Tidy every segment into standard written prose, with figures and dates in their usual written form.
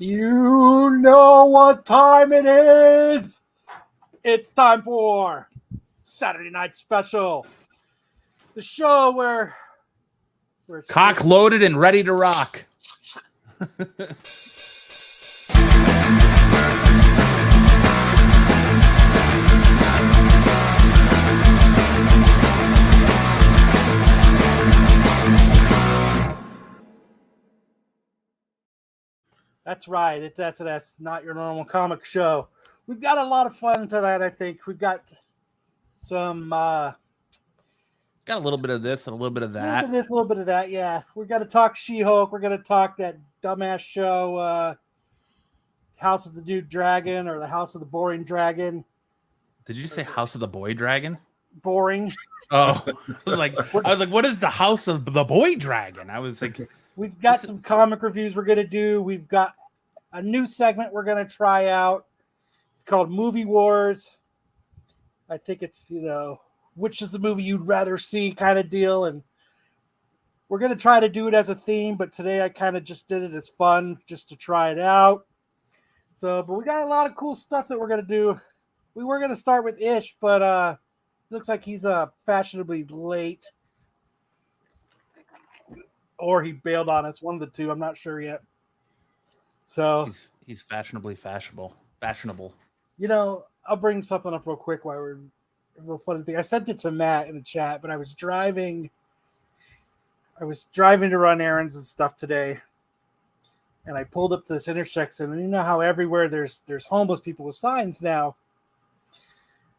You know what time it is. It's time for Saturday Night Special. The show where we're cock loaded and ready to rock. That's right. It's SNS, not your normal comic show. We've got a lot of fun tonight, I think. We've got some... got a little bit of this and a little bit of that. A little bit of this, a little bit of that, yeah. We're going to talk She-Hulk. We're going to talk that dumbass show, House of the Dude Dragon or the House of the Boring Dragon. Did you say House of the Boy Dragon? Boring. Oh, I was like, what is the House of the Boy Dragon? I was like... We've got some comic reviews we're going to do. We've got a new segment we're going to try out. It's called Movie Wars. I think it's, which is the movie you'd rather see kind of deal. And we're going to try to do it as a theme, but today I kind of just did it as fun just to try it out. So, but we got a lot of cool stuff that we're going to do. We were going to start with Ish, but it looks like he's fashionably late. Or he bailed on us, one of the two. I'm not sure yet. So he's fashionably fashionable. I'll bring something up real quick while we're a little funny thing. I sent it to Matt in the chat, but I was driving to run errands and stuff today, and I pulled up to this intersection. And you know how everywhere there's homeless people with signs now.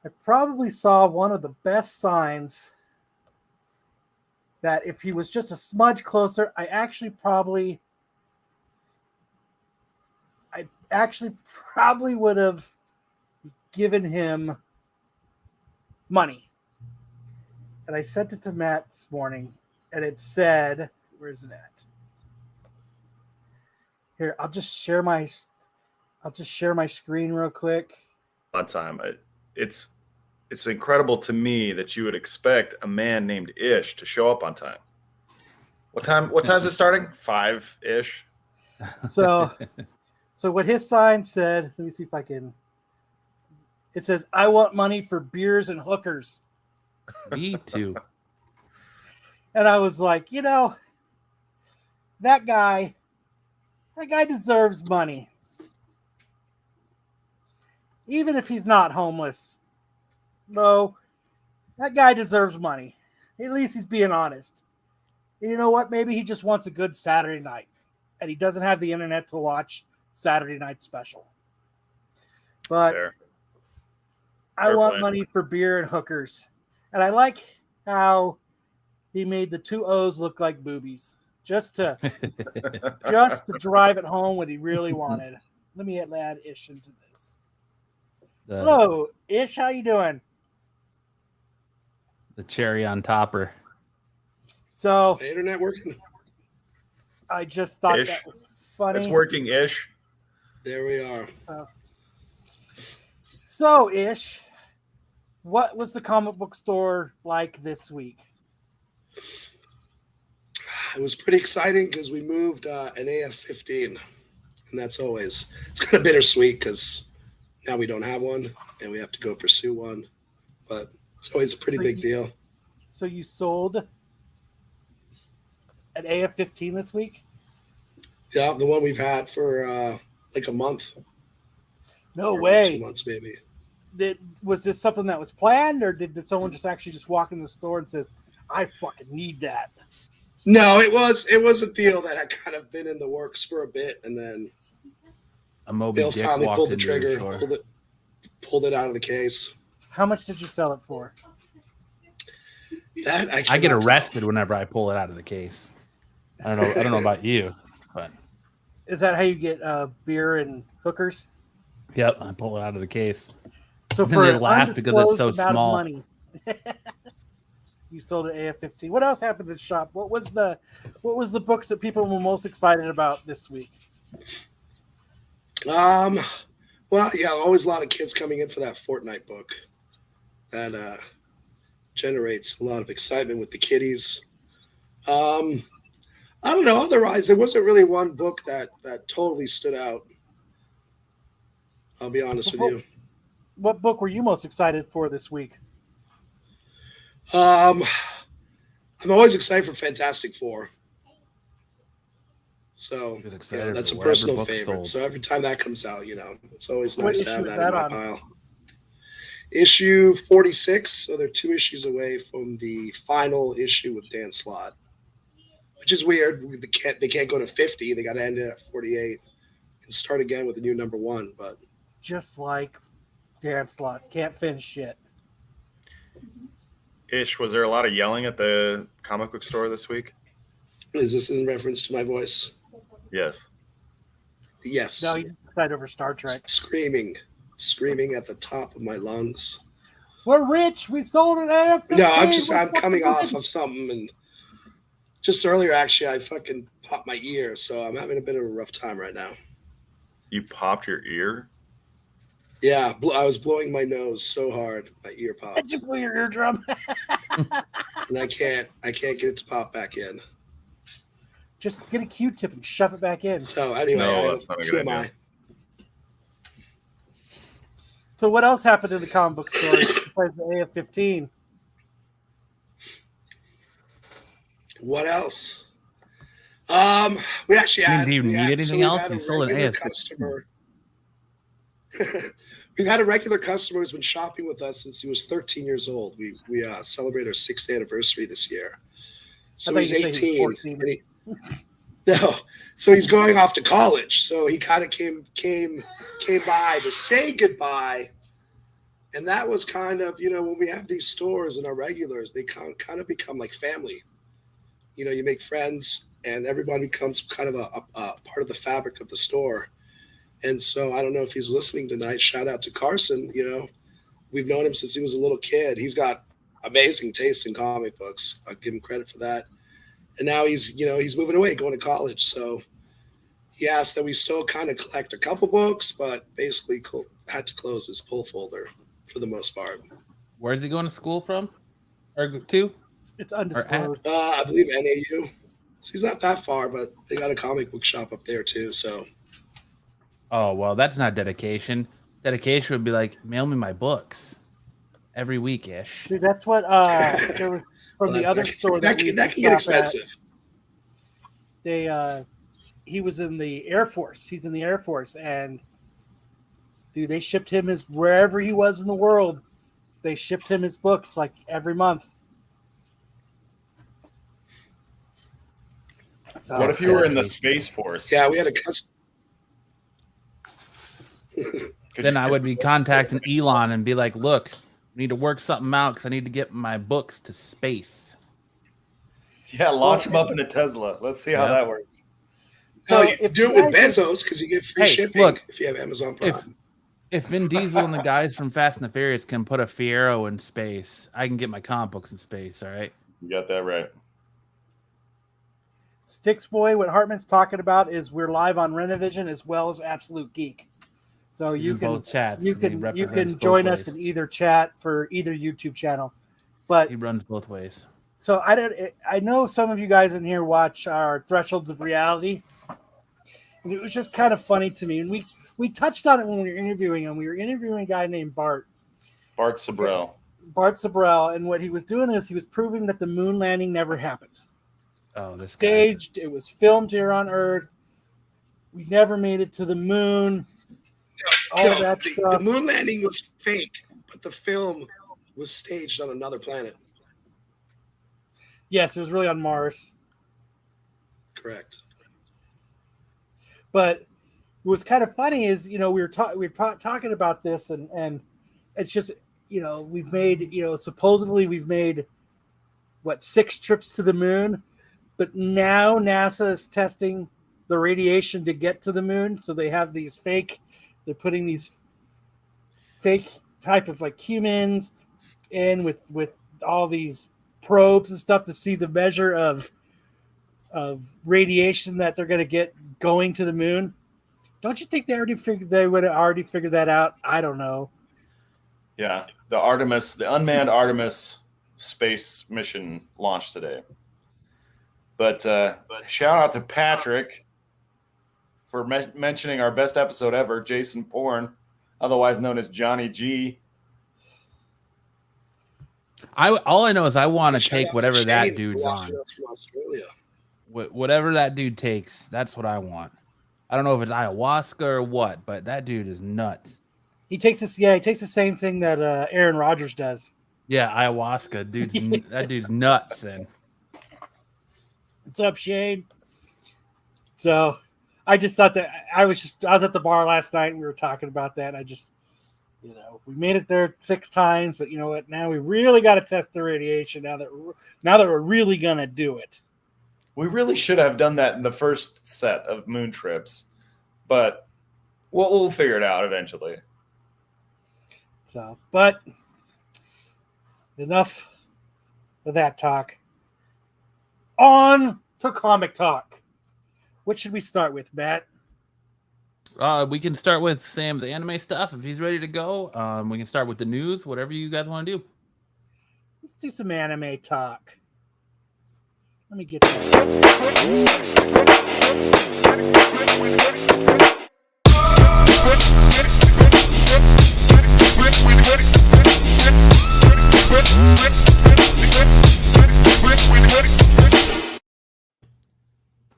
I probably saw one of the best signs. That if he was just a smudge closer, I actually probably would have given him money. And I sent it to Matt this morning, and it said, "Where's it at?" Here, I'll just share my screen real quick. On time, It's incredible to me that you would expect a man named Ish to show up on time. What time is it starting? 5-ish. So what his sign said, let me see if I can. It says, "I want money for beers and hookers." Me too. And I was like, that guy deserves money. Even if he's not homeless. No, that guy deserves money. At least he's being honest. And you know what? Maybe he just wants a good Saturday night, and he doesn't have the internet to watch Saturday Night Special. But Fair. I want money for beer and hookers. And I like how he made the two O's look like boobies, just to drive it home what he really wanted. Let me add Ish into this. Hello, Ish. How you doing? The cherry on topper. So the internet working? I just thought Ish. that was funny. It's working, Ish. There we are. So, Ish, what was the comic book store like this week? It was pretty exciting because we moved an AF-15, and it's kind of bittersweet because now we don't have one, and we have to go pursue one. But it's always a pretty big deal. So you sold an AF-15 this week? Yeah, the one we've had for like a month. No way. 2 months, maybe. Was this something that was planned, or did someone just actually walk in the store and says, "I fucking need that"? No, it was a deal that had kind of been in the works for a bit, and then a Moby Dick finally pulled the trigger, pulled it out of the case. How much did you sell it for? I get arrested whenever I pull it out of the case. I don't know about you, but is that how you get beer and hookers? Yep, I pull it out of the case. So for they laugh because it's so small. Money, you sold an AF-15. What else happened in the shop? What was the books that people were most excited about this week? Well, yeah, always a lot of kids coming in for that Fortnite book. That generates a lot of excitement with the kiddies. I don't know. Otherwise, there wasn't really one book that totally stood out. I'll be honest with you. What book were you most excited for this week? I'm always excited for Fantastic Four. So He was excited that's for a whatever personal book favorite. sold. So every time that comes out, it's always What nice to issue have is that that in my on? pile. Issue 46. So they're 2 issues away from the final issue with Dan Slott, which is weird. They can't go to 50. They got to end it at 48 and start again with a new number 1. But Just like Dan Slott, can't finish yet. Ish, was there a lot of yelling at the comic book store this week? is this in reference to my voice? Yes. Yes. No, he's excited over Star Trek. Screaming at the top of my lungs. We're rich. We sold an AF-15. No, I'm coming off of something, and just earlier, actually, I fucking popped my ear, so I'm having a bit of a rough time right now. You popped your ear? Yeah, I was blowing my nose so hard, my ear popped, Did you blow your eardrum? and I can't get it to pop back in. Just get a Q-tip and shove it back in. So anyway, No, that's not a good TMI. idea. So what else happened in the comic book store besides the AF-15? What else? We actually had. Do you need anything we've else? had a You sold an regular AF-15. customer. We've had a regular customer who's been shopping with us since he was 13 years old. We celebrate our 6th anniversary this year. So I he's thought you said he 18. was 14. and no, so he's going off to college. So he kind of came by to say goodbye. And that was kind of, when we have these stores and our regulars, they kind of become like family. You make friends and everyone becomes kind of a part of the fabric of the store. And so I don't know if he's listening tonight. Shout out to Carson. We've known him since he was a little kid. He's got amazing taste in comic books. I'll give him credit for that. And now he's moving away, going to college. So he asked that we still kind of collect a couple books, but basically had to close his pull folder for the most part. Where's he going to school from? Or to? It's undisclosed. I believe NAU. So he's not that far, but they got a comic book shop up there too. So. Oh, well, that's not dedication. Dedication would be like, mail me my books every week-ish. Dude, that's what there was from the other store that can get expensive. He was in the Air Force. He's in the Air Force, and dude, they shipped him wherever he was in the world. They shipped him his books like every month. So, What if you were in the Space Force? Yeah, we had a custom. Then I would be contacting Elon and be like, look, we need to work something out because I need to get my books to space. Yeah, launch them up in a Tesla. Let's see how that works. So if you do it with Bezos because you get free shipping if you have Amazon Prime. If Vin Diesel and the guys from Fast and the Furious can put a Fiero in space, I can get my comic books in space, all right? You got that right. Sticks Boy, what Hartman's talking about is we're live on Rennavision as well as Absolute Geek. So you can both chats, you 'cause he can represents both join us ways. in either chat for either YouTube channel. But He runs both ways. so I know some of you guys in here watch our Thresholds of Reality. And it was just kind of funny to me. And we touched on it when we were interviewing him. We were interviewing a guy named Bart Sabrell. And what he was doing is he was proving that the moon landing never happened. Oh, this Staged, it was filmed here on Earth. We never made it to the moon. The moon landing was fake, but the film was staged on another planet. Yes, it was really on Mars. Correct. But what was kind of funny is, we were talking about this, and it's just, we've made, supposedly we've made, 6 trips to the moon, but now NASA is testing the radiation to get to the moon, so they have they're putting these fake type of like humans in with all these probes and stuff to see the measure of radiation that they're going to get going to the moon. Don't you think they would have already figured that out? I don't know. Yeah, the unmanned Artemis space mission launched today. But shout out to Patrick for mentioning our best episode ever, Jason Bourne. otherwise known as Johnny G. All I know is I want to Shout take out whatever to that Shane, dude's watching on. us from Australia. Whatever that dude takes, that's what I want. I don't know if it's ayahuasca or what, but that dude is nuts. He takes this. Yeah, he takes the same thing that Aaron Rodgers does. Yeah, ayahuasca, dude's that dude's nuts. And What's up, Shane? So, I just thought that I was at the bar last night. And we were talking about that. And I just, we made it there 6 times, but you know what? Now we really got to test the radiation. Now that we're really gonna do it. We really should have done that in the first set of moon trips, but we'll figure it out eventually. So, but enough of that talk. On to comic talk. What should we start with, Matt? we can start with Sam's anime stuff if he's ready to go. We can start with the news, whatever you guys want to do. Let's do some anime talk. Let me get that.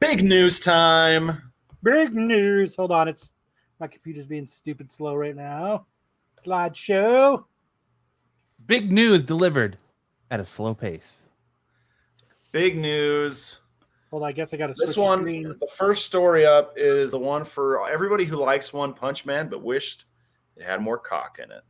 Big news time. Big news. Hold on. My computer's being stupid slow right now. Slideshow. Big news delivered at a slow pace. Big news. Hold on, I guess I got to switch This one, screens. the first story up is the one for everybody who likes One Punch Man but wished it had more cock in it.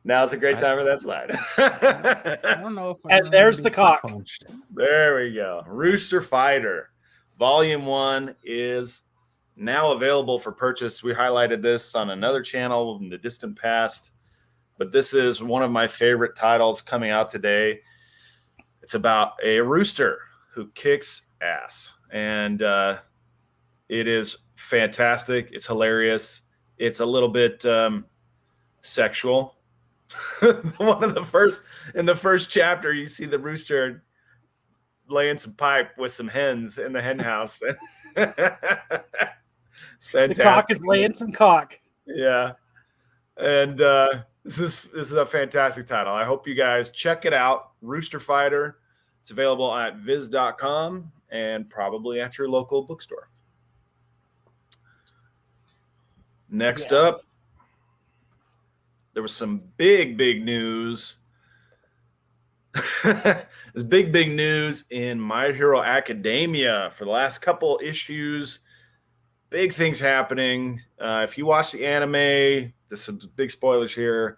Now's a great time for that slide. I don't know if And there's the cock. punched. There we go. Rooster Fighter. Volume 1 is now available for purchase. We highlighted this on another channel in the distant past, but this is one of my favorite titles coming out today. It's about a rooster who kicks ass, and it is fantastic. It's hilarious. It's a little bit sexual. In the first chapter, you see the rooster laying some pipe with some hens in the hen house. It's fantastic. The cock is laying some cock. Yeah. And this is a fantastic title. I hope you guys check it out. Rooster Fighter. It's available at viz.com and probably at your local bookstore. Next up, there was some big news. There's big news in My Hero Academia for the last couple issues. Big things happening. If you watch the anime, there's some big spoilers here.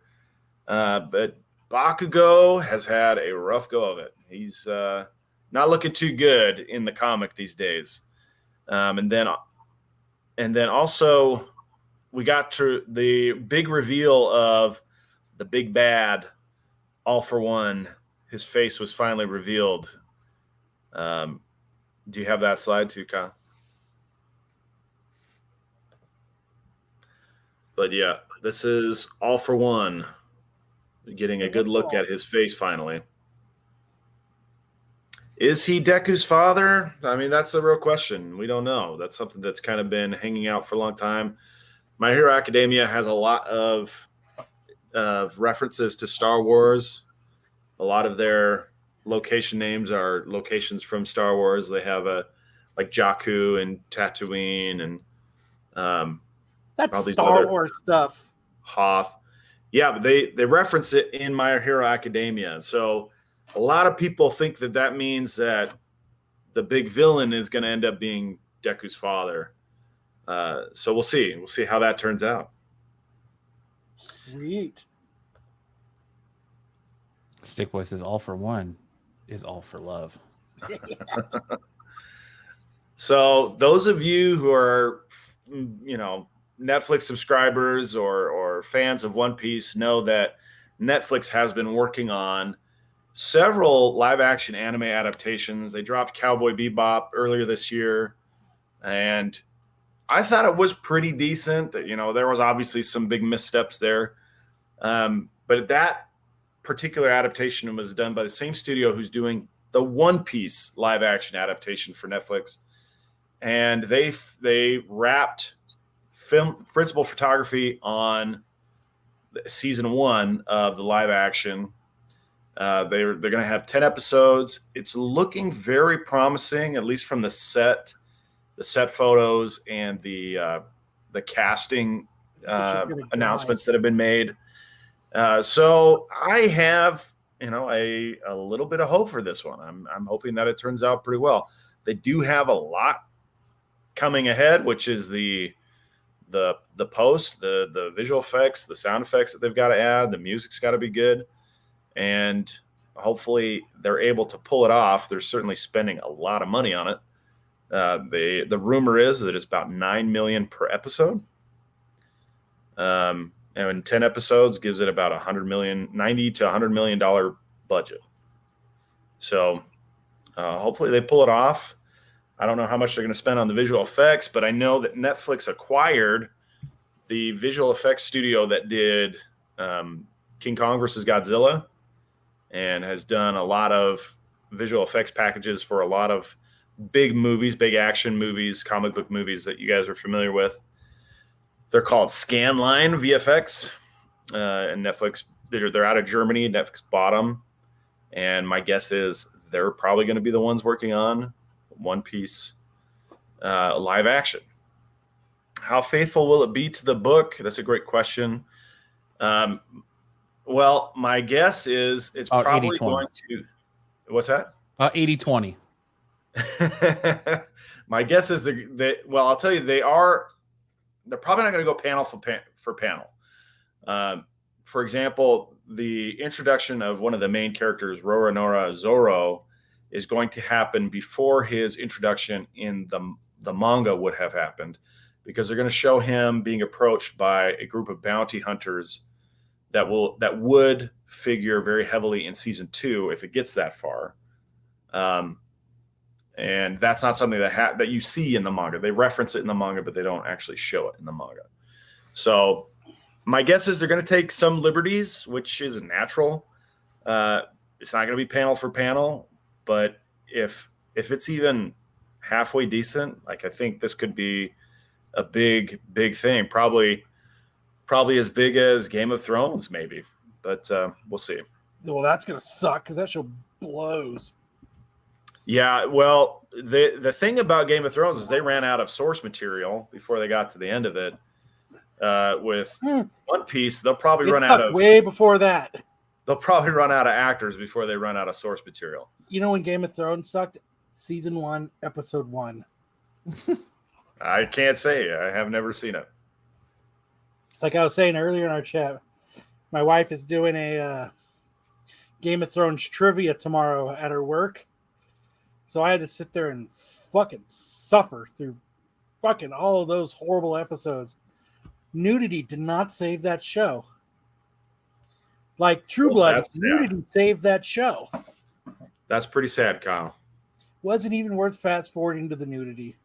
But Bakugo has had a rough go of it. He's not looking too good in the comic these days. And then also we got to the big reveal of the big bad, All for One. His face was finally revealed. Do you have that slide too, Kyle? But yeah, this is All for One. Getting a good look at his face finally. Is he Deku's father? I mean, that's a real question. We don't know. That's something that's kind of been hanging out for a long time. My Hero Academia has a lot of references to Star Wars. A lot of their location names are locations from Star Wars. They have like Jakku and Tatooine and That's Star Wars stuff. Hoth. Yeah, but they reference it in My Hero Academia. So a lot of people think that means that the big villain is going to end up being Deku's father. So we'll see. We'll see how that turns out. Sweet. Stickboy says all for one is all for love. So those of you who are, Netflix subscribers or fans of One Piece know that Netflix has been working on several live action anime adaptations. They dropped Cowboy Bebop earlier this year, and I thought it was pretty decent. There was obviously some big missteps there. But that particular adaptation was done by the same studio who's doing the One Piece live action adaptation for Netflix. And they wrapped principal photography on season 1 of the live action. They're going to have 10 episodes. It's looking very promising, at least from the set photos and the casting announcements that have been made. So I have, a little bit of hope for this one. I'm hoping that it turns out pretty well. They do have a lot coming ahead, which is the post, the visual effects, the sound effects that they've got to add. The music's got to be good. And hopefully they're able to pull it off. They're certainly spending a lot of money on it. The rumor is that it's about $9 million per episode. And 10 episodes gives it about $90 to $100 million budget. So hopefully they pull it off. I don't know how much they're going to spend on the visual effects, but I know that Netflix acquired the visual effects studio that did King Kong versus Godzilla, and has done a lot of visual effects packages for a lot of big movies, big action movies, comic book movies that you guys are familiar with. They're called Scanline VFX, and Netflix, they're out of Germany. Netflix bought them, and my guess is they're probably going to be the ones working on One Piece live action. How faithful will it be to the book? That's a great question. Well, my guess is it's probably 80-20. going to. What's that? 80-20. My guess is well, I'll tell you, they're probably not going to go panel for panel. For example, the introduction of one of the main characters, Roronoa Zoro, is going to happen before his introduction in the manga would have happened, because they're going to show him being approached by a group of bounty hunters that would figure very heavily in season 2 if it gets that far. And that's not something that you see in the manga. They reference it in the manga, but they don't actually show it in the manga. So my guess is they're going to take some liberties, which is natural. It's not going to be panel for panel, but if it's even halfway decent, like, I think this could be a big thing. Probably as big as Game of Thrones, maybe. But we'll see. Well, that's going to suck because that show blows. Yeah, well, the thing about Game of Thrones is they ran out of source material before they got to the end of it. With One Piece, they'll probably run out of way before that. They'll probably run out of actors before they run out of source material. You know when Game of Thrones sucked? Season 1, episode 1. I can't say. I have never seen it. Like I was saying earlier in our chat, my wife is doing a Game of Thrones trivia tomorrow at her work. So I had to sit there and fucking suffer through fucking all of those horrible episodes. Nudity did not save that show. Like True Blood, nudity saved that show. That's pretty sad, Kyle. Wasn't even worth fast forwarding to the nudity.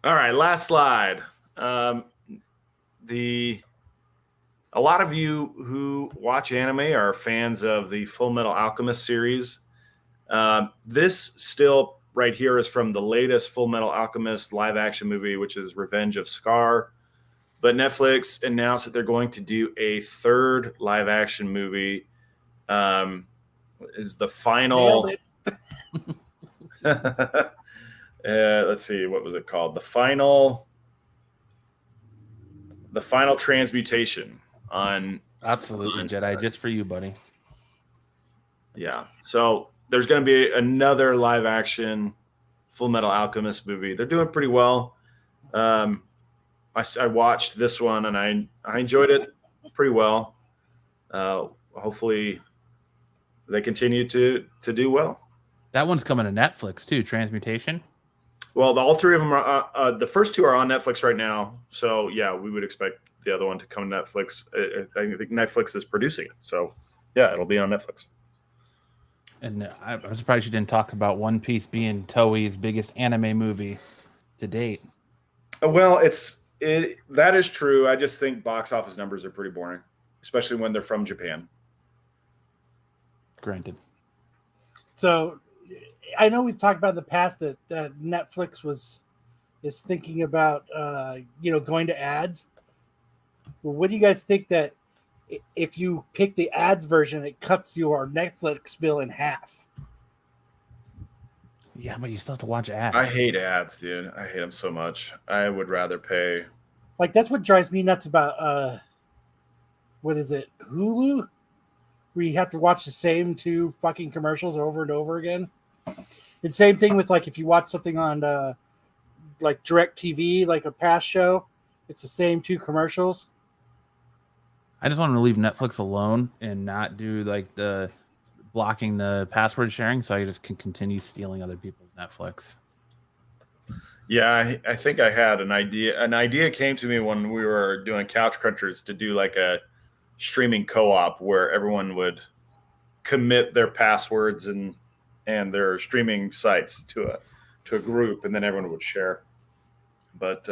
All right, last slide. A lot of you who watch anime are fans of the Fullmetal Alchemist series. This still right here is from the latest Fullmetal Alchemist live action movie, which is Revenge of Scar. But Netflix announced that they're going to do a third live action movie. Is the final. Let's see, what was it called? The final transmutation on. Absolutely, Jedi, just for you, buddy. Yeah. So there's going to be another live action Fullmetal Alchemist movie. They're doing pretty well. I watched this one and I enjoyed it pretty well. Hopefully they continue to do well. That one's coming to Netflix too, Transmutation. Well, all three of them are, the first two are on Netflix right now. So yeah, we would expect the other one to come to Netflix. I think Netflix is producing it. So yeah, it'll be on Netflix. And I'm surprised you didn't talk about One Piece being Toei's biggest anime movie to date. Well, that is true. I just think box office numbers are pretty boring, especially when they're from Japan. Granted. So I know we've talked about in the past that Netflix was is thinking about going to ads. Well, what do you guys think that if you pick the ads version, it cuts your Netflix bill in half? Yeah, but you still have to watch ads. I hate ads, dude. I hate them so much. I would rather pay. Like, that's what drives me nuts about what is it, Hulu, where you have to watch the same 2 fucking commercials over and over again. And same thing with, like, if you watch something on like DirecTV, like a past show, it's the same 2 commercials. I just want to leave Netflix alone and not do like the blocking the password sharing, so I just can continue stealing other people's Netflix. Yeah, I think I had an idea. An idea came to me when we were doing Couch Crunchers to do like a streaming co-op where everyone would commit their passwords and their streaming sites to a group, and then everyone would share. But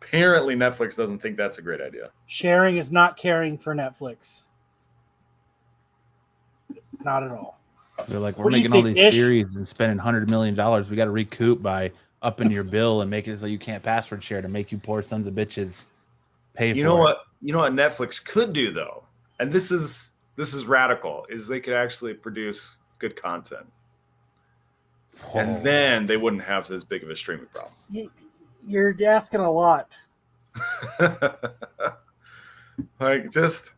apparently Netflix doesn't think that's a great idea. Sharing is not caring for Netflix. Not at all. So they're like, we're making all these series and spending $100 million. We got to recoup by upping your bill and make it so you can't password share to make you poor sons of bitches pay for it. You know what Netflix could do though, and this is radical, is they could actually produce good content. And then they wouldn't have this big of a streaming problem. You're asking a lot. Like just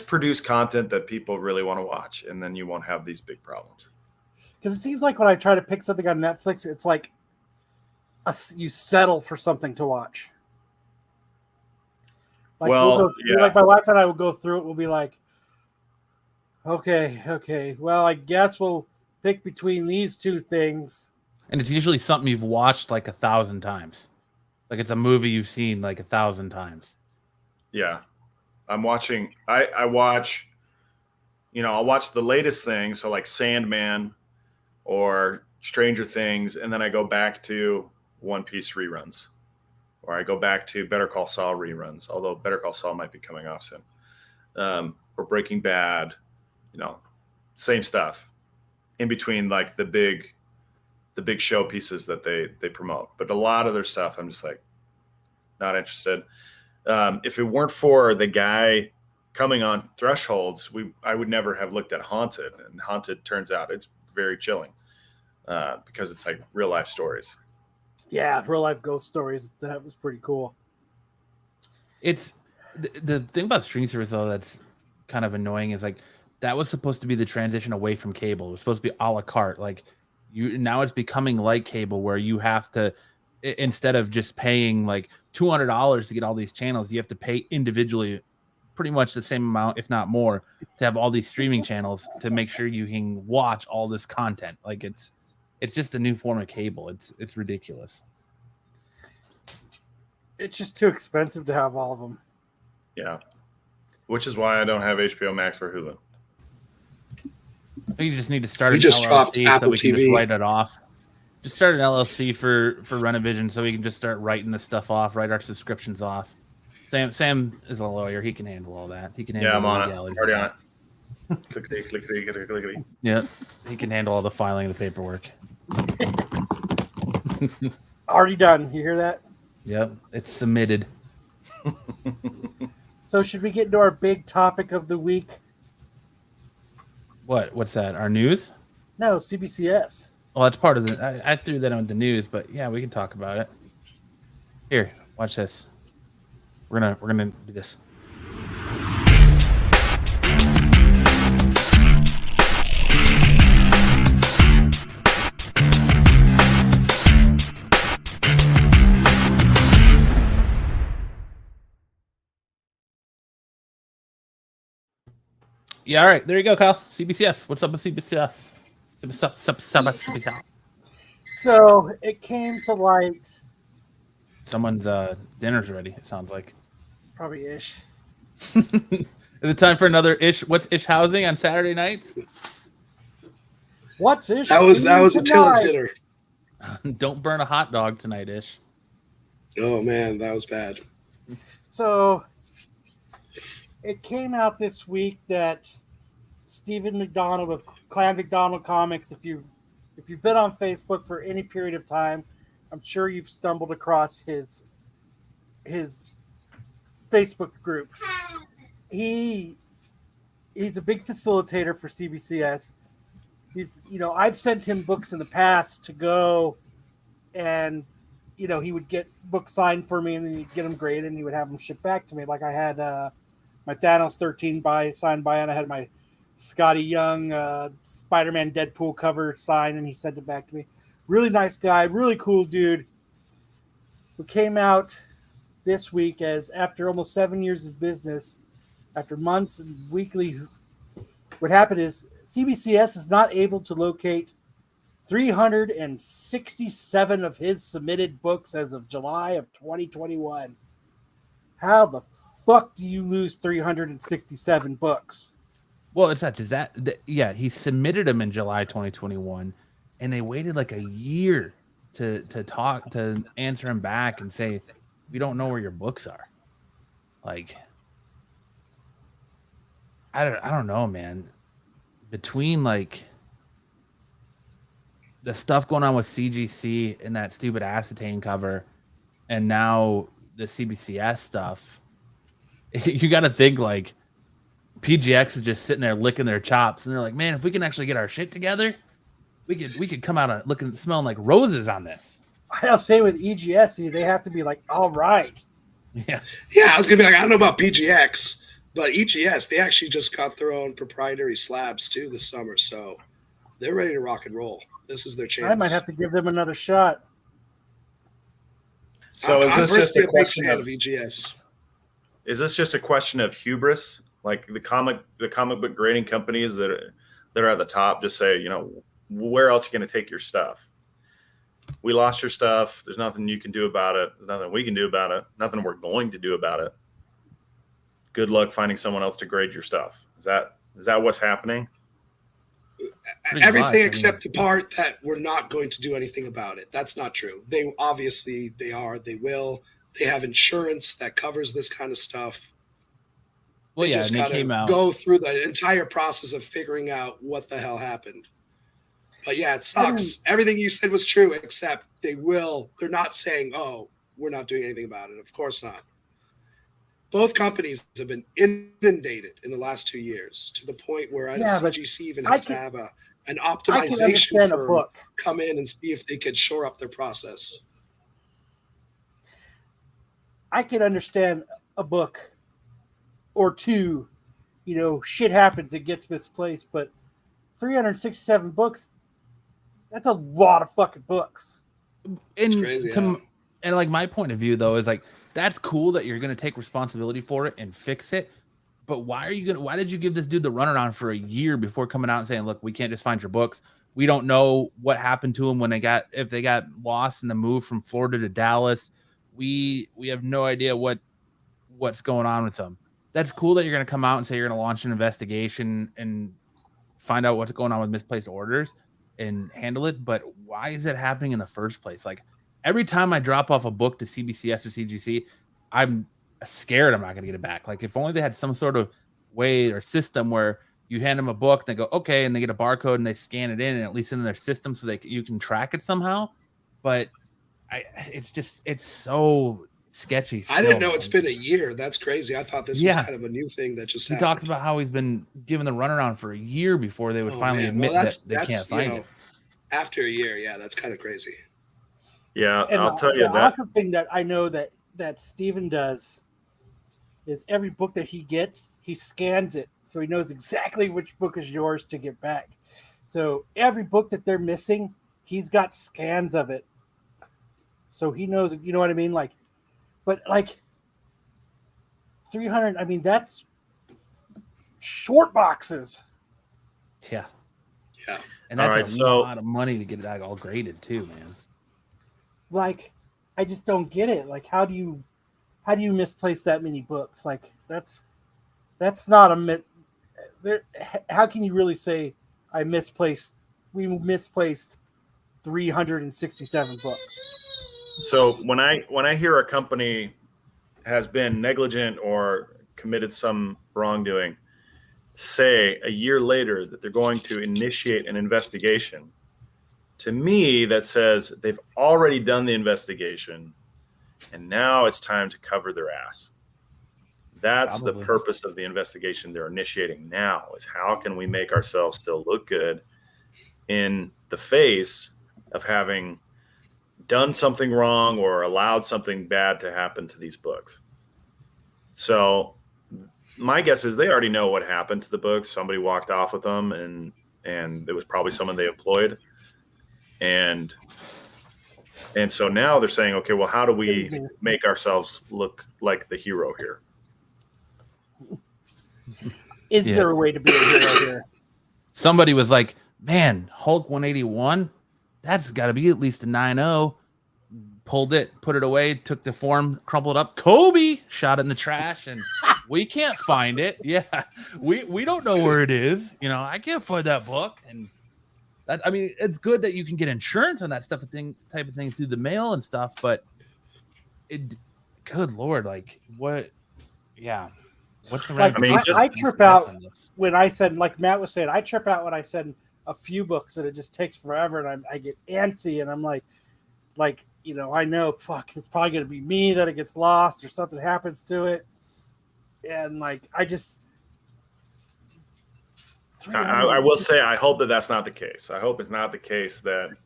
produce content that people really want to watch, and then you won't have these big problems. Because it seems like when I try to pick something on Netflix, it's like you settle for something to watch. Like, like my wife and I will go through it. We'll be like, okay. Well, I guess we'll pick between these 2 things. And it's usually something you've watched like 1,000 times. Like it's a movie you've seen like 1,000 times. Yeah. I'll watch the latest thing. So like Sandman or Stranger Things. And then I go back to One Piece reruns, or I go back to Better Call Saul reruns, although Better Call Saul might be coming off soon. Or Breaking Bad, same stuff in between like the big show pieces that they promote. But a lot of their stuff, I'm just like, not interested. If it weren't for the guy coming on Thresholds, I would never have looked at Haunted. And Haunted turns out it's very chilling because it's like real life stories. Yeah, real life ghost stories. That was pretty cool. It's the thing about streaming service though that's kind of annoying is like that was supposed to be the transition away from cable. It was supposed to be a la carte. Like now it's becoming like cable where you have to, instead of just paying like $200 to get all these channels, you have to pay individually pretty much the same amount, if not more, to have all these streaming channels to make sure you can watch all this content. Like it's just a new form of cable. It's ridiculous. It's just too expensive to have all of them. Yeah. Which is why I don't have HBO Max or Hulu. You just need to start an LLC so we can just write it off. Just start an LLC for Rennavision so we can just start writing this stuff off, write our subscriptions off. Sam is a lawyer. He can handle all that. He can handle I'm on it. Already on it. Clickety. Yeah, he can handle all the filing of the paperwork. Already done. You hear that? Yep, it's submitted. So should we get into our big topic of the week? What's that? Our news? No, CBCS. Well, that's part of the. I threw that on the news, but yeah, we can talk about it. Here, watch this. We're gonna do this. Yeah, all right. There you go, Kyle. CBCS. What's up with CBCS? CBCS. So it came to light. Someone's dinner's ready, it sounds like. Probably Ish. Is it time for another Ish? What's Ish housing on Saturday nights? What's Ish? That was Attila's dinner. Don't burn a hot dog tonight, Ish. Oh man, that was bad. So it came out this week that Stephen McDonald of Clan McDonald Comics, if you've been on Facebook for any period of time, I'm sure you've stumbled across his Facebook group. He's a big facilitator for CBCS. I've sent him books in the past to go, and he would get books signed for me, and then he'd get them graded, and he would have them shipped back to me. Like I had my Thanos 13 signed by, and I had my Scotty Young Spider-Man Deadpool cover signed, and he sent it back to me. Really nice guy, really cool dude, who came out this week as, after almost 7 years of business, after months and weekly, what happened is CBCS is not able to locate 367 of his submitted books as of July of 2021. How the fuck do you lose 367 books? Well, it's not just that. Yeah, he submitted them in July 2021, and they waited like a year to answer him back and say, we don't know where your books are. Like, I don't know, man. Between like the stuff going on with CGC and that stupid acetane cover, and now the CBCS stuff, you got to think like PGX is just sitting there licking their chops, and they're like, man, if we can actually get our shit together, we could come out smelling like roses on this. I'll say with EGS, they have to be like, all right. Yeah. Yeah, I was gonna be like, I don't know about PGX, but EGS, they actually just got their own proprietary slabs too this summer, so they're ready to rock and roll. This is their chance. I might have to give them another shot. So is this just a question of EGS? Is this just a question of hubris? Like the comic book grading companies that are at the top just say, where else are you going to take your stuff? We lost your stuff. There's nothing you can do about it. There's nothing we can do about it. Nothing we're going to do about it. Good luck finding someone else to grade your stuff. Is that what's happening? Everything except the part that we're not going to do anything about it. That's not true. They will. They have insurance that covers this kind of stuff. Well, they just came out. Go through the entire process of figuring out what the hell happened. But yeah, it sucks. Everything you said was true, except they're not saying, oh, we're not doing anything about it. Of course not. Both companies have been inundated in the last 2 years to the point where CGC even has to have an optimization firm come in and see if they could shore up their process. I could understand a book or two, shit happens, it gets misplaced, but 367 books, that's a lot of fucking books. And crazy, and like my point of view though is like, that's cool that you're going to take responsibility for it and fix it. But why did you give this dude the runaround for a year before coming out and saying, look, we can't just find your books. We don't know what happened to them if they got lost in the move from Florida to Dallas. We have no idea what's going on with them. That's cool that you're going to come out and say you're going to launch an investigation and find out what's going on with misplaced orders and handle it. But why is it happening in the first place? Like, every time I drop off a book to CBCS or CGC, I'm scared I'm not going to get it back. Like, if only they had some sort of way or system where you hand them a book, they go, okay, and they get a barcode and they scan it in, and at least in their system so you can track it somehow. But it's so sketchy. I didn't know it's been a year. That's crazy. I thought this was kind of a new thing that just happened. He talks about how he's been given the runaround for a year before they would finally admit that they can't find it. After a year, that's kind of crazy. Yeah, and I'll tell you that. The awesome thing that I know that Steven does is every book that he gets, he scans it so he knows exactly which book is yours to get back. So every book that they're missing, he's got scans of it. So he knows, you know what I mean? Like, but like 300, I mean, that's short boxes. Yeah. Yeah. And that's a lot of money to get that all graded too, man. Like, I just don't get it. Like, how do you misplace that many books? Like, that's not a how can you really say we misplaced 367 books? So when I hear a company has been negligent or committed some wrongdoing, say a year later that they're going to initiate an investigation, to me, that says they've already done the investigation, and now it's time to cover their ass. That's Probably. the purpose of the investigation they're initiating now, is how can we make ourselves still look good in the face of having done something wrong or allowed something bad to happen to these books. So my guess is they already know what happened to the books. Somebody walked off with them, and it was probably someone they employed. And so now they're saying, okay, well, how do we make ourselves look like the hero here? Is there a way to be a hero here? Somebody was like, man, Hulk 181, that's got to be at least a 9.0. Pulled it, put it away, took the form, crumpled up. Kobe shot it in the trash, and we can't find it. Yeah, we don't know where it is. You know, I can't find that book. And that, I mean, it's good that you can get insurance on that type of thing through the mail and stuff. But good Lord, like what? Yeah, what's the Like, I trip out when I said, like Matt was saying, I trip out when I said a few books and it just takes forever, and I get antsy, and I'm like, you know, I know, fuck, it's probably going to be me that it gets lost or something happens to it. And like, I will say, I hope that that's not the case. I hope it's not the case that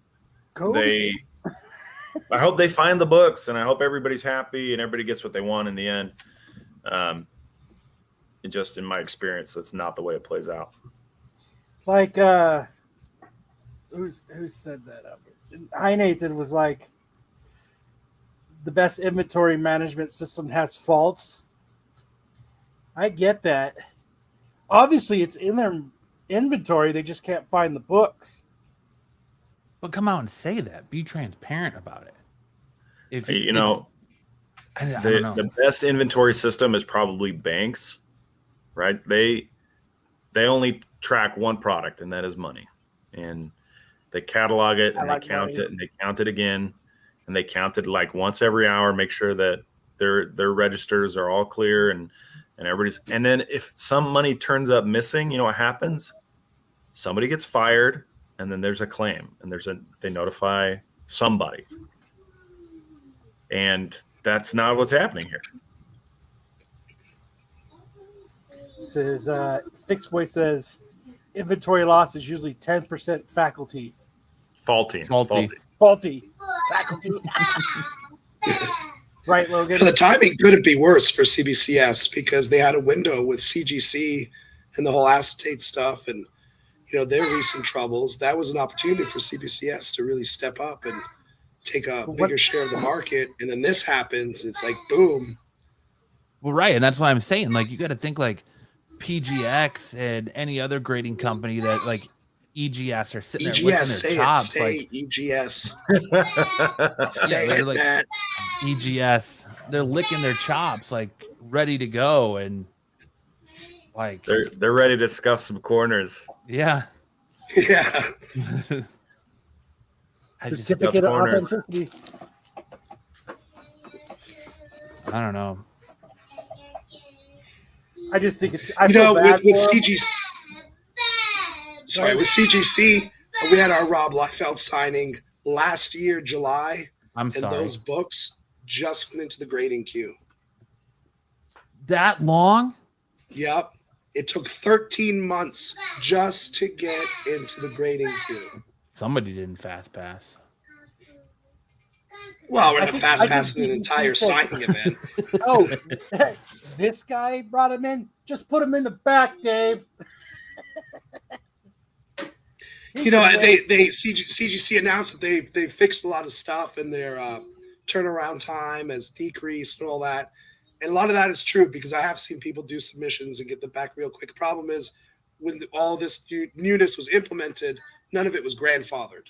I hope they find the books, and I hope everybody's happy and everybody gets what they want in the end. And just in my experience, that's not the way it plays out. Like, who said that? Hi Nathan was like, the best inventory management system has faults. I get that. Obviously, it's in their inventory. They just can't find the books. But come out and say that. Be transparent about it. If you know, I don't know. The best inventory system is probably banks, right? They only track one product, and that is money. And they catalog it, and they count it, and they count it again, and they count it like once every hour, make sure that their registers are all clear, and everybody's. And then if some money turns up missing, you know what happens? Somebody gets fired, and then there's a claim, and they notify somebody, and that's not what's happening here. Says Sticks Boy says inventory loss is usually 10% faculty. Faulty. Faculty. Right, Logan? The timing couldn't be worse for CBCS because they had a window with CGC and the whole acetate stuff and, you know, their recent troubles. That was an opportunity for CBCS to really step up and take a bigger share of the market. And then this happens. It's like, boom. Well, right. And that's why I'm saying, like, you got to think like PGX and any other grading company that like EGS are sitting there licking their chops. Say EGS. Say it, like, EGS. They're licking their chops, like ready to go, and like they're ready to scuff some corners. Yeah. Yeah. Certificate of authenticity. I don't know. I just think it's. I feel bad with CGC. Sorry, with CGC, we had our Rob Liefeld signing last year, July. I'm sorry. And those books just went into the grading queue. That long? Yep. It took 13 months just to get into the grading queue. Somebody didn't fast pass. Well, we're not fast passing an entire signing event. Oh, this guy brought him in. Just put him in the back, Dave. You know, CGC announced that they fixed a lot of stuff and their turnaround time has decreased and all that. And a lot of that is true because I have seen people do submissions and get them back real quick. The problem is when all this newness was implemented, none of it was grandfathered.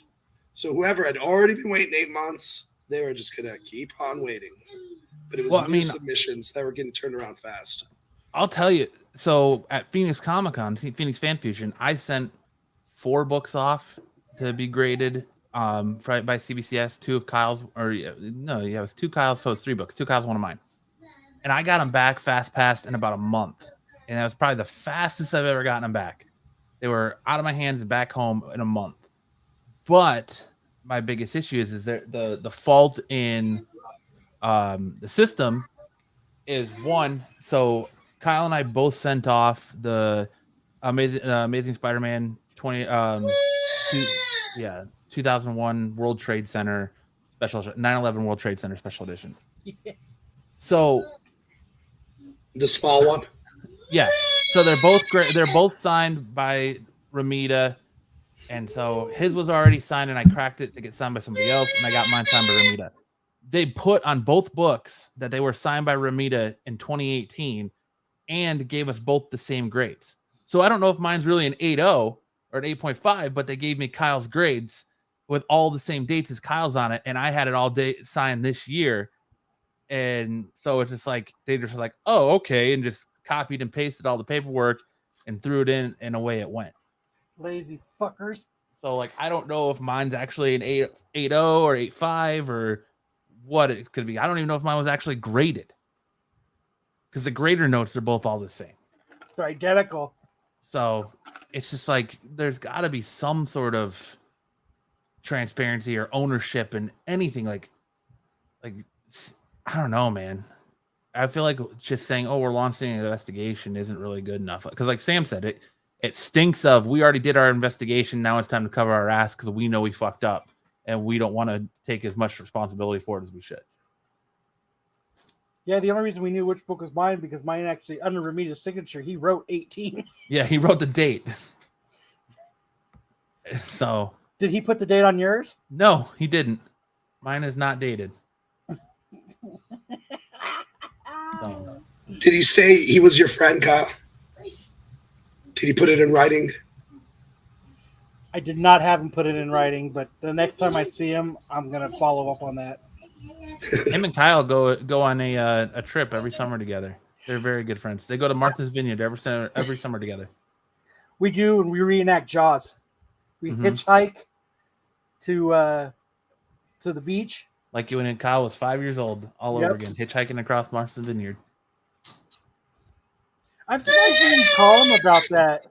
So whoever had already been waiting 8 months, they were just going to keep on waiting. But it was new submissions that were getting turned around fast. I'll tell you. So at Phoenix Comic-Con, Phoenix Fan Fusion, I sent 4 books off to be graded by CBCS. 2 of Kyle's, it was 2 Kyle's, so it's 3 books. 2 Kyle's, 1 of mine. And I got them back fast passed in about a month. And that was probably the fastest I've ever gotten them back. They were out of my hands and back home in a month. But my biggest issue is the fault in the system is one. So Kyle and I both sent off the Amazing Spider-Man 2001 World Trade Center special 9/11 World Trade Center special edition. Yeah. So The small one. yeah, so they're both great. They're both signed by Ramita, and so his was already signed, and I cracked it to get signed by somebody else, and I got mine signed by Ramita. They put on both books that they were signed by Ramita in 2018 and gave us both the same grades. So I don't know if mine's really an 8.0 or an 8.5, but they gave me Kyle's grades with all the same dates as Kyle's on it, and I had it all signed this year. And so it's just like they just like, oh, okay, and just copied and pasted all the paperwork and threw it in, and away it went. Lazy fuckers. So like I don't know if mine's actually an 8.0 or 8.5 or what it could be. I don't even know if mine was actually graded, because the grader notes are both all the same. They're identical. So it's just like there's got to be some sort of transparency or ownership in anything. Like I don't know, man. I feel like just saying, "Oh, we're launching an investigation," isn't really good enough. Because, like Sam said, it stinks of we already did our investigation. Now it's time to cover our ass because we know we fucked up and we don't want to take as much responsibility for it as we should. Yeah, the only reason we knew which book was mine because mine actually under Ramita's signature, he wrote 18. Yeah, he wrote the date. So Did he put the date on yours? no, he didn't. Mine is not dated. So. Did he say he was your friend, Kyle? Did he put it in writing? I did not have him put it in writing, but the next time I see him, I'm gonna follow up on that. Him and Kyle go on a trip every summer together. They're very good friends. They go to Martha's Vineyard every summer together. We do, and we reenact Jaws. We hitchhike to the beach. Like when Kyle was 5 years old, all over again, hitchhiking across Martha's Vineyard. I'm surprised you didn't call him about that.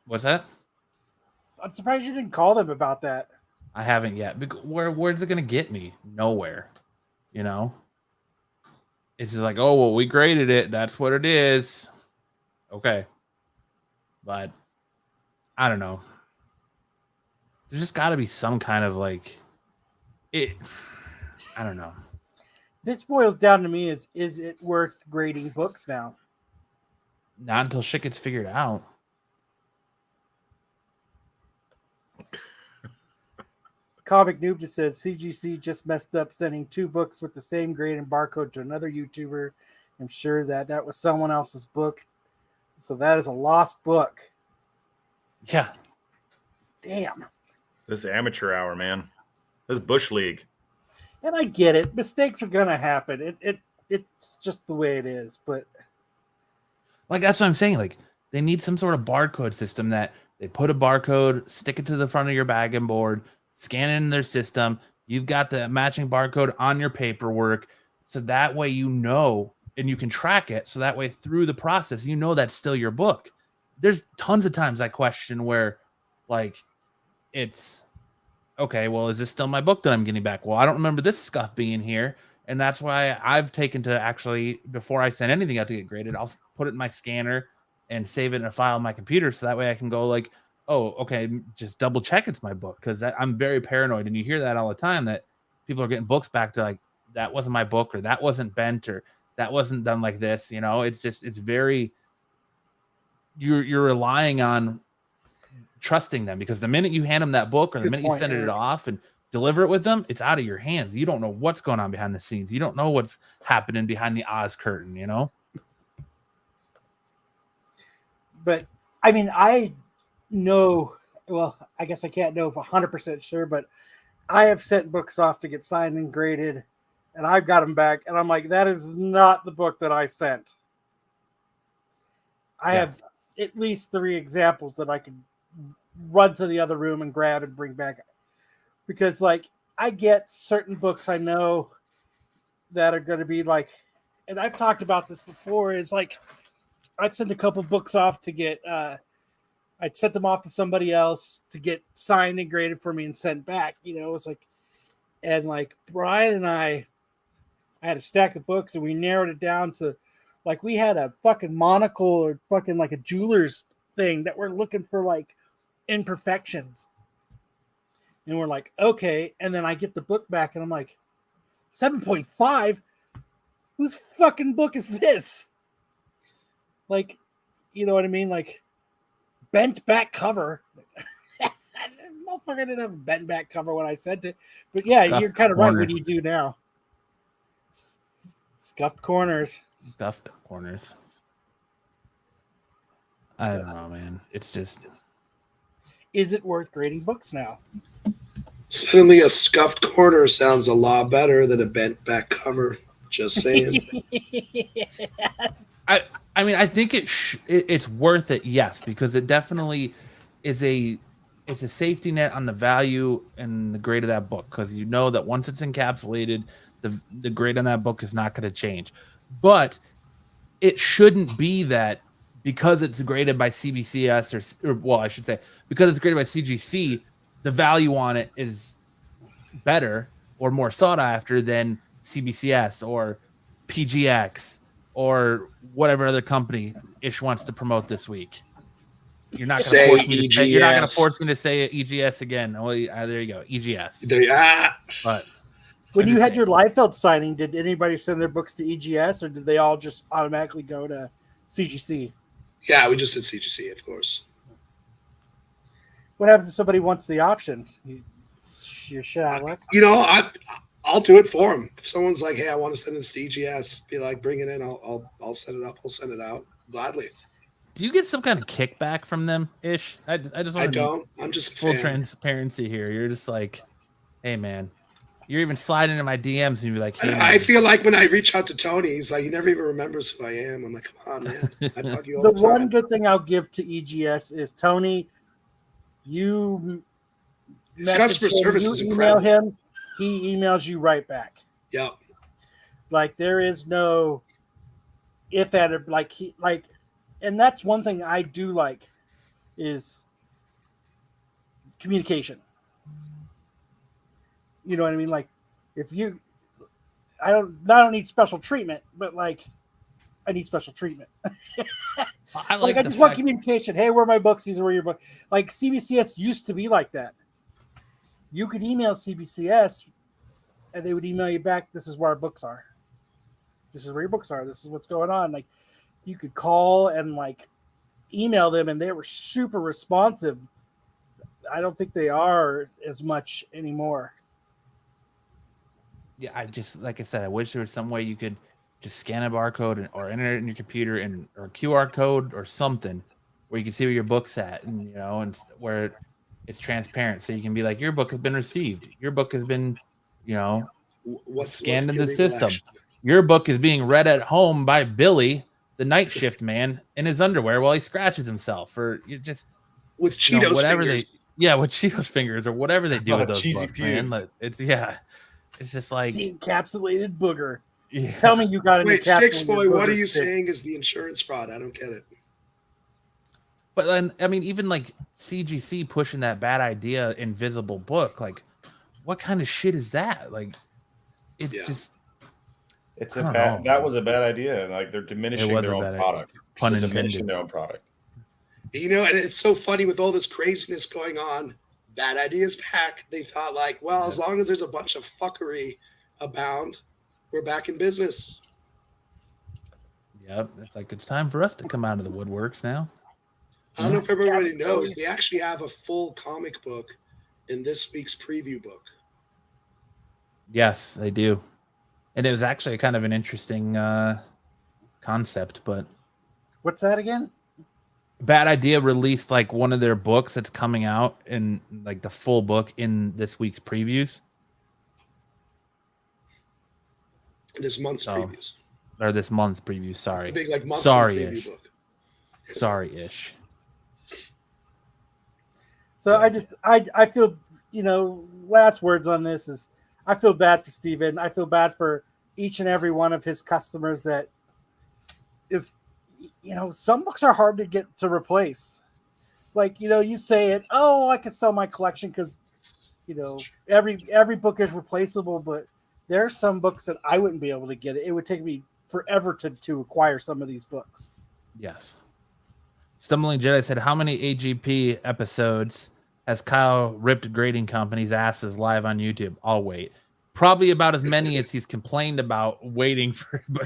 What's that? I'm surprised you didn't call them about that. I haven't yet. Where's it going to get me? Nowhere. You know? It's just like, oh, well, we graded it. That's what it is. Okay. But I don't know. There's just got to be some kind of like it. I don't know. This boils down to me is it worth grading books now? Not until shit gets figured out. Comic Noob just says CGC just messed up sending 2 books with the same grade and barcode to another YouTuber. I'm sure that was someone else's book. So that is a lost book. Yeah. Damn. This amateur hour, man. This Bush League. And I get it. Mistakes are gonna happen. It's just the way it is. But like that's what I'm saying. Like they need some sort of barcode system that they put a barcode, stick it to the front of your bag and board, scan it in their system. You've got the matching barcode on your paperwork, so that way you know and you can track it. So that way through the process, you know that's still your book. There's tons of times I question where, like, it's okay. Well, is this still my book that I'm getting back? Well, I don't remember this scuff being here, and that's why I've taken to actually before I send anything out to get graded, I'll put it in my scanner and save it in a file on my computer, so that way I can go like, oh, okay, just double check it's my book, because I'm very paranoid, and you hear that all the time that people are getting books back to like that wasn't my book, or that wasn't bent, or that wasn't done like this. You know, it's very you're relying on trusting them, because the minute you hand them that book or the minute you send it off and deliver it with them, it's out of your hands. You don't know what's going on behind the scenes. You don't know what's happening behind the Oz curtain, you know? But I mean, I know, well, I guess I can't know if 100% sure, but I have sent books off to get signed and graded, and I've got them back, and I'm like, that is not the book that I sent. I have at least 3 examples that I could run to the other room and grab and bring back, because like I get certain books I know that are going to be like, and I've talked about this before, is like I've sent a couple books off to get I'd sent them off to somebody else to get signed and graded for me and sent back. You know, it's like, and like Brian and I had a stack of books and we narrowed it down to like we had a fucking monocle or fucking like a jeweler's thing that we're looking for like imperfections. And we're like, okay. And then I get the book back and I'm like, 7.5? Whose fucking book is this? Like, you know what I mean? Like, bent back cover. This motherfucker didn't have a bent back cover when I sent it. But yeah, Scuffed you're kind of corner. right. What do you do now? Scuffed corners. Stuffed corners. I don't know, man. It's just Is it worth grading books now? Suddenly, a scuffed corner sounds a lot better than a bent back cover. Just saying. Yes. I mean, I think it's worth it, yes, because it definitely is it's a safety net on the value and the grade of that book, because you know that once it's encapsulated, the grade on that book is not going to change. But it shouldn't be that because it's graded by CBCS or well, I should say because it's graded by CGC, the value on it is better or more sought after than CBCS or PGX or whatever other company Ish wants to promote this week. You're not going to force me to say. You're not going to force me to say EGS again. Well, there you go, EGS. But when you had your Liefeld signing, did anybody send their books to EGS or did they all just automatically go to CGC? Yeah, we just did CGC, of course. What happens if somebody wants the option? You're shit out of luck. You know, I'll do it for them. If someone's like, "Hey, I want to send this to EGS," be like, "Bring it in. I'll set it up. I'll send it out gladly." do you get some kind of kickback from them, Ish? I just want I'm just a full fan. transparency here. You're just like, hey man, you're even sliding into my DMs and you'd be like, hey, I feel like when I reach out to Tony, he's like, he never even remembers who I am. I'm like, come on, man. I bug you all The the time. one good thing I'll give to EGS is Tony, you His customer service is email incredible. him, he emails you right back. Yep. Like there is no if at it like and that's one thing I do like is communication. You know what I mean? Like if you I don't need special treatment, but like I need special treatment. I Like I just want communication. Hey, where are my books? These are where your books. Like CBCS used to be like that. You could email CBCS and they would email you back, this is where our books are. This is where your books are. This is what's going on. Like you could call and like email them and they were super responsive. I don't think they are as much anymore. Yeah, I just like I said, I wish there was some way you could just scan a barcode or enter it in your computer or a QR code or something where you can see where your book's at and you know and where it's transparent so you can be like your book has been received, your book has been, you know, scanned in the system. Your book is being read at home by Billy, the night shift man, in his underwear while he scratches himself, or you just with Cheetos whatever fingers. with Cheetos fingers or whatever they do with those cheesy books, man. pubes. Like, it's just like The encapsulated booger. yeah. Tell me you got an Wait, encapsulated Sticks Boy, what are booger you stick. saying is the insurance fraud? I don't get it. But then, I mean, even like CGC pushing that bad idea, invisible book, like, what kind of shit is that? Like, it's Yeah. just, It's I a don't bad. know. That was a bad idea. Like they're diminishing was their a own bad idea. product. Pun They're intended. diminishing their own product. You know, and it's so funny with all this craziness going on. Bad ideas back. They thought like, well, as long as there's a bunch of fuckery abound, we're back in business. Yep, it's like it's time for us to come out of the woodworks now. I don't know if everybody knows, they actually have a full comic book in this week's preview book. Yes, they do, and it was actually kind of an interesting concept. But What's that again? Bad Idea released like one of their books that's coming out in like the full book in this week's previews. This month's Oh. previews. Or this month's preview, sorry. It's a big like monthly Sorry-ish. preview book. Sorry-ish. So I feel, you know, last words on this is I feel bad for Steven. I feel bad for each and every one of his customers that is, you know, some books are hard to get to replace. like, you say it, oh, I could sell my collection because, every book is replaceable, but there are some books that I wouldn't be able to get it. It would take me forever to acquire some of these books. Yes. Stumbling Jedi said, how many AGP episodes has Kyle ripped grading companies' asses live on YouTube? I'll wait. Probably about as many as he's complained about waiting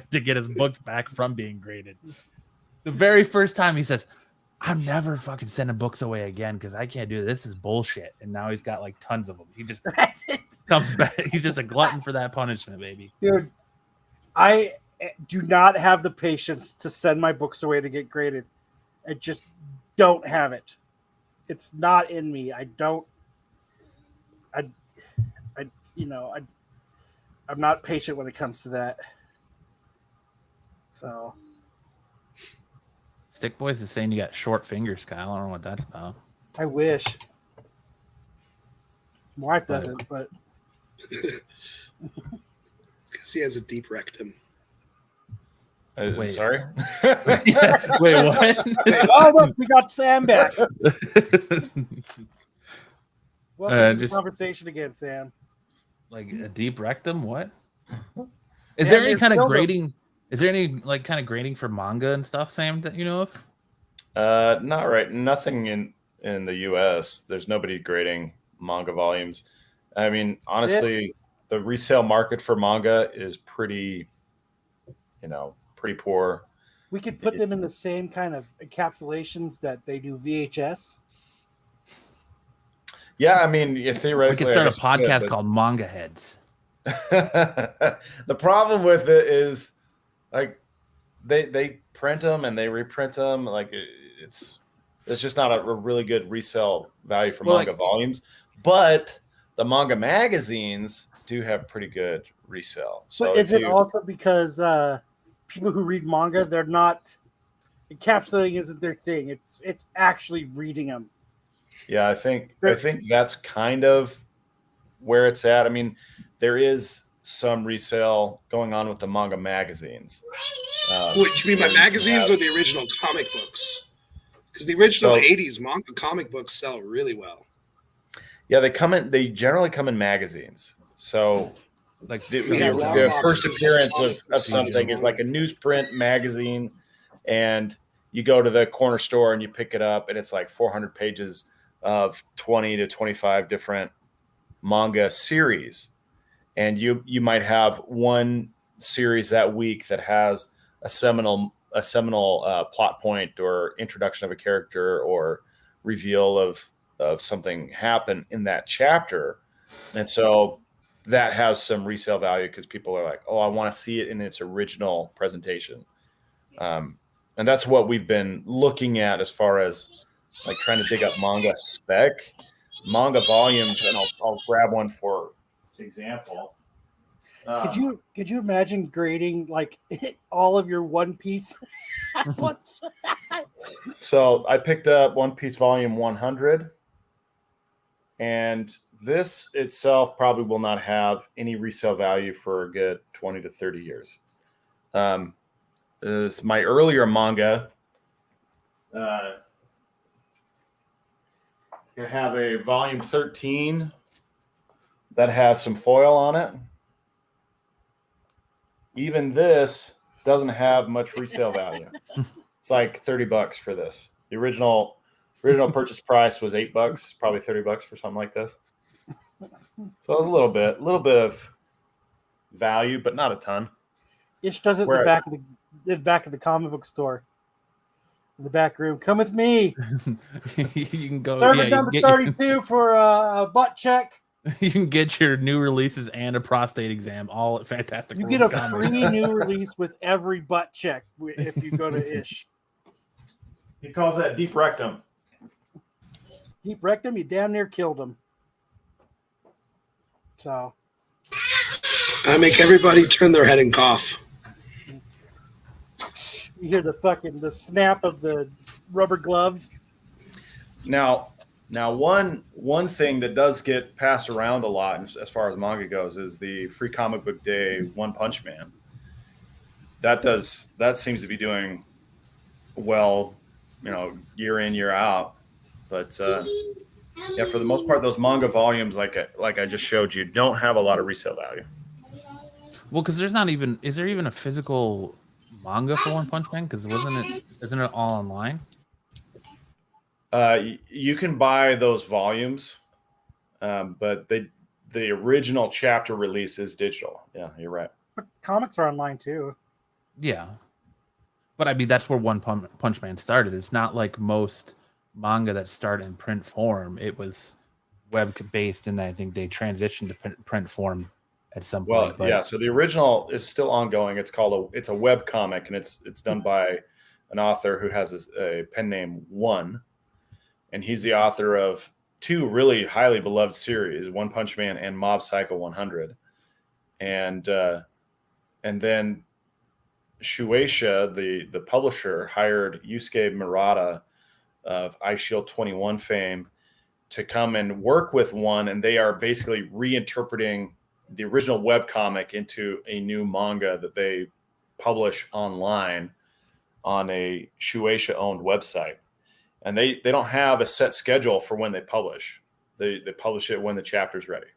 to get his books back from being graded. The very first time he says, I'm never fucking sending books away again because I can't do it. This is bullshit. And now he's got like tons of them. He just comes back. He's just a glutton for that punishment, baby. Dude, I do not have the patience to send my books away to get graded. I just don't have it. It's not in me. I'm not patient when it comes to that. So Stick Boys is saying you got short fingers, Kyle. I don't know what that's about. I wish. My wife doesn't, but because he has a deep rectum. Wait. Sorry. Wait, what? Oh, look, we got Sam back. Welcome to the conversation again, Sam. Like a deep rectum? What? Is there any kind of grading? Is there any like kind of grading for manga and stuff, Sam, that you know of? Not right. Nothing in the U.S. There's nobody grading manga volumes. I mean, honestly, the resale market for manga is pretty poor. We could put them in the same kind of encapsulations that they do VHS. Yeah, I mean, theoretically, we could start a podcast called Manga Heads. The problem with it is, like, they print them and they reprint them. Like, it's just not a really good resale value for manga volumes. But the manga magazines do have pretty good resale. So but is it also because people who read manga, they're not encapsulating isn't their thing. It's actually reading them. Yeah, I think that's kind of where it's at. I mean, there is some resale going on with the manga magazines. What, you mean by magazines or the original comic books? Because the original 80s manga comic books sell really well. Yeah, they generally come in magazines. So like the first appearance of something is like a newsprint magazine, and you go to the corner store and you pick it up, and it's like 400 pages of 20 to 25 different manga series. And you might have one series that week that has a seminal plot point or introduction of a character or reveal of something happen in that chapter. And so that has some resale value because people are like, oh, I want to see it in its original presentation. And that's what we've been looking at as far as like trying to dig up manga volumes. And I'll grab one for example. Could you imagine grading like all of your One Piece books? So I picked up One Piece volume 100, and this itself probably will not have any resale value for a good 20 to 30 years. It's my earlier manga. Gonna have a volume 13 that has some foil on it. Even this doesn't have much resale value. It's like $30 for this. The original purchase price was $8, probably $30 for something like this. So it was a little bit of value, but not a ton. Ish does it in the back of the comic book store. In the back room. Come with me. You can go. Servant number 32 for a butt check. You can get your new releases and a prostate exam all at Fantastic You World get a Comics. free new release with every butt check if you go to Ish. He calls that deep rectum. Deep rectum, you damn near killed him. So I make everybody turn their head and cough. you hear the snap of the rubber gloves. Now one thing that does get passed around a lot as far as manga goes is the Free Comic Book Day One Punch Man. That seems to be doing well, year in, year out. But yeah, for the most part, those manga volumes, like I just showed you, don't have a lot of resale value. Well, because is there even a physical manga for One Punch Man? Because isn't it all online? You can buy those volumes, but the original chapter release is digital. Yeah, you're right. But comics are online too. Yeah, but I mean that's where One Punch Man started. It's not like most manga that start in print form. It was web based, and I think they transitioned to print form at some point. Well, yeah. So the original is still ongoing. It's a web comic, and it's done by an author who has a pen name One, and he's the author of two really highly beloved series, One Punch Man and Mob Psycho 100, and then Shueisha, the publisher, hired Yusuke Murata of Ice Shield 21 fame to come and work with One, and they are basically reinterpreting the original webcomic into a new manga that they publish online on a Shueisha-owned website. And they don't have a set schedule for when they publish. They publish it when the chapter's ready.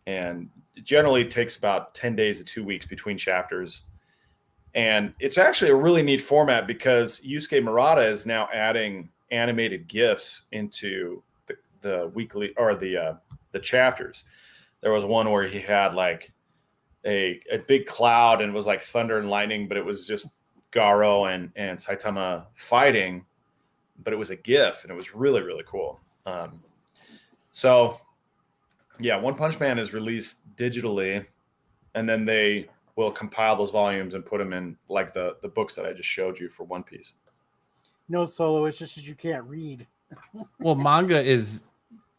And it generally takes about 10 days to 2 weeks between chapters. And it's actually a really neat format because Yusuke Murata is now adding animated GIFs into the weekly or the chapters. There was one where he had like a big cloud and it was like thunder and lightning, but it was just Garo and Saitama fighting, but it was a GIF and it was really, really cool. So yeah, One Punch Man is released digitally, and then they will compile those volumes and put them in like the books that I just showed you for One Piece. No, Solo, it's just that you can't read. Well, manga is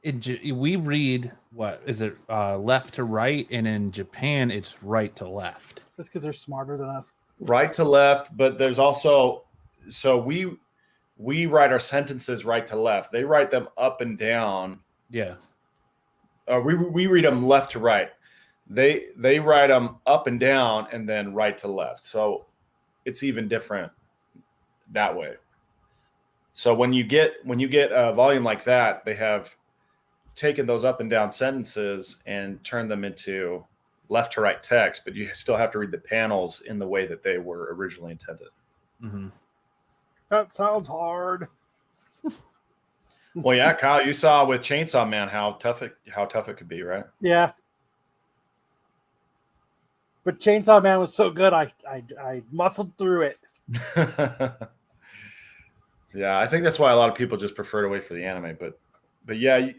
we read what is it left to right, and in Japan it's right to left. That's because they're smarter than us. Right to left, but there's also we write our sentences right to left. They write them up and down. Yeah. We read them left to right. They write them up and down and then right to left. So it's even different that way. So when you get a volume like that, they have taken those up and down sentences and turned them into left to right text, but you still have to read the panels in the way that they were originally intended. Mm-hmm. That sounds hard. Well, yeah, Kyle, you saw with Chainsaw Man how tough it could be, right? Yeah. But Chainsaw Man was so good, I muscled through it. Yeah, I think that's why a lot of people just prefer to wait for the anime. But yeah,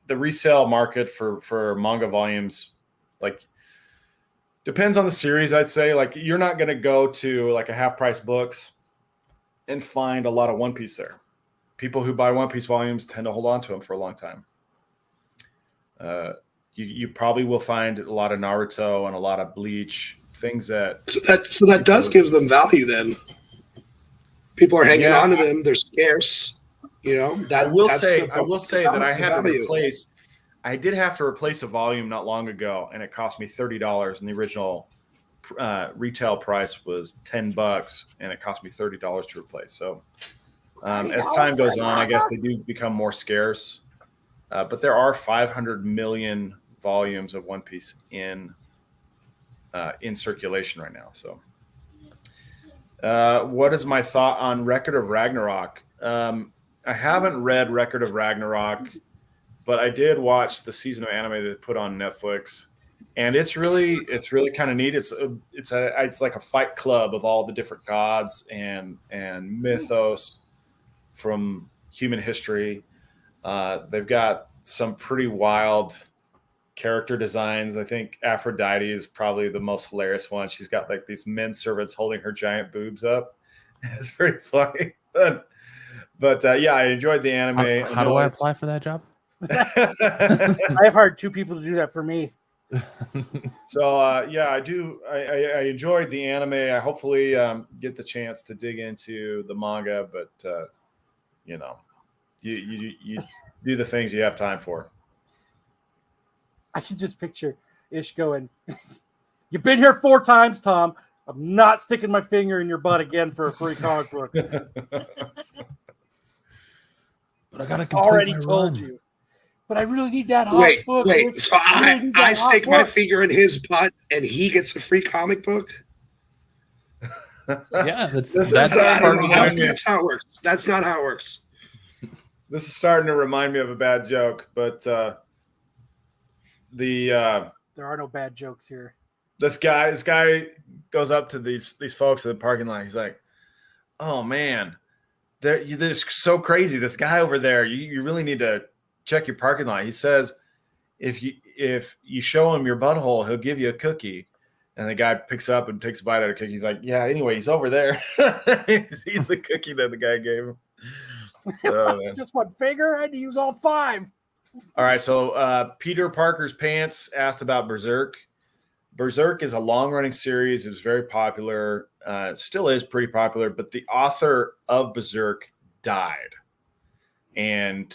the resale market for manga volumes, like, depends on the series, I'd say. Like, you're not going to go to like a half price books and find a lot of One Piece there. People who buy One Piece volumes tend to hold on to them for a long time. You probably will find a lot of Naruto and a lot of Bleach, things that. So that does gives them value then. People are hanging on to them. They're scarce. You know, I will say that I did have to replace a volume not long ago, and it cost me $30, and the original retail price was $10, and it cost me $30 to replace. So as time goes on, I guess they do become more scarce. But there are 500 million volumes of One Piece in circulation right now. So what is my thought on Record of Ragnarok? I haven't read Record of Ragnarok, but I did watch the season of anime they put on Netflix, and it's really kind of neat. It's like a fight club of all the different gods and mythos from human history. They've got some pretty wild character designs. I think Aphrodite is probably the most hilarious one. She's got like these men servants holding her giant boobs up. It's very funny. But yeah, I enjoyed the anime. How do I apply for that job? I've hired 2 people to do that for me. So yeah, I do. I enjoyed the anime. I hopefully get the chance to dig into the manga, but you know, you do the things you have time for. I can just picture Ish going, "You've been here 4 times, Tom. I'm not sticking my finger in your butt again for a free comic book." But I gotta complete already my told run. you. But I really need that hot Wait, book. wait. Rich. So really I need that hot stick my book. finger in his butt, and he gets a free comic book. Yeah, that's This is that's starting part to of I don't remind the think me. that's how it works. That's not how it works. This is starting to remind me of a bad joke, but There are no bad jokes here. this guy goes up to these folks in the parking lot. He's like, "Oh man, they're so crazy. This guy over there, you really need to check your parking lot." He says, if you show him your butthole, he'll give you a cookie. And the guy picks up and takes a bite out of the cookie. He's like, "Yeah, anyway, he's over there." He's eating the cookie that the guy gave him. Oh, man. Just one finger? I had to use all 5. All right, so Peter Parker's Pants asked about Berserk. Berserk is a long-running series. It was very popular. Still is pretty popular, but the author of Berserk died. And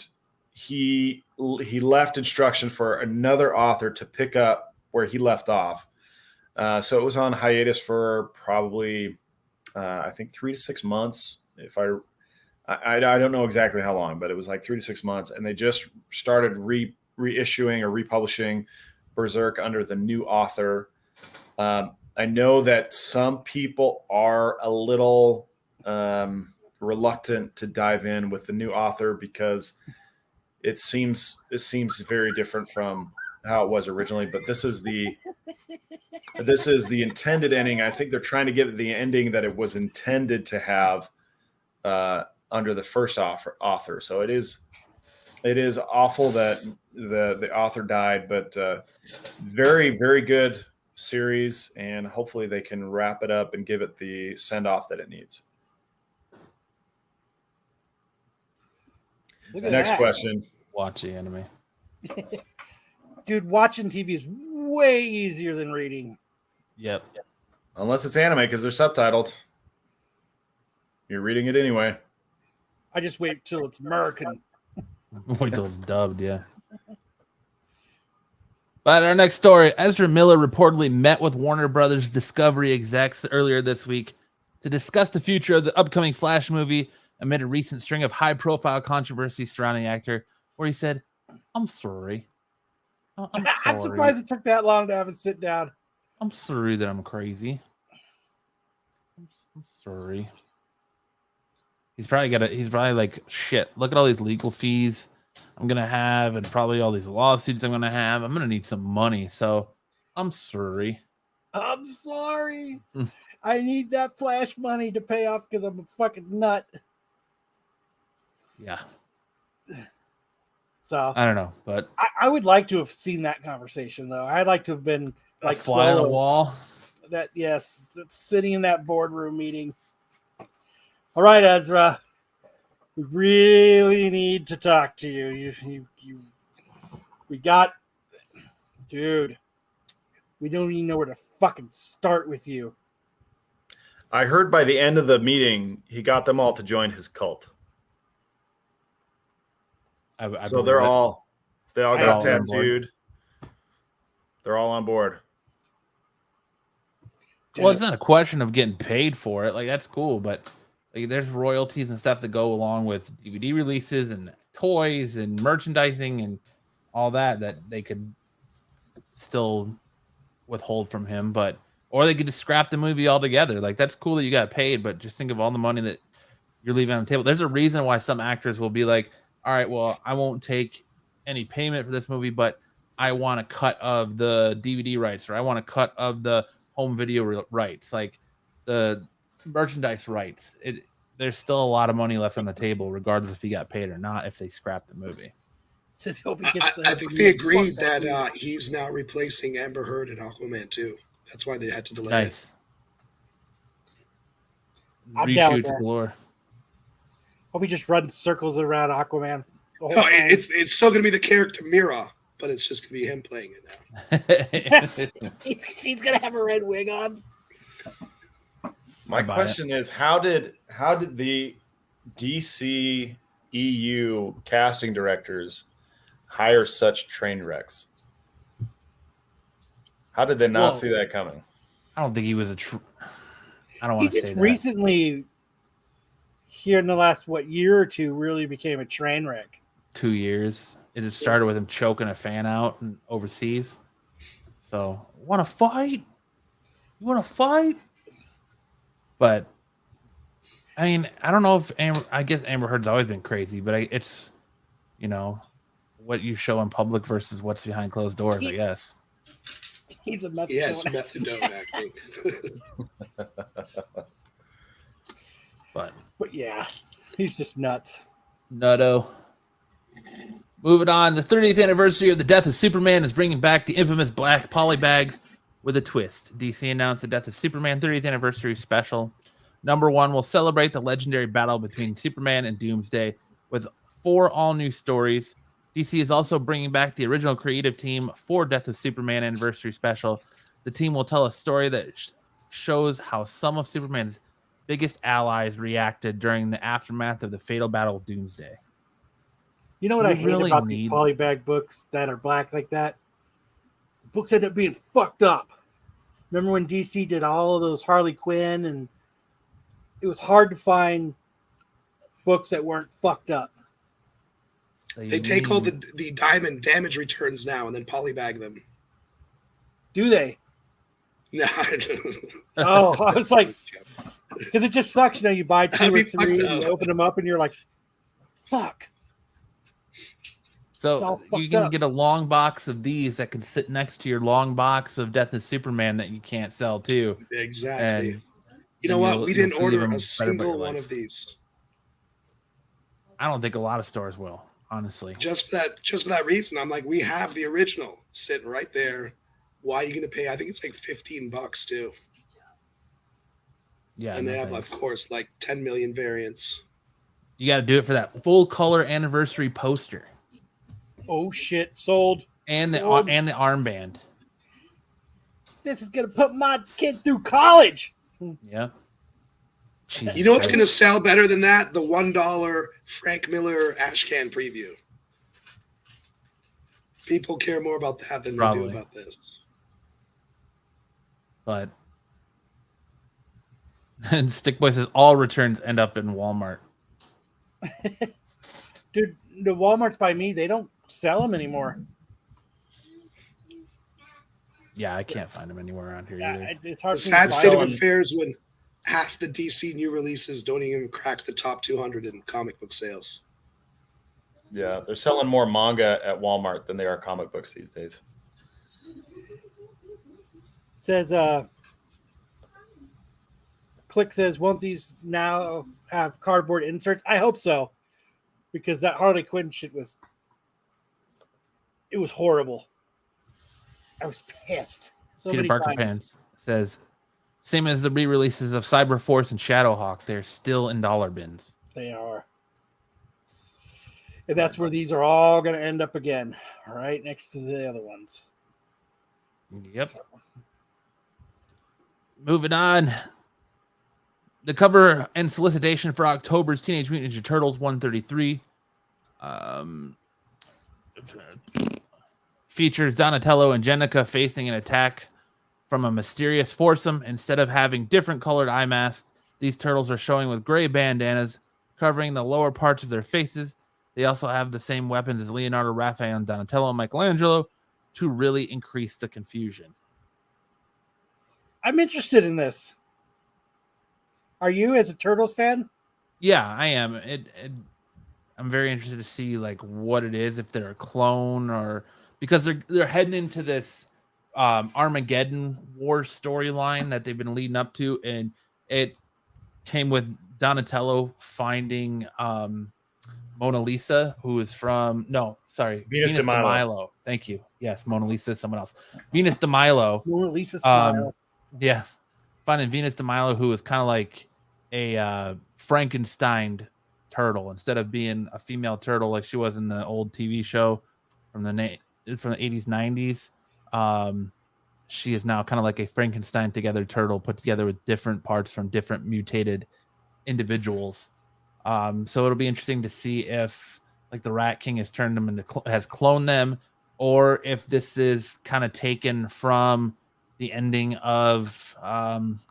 he left instruction for another author to pick up where he left off. So it was on hiatus for probably, I think, 3 to 6 months. If I don't know exactly how long, but it was like 3 to 6 months. And they just started reissuing or republishing Berserk under the new author. I know that some people are a little reluctant to dive in with the new author because it seems very different from how it was originally. But this is the intended ending. I think they're trying to get the ending that it was intended to have under the first author. So it is awful that the author died, but very, very good series, and hopefully they can wrap it up and give it the send off that it needs. Look at Next that. question. watch the anime. Dude, watching TV is way easier than reading. Yep. Unless it's anime because they're subtitled. You're reading it anyway. I just wait till it's American. Wait till it's dubbed, yeah. But our next story, Ezra Miller reportedly met with Warner Brothers Discovery execs earlier this week to discuss the future of the upcoming Flash movie amid a recent string of high-profile controversies surrounding the actor, where he said, "I'm sorry. I'm sorry. I'm surprised it took that long to have it sit down. I'm sorry that I'm crazy. I'm sorry." He's probably like, shit, look at all these legal fees I'm gonna have and probably all these lawsuits I'm gonna have. I'm gonna need some money, so I'm sorry. I'm sorry. I need that Flash money to pay off because I'm a fucking nut. Yeah. So I don't know, but I would like to have seen that conversation though. I'd like to have been like fly on the Solo. wall. That's sitting in that boardroom meeting. All right, Ezra. We really need to talk to you. We got, dude. We don't even know where to fucking start with you. I heard by the end of the meeting, he got them all to join his cult. So they all got tattooed. They're all on board. Well, it's not a question of getting paid for it. Like, that's cool, but like, there's royalties and stuff that go along with DVD releases and toys and merchandising and all that they could still withhold from him, or they could just scrap the movie altogether. Like, that's cool that you got paid, but just think of all the money that you're leaving on the table. There's a reason why some actors will be like, all right, well, I won't take any payment for this movie, but I want a cut of the DVD rights, or I want a cut of the home video rights, like the merchandise rights. There's still a lot of money left on the table, regardless if he got paid or not, if they scrap the movie. I think they agreed that he's now replacing Amber Heard in Aquaman 2. That's why they had to delay Nice. I'm down with Reshoots that. galore. Hope he just runs circles around Aquaman. it. No, it's still going to be the character Mira, but it's just going to be him playing it now. He's gonna have a red wig on. My question is, how did the DC EU casting directors hire such train wrecks? How did they not see that coming? I don't think he was I don't He want to say just that. recently here in the last year or two really became a train wreck. 2 years. It had started with him choking a fan out and overseas. So, want to fight? You want to fight? But I mean, I don't know if I guess Amber Heard's always been crazy, but it's, you know, what you show in public versus what's behind closed doors, I guess. He's a methadone. Yes, methadone acting. But yeah, he's just nuts. Nutto. Moving on, the 30th anniversary of the death of Superman is bringing back the infamous black polybags with a twist. DC announced the Death of Superman 30th anniversary special. Number 1 will celebrate the legendary battle between Superman and Doomsday with 4 all-new stories. DC is also bringing back the original creative team for Death of Superman anniversary special. The team will tell a story that shows how some of Superman's biggest allies reacted during the aftermath of the fatal battle of Doomsday. You know what I hate about these polybag books that are black like that? The books end up being fucked up. Remember when DC did all of those Harley Quinn, and it was hard to find books that weren't fucked up. So they take all the diamond damage returns now and then polybag them. Do they? No. Oh, I was like, because it just sucks. You know, you buy 2 or 3, and you open them up, and you're like, fuck. So you can get a long box of these that can sit next to your long box of Death of Superman that you can't sell too. Exactly. And you know what? We didn't order a single one of these. I don't think a lot of stores will, honestly. Just for that reason, I'm like, we have the original sitting right there. Why are you going to pay? I think it's like $15 too. Yeah, and they have, of course, like 10 million variants. You got to do it for that full color anniversary poster. Oh shit! Sold. And the armband. This is gonna put my kid through college. Yeah. You know what's gonna sell better than that? The $1 Frank Miller Ashcan preview. People care more about that than they do about this. But and Stickboy says all returns end up in Walmart. Dude, the Walmarts by me, they don't sell them anymore. Yeah, I can't find them anywhere around here either. It's hard. It's a sad state of affairs when half the DC new releases don't even crack the top 200 in comic book sales. Yeah, they're selling more manga at Walmart than they are comic books these days. It says, Click says, won't these now have cardboard inserts? I hope so, because that Harley Quinn shit was horrible. I was pissed. So Peter many Parker times. Pants says, same as the re-releases of Cyberforce and Shadowhawk, they're still in dollar bins. They are. And that's where these are all going to end up again, right next to the other ones. Yep. Moving on. The cover and solicitation for October's Teenage Mutant Ninja Turtles 133 features Donatello and Jennica facing an attack from a mysterious foursome. Instead of having different colored eye masks, these turtles are showing with gray bandanas covering the lower parts of their faces. They also have the same weapons as Leonardo, Raphael, Donatello, and Michelangelo to really increase the confusion. I'm interested in this. Are you, as a Turtles fan? Yeah, I am. I'm very interested to see like what it is, if they're a clone or because they're heading into this Armageddon War storyline that they've been leading up to, and it came with Donatello finding Mona Lisa, who is from Venus de Milo. Thank you. Yes, Mona Lisa is someone else. Venus de Milo. Mona Lisa smile. Yeah, finding Venus de Milo, who is kind of like a Frankenstein turtle instead of being a female turtle like she was in the old TV show from the 80s, 90s. She is now kind of like a Frankenstein together turtle put together with different parts from different mutated individuals. So it'll be interesting to see if like the Rat King has turned them into has cloned them, or if this is kind of taken from the ending of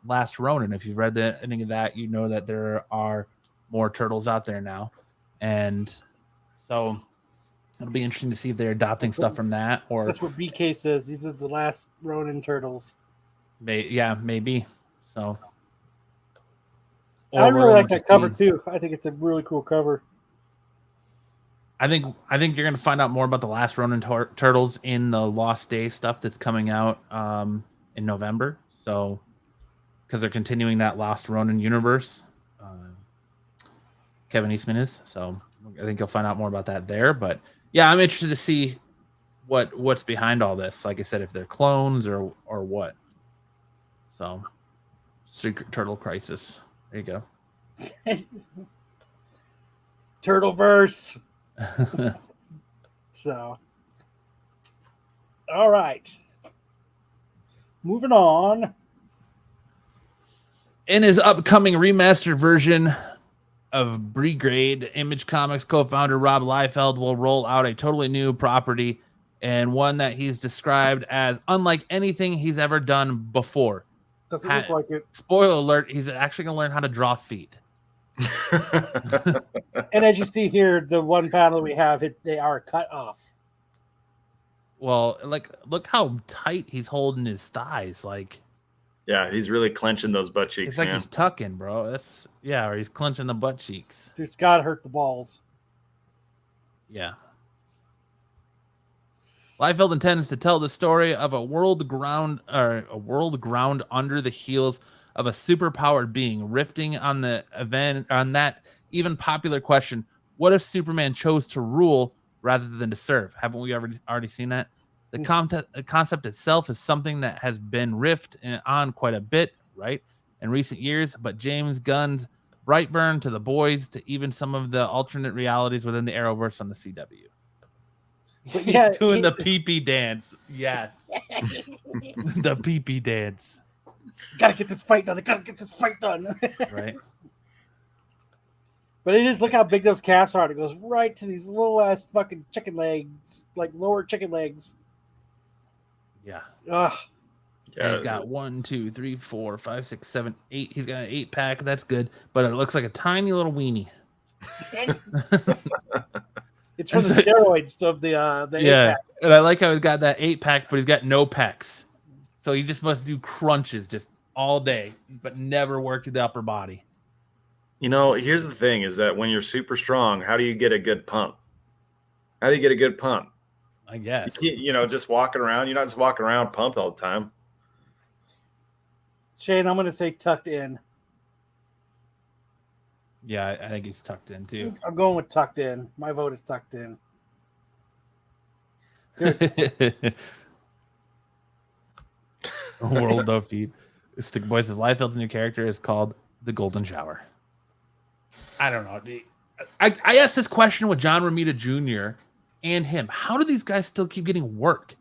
Last Ronin. If you've read the ending of that, you know that there are more turtles out there now, and so it'll be interesting to see if they're adopting stuff from that, or That's what BK says. These are the last Ronin turtles. maybe. So, I we're really gonna like that just cover be- too. I think it's a really cool cover. I think you're gonna find out more about the last Ronin turtles in the Lost Day stuff that's coming out in November. So, because they're continuing that Lost Ronin universe, Kevin Eastman is. So, I think you'll find out more about that there. But yeah, I'm interested to see what's behind all this. Like I said, if they're clones or what. So, Secret Turtle Crisis. There you go. Turtleverse. So, all right. Moving on. In his upcoming remastered version of Brigade, Image Comics co-founder Rob Liefeld will roll out a totally new property, and one that he's described as unlike anything he's ever done before. Doesn't look like it. Spoiler alert, he's actually going to learn how to draw feet. And as you see here, the one panel we have, they are cut off. Well, like, look how tight he's holding his thighs. Like, Yeah, he's really clenching those butt cheeks. it's like man. he's tucking, bro. Or he's clenching the butt cheeks. It's got to hurt the balls. Yeah. Liefeld intends to tell the story of a world ground under the heels of a superpowered being, riffing on that even popular question: what if Superman chose to rule rather than to serve? Haven't we already seen that? The concept itself is something that has been riffed on quite a bit, right, in recent years. But James Gunn's Brightburn to The Boys to even some of the alternate realities within the Arrowverse on the CW. But He's yeah, doing the pee-pee dance. Yes. The pee-pee dance. Gotta get this fight done. Right. But it is, look how big those calves are. It goes right to these little ass fucking chicken legs, like lower chicken legs. Yeah. Ugh. And he's got 1, 2, 3, 4, 5, 6, 7, 8. He's got an 8-pack. That's good. But it looks like a tiny little weenie. It's from the steroids of the 8-pack. And I like how he's got that 8-pack, but he's got no pecs. So he just must do crunches just all day, but never work the upper body. You know, here's the thing: is that when you're super strong, how do you get a good pump? How do you get a good pump? I guess. Just walking around. You're not just walking around pumped all the time. Shane, I'm going to say tucked in. Yeah, I think he's tucked in too. I'm going with tucked in. My vote is tucked in. World of Feed. Stick Boys' Liefeld's new character is called the Golden Shower. I don't know. I asked this question with John Romita Jr. and him. How do these guys still keep getting work?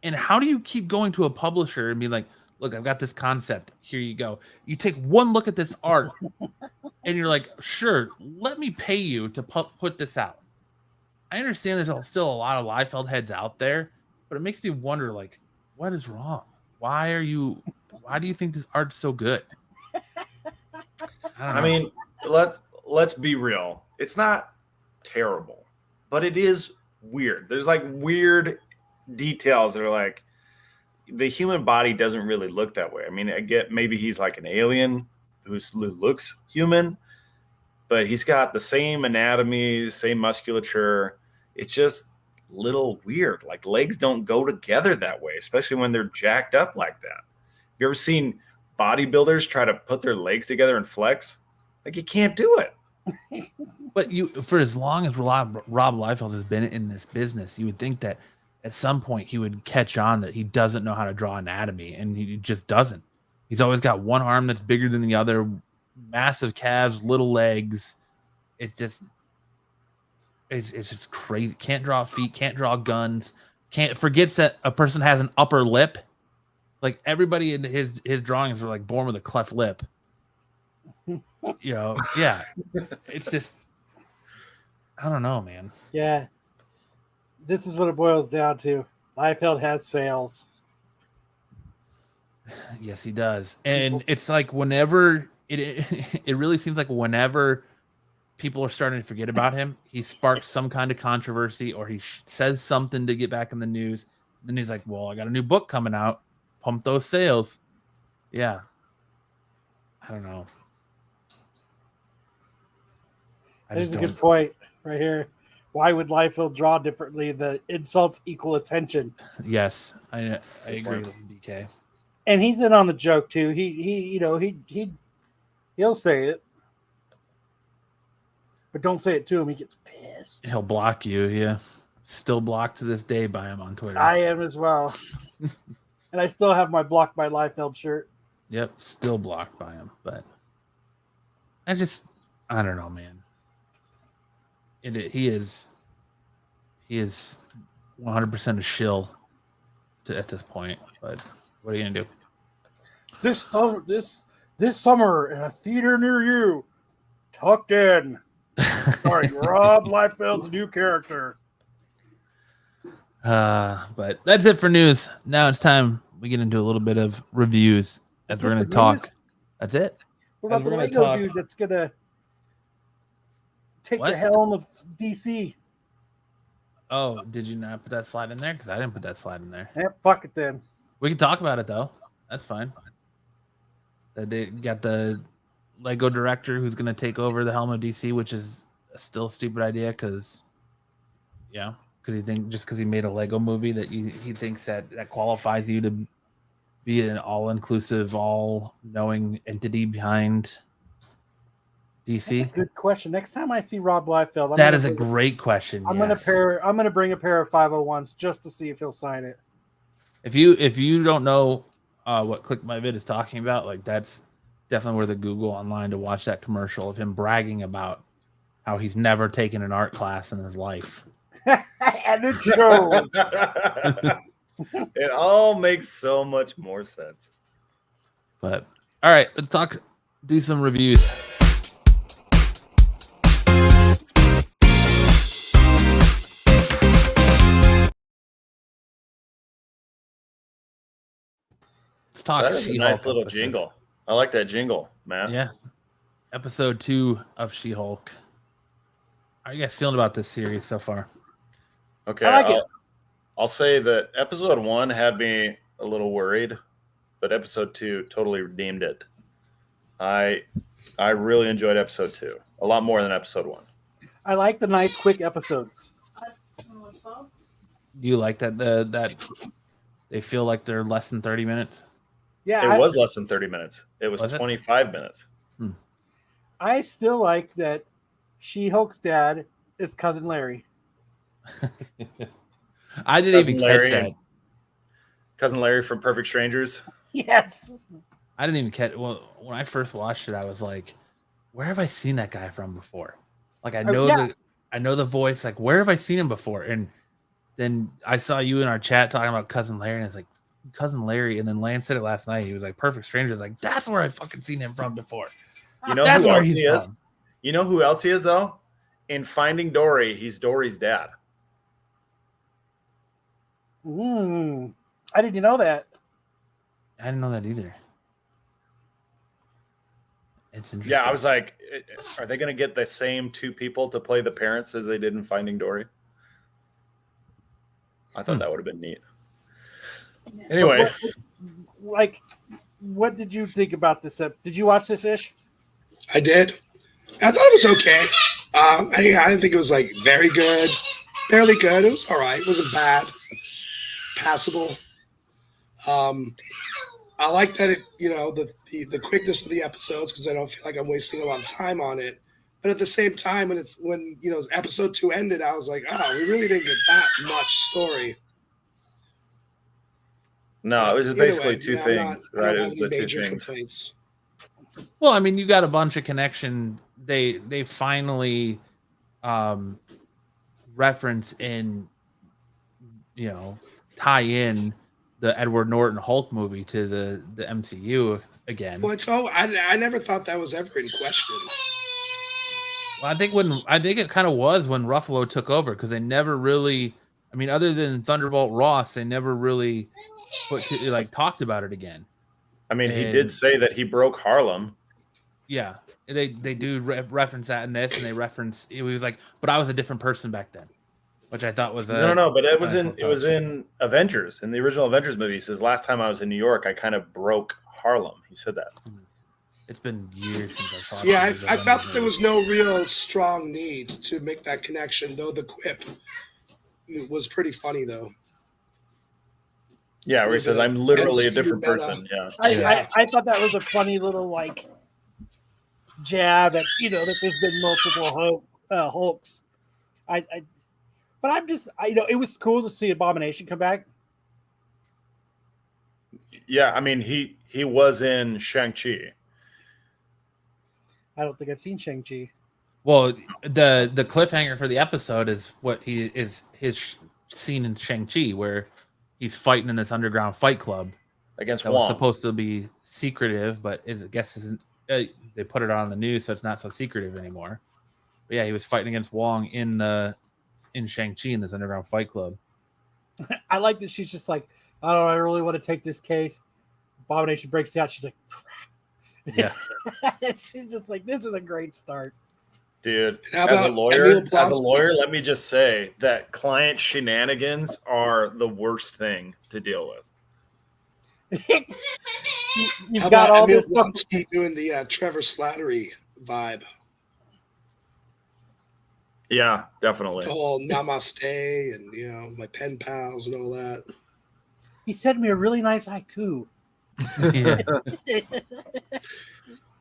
And how do you keep going to a publisher and be like, look, I've got this concept. Here you go. You take one look at this art and you're like, sure, let me pay you to put this out. I understand there's still a lot of Liefeld heads out there, but it makes me wonder, like, what is wrong? Why do you think this art's so good? I mean, let's be real. It's not terrible, but it is weird. There's like weird details that are like, the human body doesn't really look that way. I mean, I get maybe he's like an alien who looks human, but he's got the same anatomy, same musculature. It's just a little weird. Like legs don't go together that way, especially when they're jacked up like that. Have you ever seen bodybuilders try to put their legs together and flex? Like you can't do it. But for as long as Rob Liefeld has been in this business, you would think that at some point he would catch on that he doesn't know how to draw anatomy, and he just doesn't. He's always got one arm that's bigger than the other, massive calves, little legs. It's just crazy. Can't draw feet, can't draw guns, forgets that a person has an upper lip. Like everybody in his drawings are like born with a cleft lip. Yeah. It's just, I don't know, man. Yeah. This is what it boils down to. Liefeld has sales. Yes, he does. And it's like whenever it really seems like whenever people are starting to forget about him. He sparks some kind of controversy, or he says something to get back in the news. Then he's like, "Well, I got a new book coming out. Pump those sales." Yeah, I don't know. This is a good point right here. Why would Liefeld draw differently? The insults equal attention. Yes, I agree with DK. And he's in on the joke too. He'll say it, but don't say it to him. He gets pissed. He'll block you. Yeah, still blocked to this day by him on Twitter. I am as well, and I still have my blocked by Liefeld shirt. Yep, still blocked by him. But I don't know, man. He is 100% a shill at this point. But what are you gonna do? This summer in a theater near you, tucked in, starring Rob Liefeld's new character. But that's it for news. Now it's time we get into a little bit of reviews as we're going to talk. News? That's it. What about the Lego dude that's gonna take the helm of DC? Oh, did you not put that slide in there? Because I didn't put that slide in there. Yeah, fuck it then. We can talk about it though. That's fine. They got the Lego director who's going to take over the helm of DC, which is still a stupid idea because he made a Lego movie that he thinks that qualifies you to be an all-inclusive, all-knowing entity behind DC. That's a good question. Next time I see Rob Liefeld, that is a great question. I'm gonna bring a pair of 501s just to see if he'll sign it. If you don't know what Click My Vid is talking about, like that's definitely worth a Google online to watch that commercial of him bragging about how he's never taken an art class in his life. And it shows. It all makes so much more sense. But all right, let's do some reviews. Let's talk. That is a nice little jingle. I like that jingle, man. Yeah. Episode 2 of She-Hulk. How are you guys feeling about this series so far? Okay, I like it. I'll say that episode 1 had me a little worried, but episode 2 totally redeemed it. I really enjoyed episode 2 a lot more than episode 1. I like the nice quick episodes. Do you like that they feel like they're less than 30 minutes? Yeah, It was less than 30 minutes. It was 25 minutes. I still like that She-Hulk's dad is Cousin Larry. I didn't even catch that. Cousin Larry from Perfect Strangers. Yes. I didn't even catch. Well, when I first watched it, I was like, "Where have I seen that guy from before?" Like I know the voice. Like where have I seen him before? And then I saw you in our chat talking about Cousin Larry, and it's like Cousin Larry. And then Lance said it last night. He was like Perfect Strangers. Like that's where I fucking seen him from before. You know that's who where else he's he is? from. You know who else he is though? In Finding Dory, he's Dory's dad. I didn't know that. I didn't know that either. It's interesting. Yeah, I was like, are they going to get the same 2 people to play the parents as they did in Finding Dory? I thought that would have been neat. Anyway. What did you think about this? Did you watch this, Ish? I did. I thought it was okay. I didn't think it was like very good, barely good. It was all right. It wasn't bad, passable. I like that the quickness of the episodes because I don't feel like I'm wasting a lot of time on it. But at the same time, when episode 2 ended, I was like, oh, we really didn't get that much story. No, it was just basically 2 things, right? It was the 2 major things. complaints. Well, I mean, you got a bunch of connection. They finally reference and tie in the Edward Norton Hulk movie to the MCU again. Well, I never thought that was ever in question. Well, I think it kind of was when Ruffalo took over because they never really, I mean, other than Thunderbolt Ross, they never really talked about it again. I mean, he did say that he broke Harlem. Yeah, they do reference that in this, and they reference it was like, but I was a different person back then, which I thought was No, but it was nice in little touch. in Avengers, in the original Avengers movie. He says, "Last time I was in New York, I kind of broke Harlem." He said that. It's been years since I saw. Yeah, I felt that there was no real strong need to make that connection, though the quip was pretty funny, though. Yeah, where he says, "I'm literally a MCU different meta. person." Yeah. I thought that was a funny little like jab at that there's been multiple Hulks. But I'm just it was cool to see Abomination come back. Yeah, I mean he was in Shang-Chi. I don't think I've seen Shang-Chi. Well, the cliffhanger for the episode is what his scene in Shang-Chi, where he's fighting in this underground fight club Against that Wong. was supposed to be secretive, but I guess isn't. They put it on the news, so it's not so secretive anymore. But yeah, he was fighting against Wong in Shang-Chi in this underground fight club. I like that she's just like, oh, I really want to take this case. Abomination breaks out. She's like, Yeah. she's just like, this is a great start. Dude, How as a about lawyer, Emil Blonsky? let me just say that client shenanigans are the worst thing to deal with. You've How got about all Emil this stuff. Blonsky doing the Trevor Slattery vibe? Yeah, definitely. The whole namaste and my pen pals and all that. He sent me a really nice haiku. Yeah.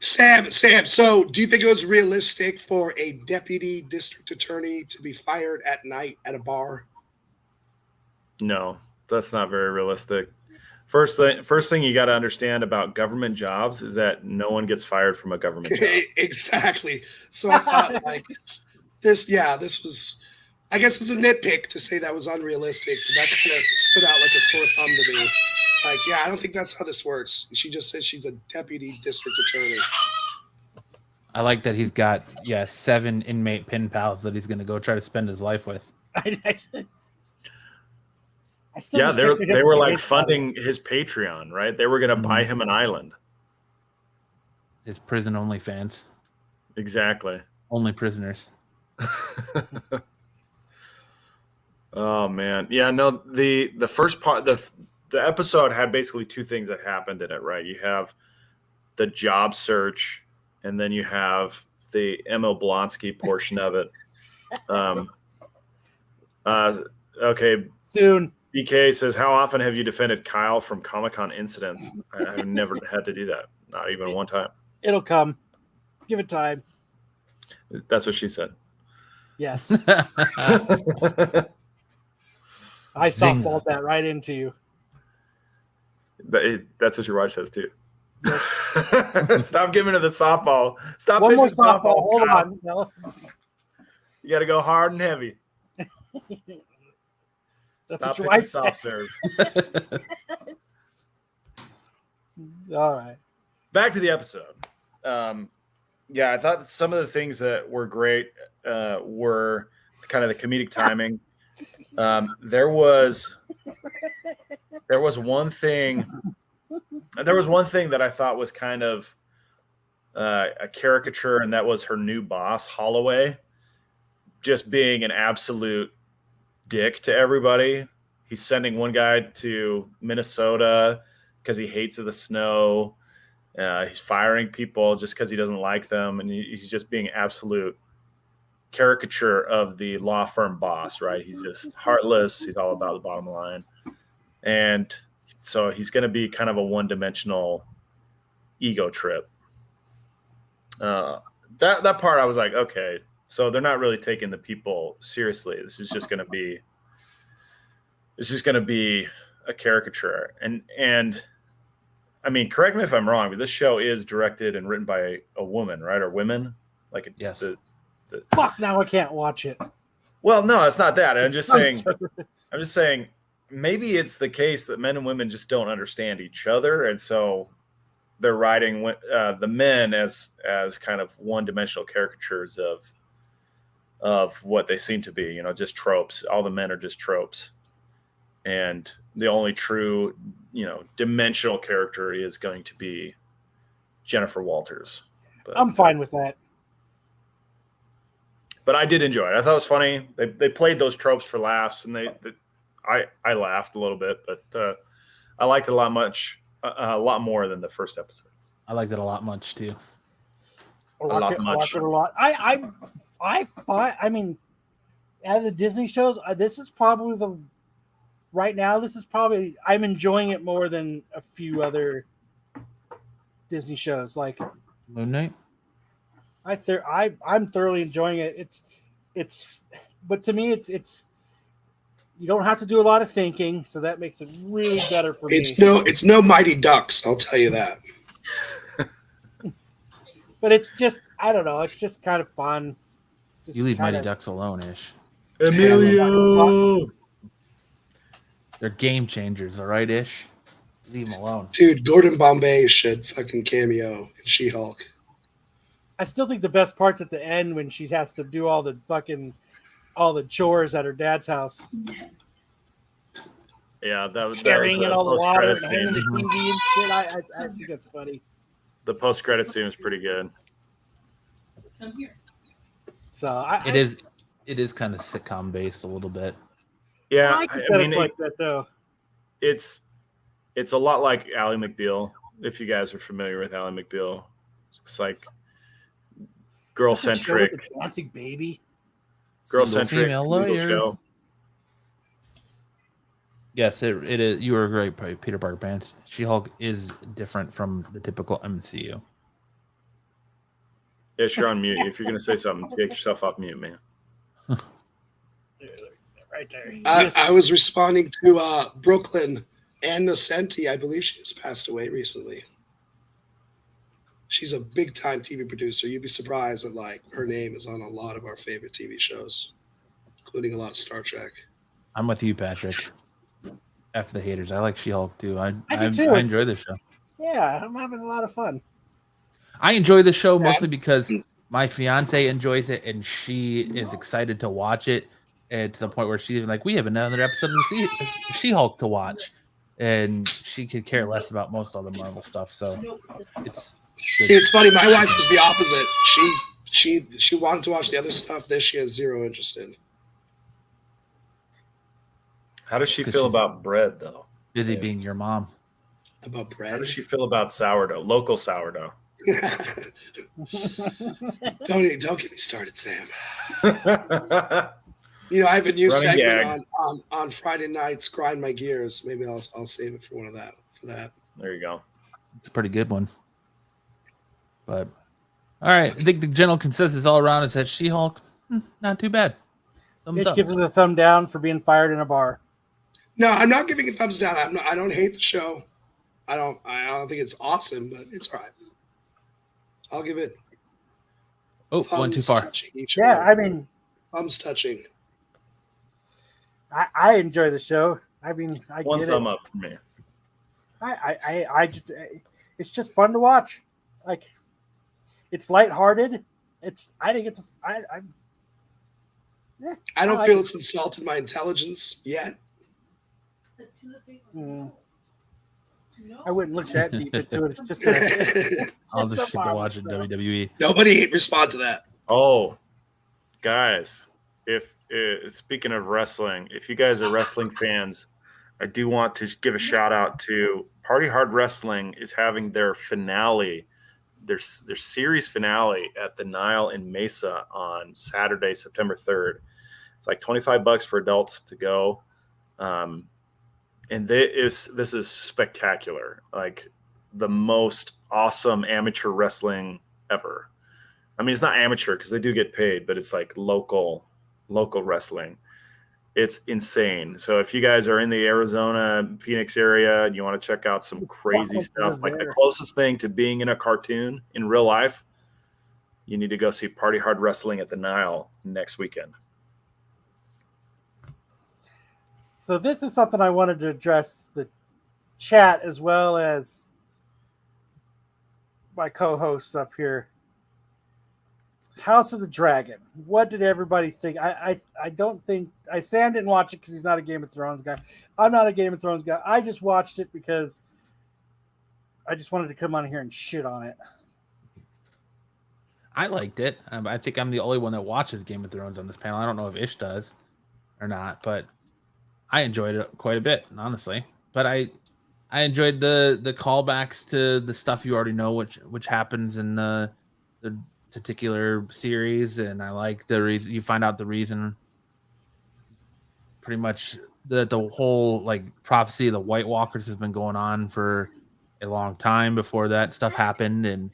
Sam, so do you think it was realistic for a deputy district attorney to be fired at night at a bar? No, that's not very realistic. First thing you got to understand about government jobs is that no one gets fired from a government job. Exactly. So I thought this was, I guess it's a nitpick to say that was unrealistic, but that kind of stood out like a sore thumb to me. Like, yeah, I don't think that's how this works. She just said she's a deputy district attorney. I like that he's got 7 inmate pen pals that he's going to go try to spend his life with. Yeah, they were like funding his Patreon, right? They were going to buy him an island. His prison only fans. Exactly. Only prisoners. Oh man, yeah. No, the first part, the episode had basically 2 things that happened in it, right? You have the job search, and then you have the Emil Blonsky portion of it. Okay. Soon. BK says, "How often have you defended Kyle from Comic-Con incidents?" I've never had to do that. Not even one time. It'll come. Give it time. That's what she said. Yes. I softballed that right into you. That's what your wife says too. Yes. Stop giving her the softball. Stop One more pitching softball. softballs, Hold Kyle. on. No. You got to go hard and heavy. That's Stop what your pitching wife soft said. serve. All right. Back to the episode. I thought that some of the things that were great were kind of the comedic timing. There was one thing that I thought was kind of a caricature, and that was her new boss, Holloway, just being an absolute dick to everybody. He's sending one guy to Minnesota because he hates the snow. He's firing people just because he doesn't like them, and he's just being absolute caricature of the law firm boss, right? He's just heartless. He's all about the bottom line. And so he's going to be kind of a one-dimensional ego trip. That part I was like, okay, so they're not really taking the people seriously. This is just going to be a caricature. And I mean, correct me if I'm wrong, but this show is directed and written by a woman, right? Or women? Like Yes. Fuck, now I can't watch it. Well, no, it's not that. I'm just saying maybe it's the case that men and women just don't understand each other, and so they're writing the men as kind of one-dimensional caricatures of what they seem to be, just tropes. All the men are just tropes. And the only true, dimensional character is going to be Jennifer Walters. But, I'm fine with that. But I did enjoy it. I thought it was funny. They played those tropes for laughs, and I laughed a little bit, but I liked it a lot more than the first episode. I liked it a lot much too. I like it a lot. I mean, out of the Disney shows, this is probably right now. I'm enjoying it more than a few other Disney shows. Like Moon Knight. I'm thoroughly enjoying it. But to me, it's you don't have to do a lot of thinking, so that makes it really better for me. It's no Mighty Ducks, I'll tell you that. But it's just, I don't know, it's just kind of fun. Just You leave kinda, Mighty Ducks alone, Ish. Emilio. They're game changers, all right, Ish. Leave them alone. Dude, Gordon Bombay should fucking cameo in She-Hulk. I still think the best part's at the end when she has to do all the chores at her dad's house. Yeah, that was Carrying in all the water and post-credit hanging the scene. TV and shit. I think that's funny. The post-credit scene was pretty good. Come here. So It is kind of sitcom based a little bit. Yeah, I like it that it's like that though. it's a lot like Ally McBeal. If you guys are familiar with Ally McBeal, it's like girl-centric, Dancing baby. girl-centric Female legal lawyer. show. Yes, it is. You were great, Peter Parker Pants. She-Hulk is different from the typical MCU. Yes, you're on mute. If you're going to say something, take yourself off mute, man. Right there. I was responding to Brooklyn Ann Nocenti. I believe she just passed away recently. She's a big-time TV producer. You'd be surprised that like her name is on a lot of our favorite TV shows, including a lot of Star Trek. I'm with you, Patrick. F the haters. I like She-Hulk too. I do too. I enjoy the show. Yeah, I'm having a lot of fun. I enjoy the show mostly because my fiance enjoys it and she is excited to watch it, and to the point where she's even like, we have another episode of She-Hulk to watch, and she could care less about most all the Marvel stuff. So it's See, it's funny. My wife is the opposite. She wanted to watch the other stuff. This she has zero interest in. How does she feel about bread, though? busy being your mom. About How bread. does she feel about sourdough, local sourdough? Don't get me started, Sam. You know, I have a new Running segment gag. on Friday nights. Grind my gears. Maybe I'll save it for that. There you go. It's a pretty good one. But all right, I think the general consensus all around is that She-Hulk, not too bad. Thumbs Mitch up. gives it a thumb down for being fired in a bar. No, I'm not giving it thumbs down. I don't hate the show. I don't think it's awesome, but it's all right. I'll give it. Oh, went too far. Touching each Yeah, other. I mean, Thumbs touching. I enjoy the show. I mean, I One get thumb it. up for me. I just, it's just fun to watch. Like, it's lighthearted. I think it's, yeah, I don't like feel it. it's insulted my intelligence yet. I wouldn't look that deep into it. It's just a, I'll just stick to watching WWE. Nobody respond to that. Oh, guys, if speaking of wrestling, if you guys are wrestling fans, I do want to give a shout out to Party Hard Wrestling is having their finale, their series finale at the Nile in Mesa on Saturday, September 3rd. It's like $25 for adults to go. And this is spectacular, like the most awesome amateur wrestling ever. I mean, it's not amateur because they do get paid, but it's like local wrestling. It's insane. So if you guys are in the Arizona, Phoenix area and you want to check out some crazy stuff, like the closest thing to being in a cartoon in real life, you need to go see Party Hard Wrestling at the Nile next weekend. so this is something I wanted to address the chat as well as my co-hosts up here. House of the Dragon. What did everybody think? I don't think Sam didn't watch it because he's not a Game of Thrones guy. I'm not a Game of Thrones guy. I just watched it because I just wanted to come on here and shit on it. I liked it. I think I'm the only one that watches Game of Thrones on this panel. I don't know if Ish does or not, but I enjoyed it quite a bit, honestly. But I enjoyed the callbacks to the stuff you already know, which happens in the particular series, and I like the reason you find out the reason. Pretty much the whole like prophecy of the White Walkers has been going on for a long time before that stuff happened, and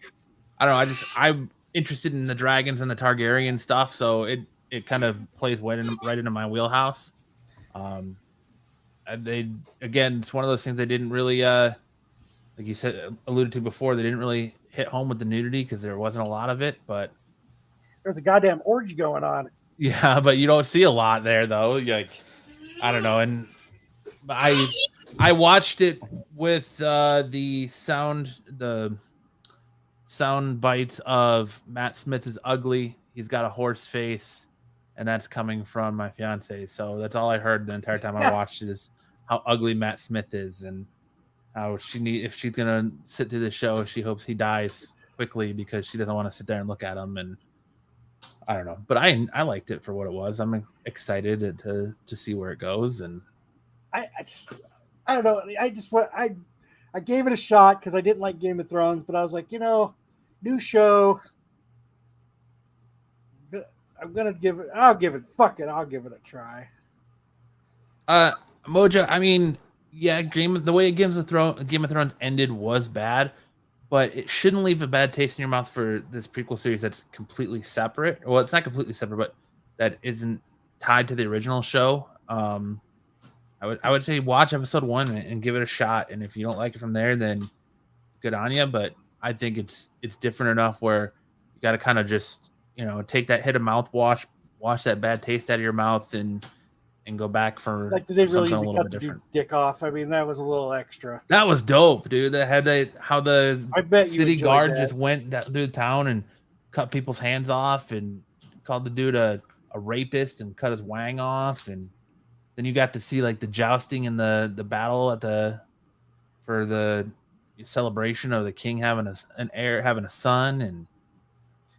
I don't know. I'm interested in the dragons and the Targaryen stuff, so it kind of plays right into my wheelhouse. They again, it's one of those things they didn't really like you said alluded to before. They didn't really hit home with the nudity because there wasn't a lot of it, but There's a goddamn orgy going on. yeah, but you don't see a lot there though. Like I don't know, and I watched it with the sound bites of Matt Smith is ugly. He's got a horse face, and that's coming from my fiance. So that's all I heard the entire time I watched it is how ugly Matt Smith is, and how if she's gonna sit through the show, she hopes he dies quickly because she doesn't want to sit there and look at him. And I don't know, but I liked it for what it was. I'm excited to see where it goes, and I don't know. I gave it a shot because I didn't like Game of Thrones, but I was like, new show. I'll give it a try. Mojo, I mean, yeah, the way Game of Thrones ended was bad, but it shouldn't leave a bad taste in your mouth for this prequel series that's completely separate. Well, it's not completely separate, but that isn't tied to the original show. I would say watch episode 1 and give it a shot, and if you don't like it from there, then good on you. But I think it's different enough where you got to kind of just take that hit of mouthwash, wash that bad taste out of your mouth, and go back for like, did they really something a even little cut bit the dude's different. dick off? I mean, that was a little extra. That was dope, dude. How the I bet you city enjoyed guard that. just went through town and cut people's hands off and called the dude a rapist and cut his wang off, and then you got to see like the jousting and the battle for the celebration of the king having having a son, and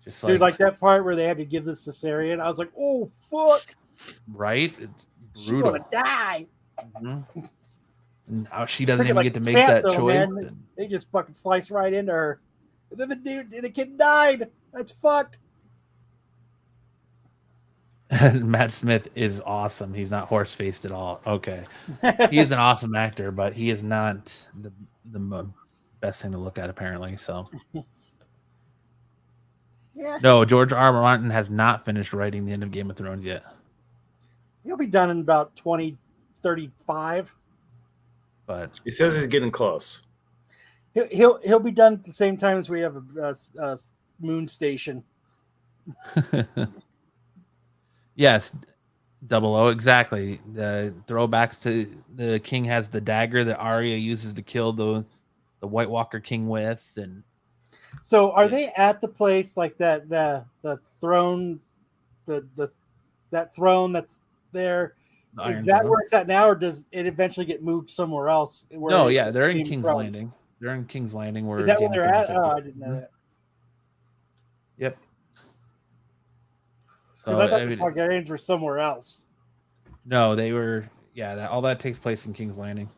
just Dude, like that part where they had to give this cesarean, I was like, oh fuck, right, it's she's brutal. gonna die. Mm-hmm. And how she doesn't Freaking even like get to make Champ, that though, choice. man. They just fucking sliced right into her. And then the kid died. That's fucked. Matt Smith is awesome. He's not horse faced at all. Okay, he is an awesome actor, but he is not the best thing to look at apparently. So Yeah, no, George R. R. Martin has not finished writing the end of Game of Thrones yet. he'll be done in about 2035. But He says he's getting close. He'll be done at the same time as we have a moon station. yes, 00, exactly. The throwbacks to the king has the dagger that Arya uses to kill the White Walker king with, and So are they at the place like that the throne that throne that's there? the Is Iron that Throne. where it's at now, or does it eventually get moved somewhere else? No, yeah, they're in Game of King's Thrones? Landing. They're in King's Landing where Is that where Game of they're at? Thrones Oh, took I didn't know place. that. Yep. Because So I thought I the mean, Targaryens were somewhere else. no, they were. Yeah, all that takes place in King's Landing.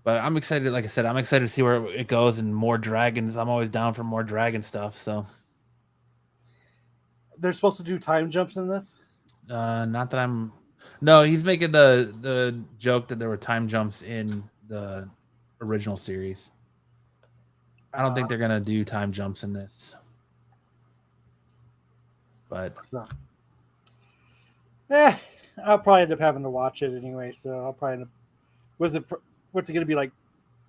But I'm excited. Like I said, I'm excited to see where it goes and more dragons. I'm always down for more dragon stuff. So, They're supposed to do time jumps in this. not that I'm. No, he's making the joke that there were time jumps in the original series. I don't think they're gonna do time jumps in this. But So, I'll probably end up having to watch it anyway. So I'll probably end up. What's it going to be like?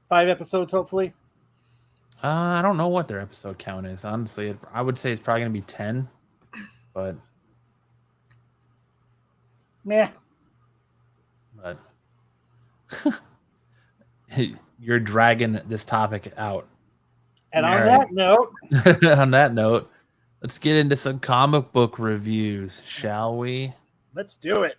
5 episodes, hopefully. I don't know what their episode count is. Honestly, I would say it's probably gonna be 10. But Meh. you're dragging this topic out. And All on right. that note, On that note, let's get into some comic book reviews, shall we? let's do it.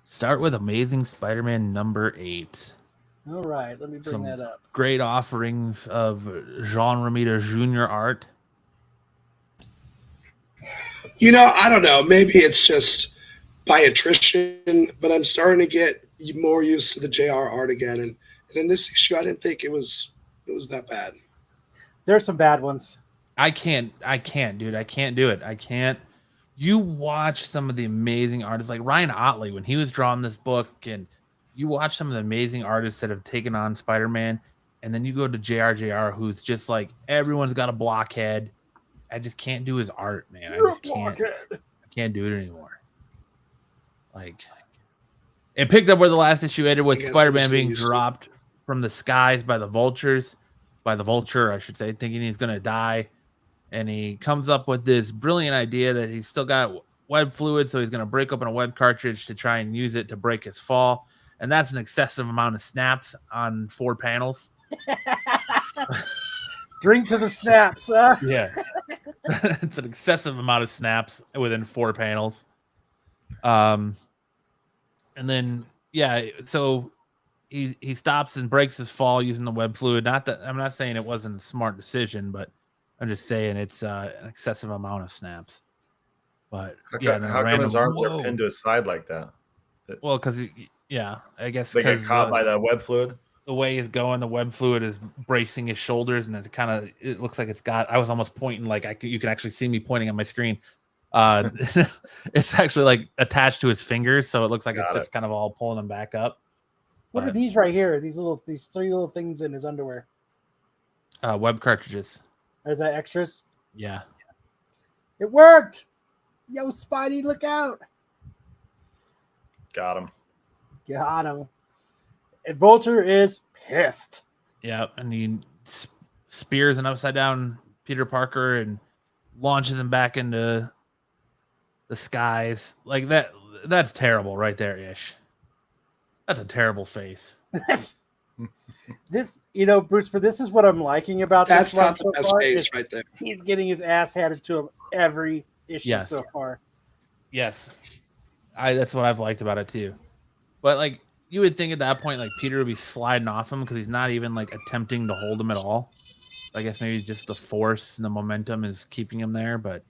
Start with Amazing Spider-Man number 8. All right, let me bring that up. Great offerings of Jean Romita Jr. art. I don't know. Maybe it's just by attrition, but I'm starting to get more used to the JR art again. And in this issue, I didn't think it was that bad. There's some bad ones. I can't, dude. I can't do it. I can't. You watch some of the amazing artists like Ryan Otley when he was drawing this book, and you watch some of the amazing artists that have taken on Spider-Man, and then you go to JR, who's just like, everyone's got a blockhead. I just can't do his art, man. I just can't. I can't do it anymore. Like, it picked up where the last issue ended with Spider-Man being dropped from the skies by the vultures, by the vulture, I should say, thinking he's going to die. And he comes up with this brilliant idea that he's still got web fluid, so he's going to break open a web cartridge to try and use it to break his fall. And that's an excessive amount of snaps on 4 panels. Drink to the snaps, huh? Yeah. It's an excessive amount of snaps within 4 panels. And then, yeah, so he stops and breaks his fall using the web fluid. Not that I'm not saying it wasn't a smart decision, but I'm just saying it's an excessive amount of snaps. But how come his arms are pinned to his side like that? Well, because I guess they get caught by the web fluid. The way he's going, the web fluid is bracing his shoulders, and it looks like it's got. I was almost pointing, like you can actually see me pointing on my screen. It's actually like attached to his fingers, so it looks like it's just kind of all pulling him back up. What are these right here? These 3 little things in his underwear. Web cartridges. Is that extras? Yeah. It worked. Yo, Spidey, look out. Got him. And Vulture is pissed. Yeah, and he spears an upside down Peter Parker and launches him back into the skies. Like that's terrible right there, Ish. That's a terrible face. This, Bruce, this is what I'm liking about that's this. That's not the best face right there. He's getting his ass handed to him every issue so far. Yes. That's what I've liked about it too. But like you would think at that point, like Peter would be sliding off him because he's not even like attempting to hold him at all. I guess maybe just the force and the momentum is keeping him there, but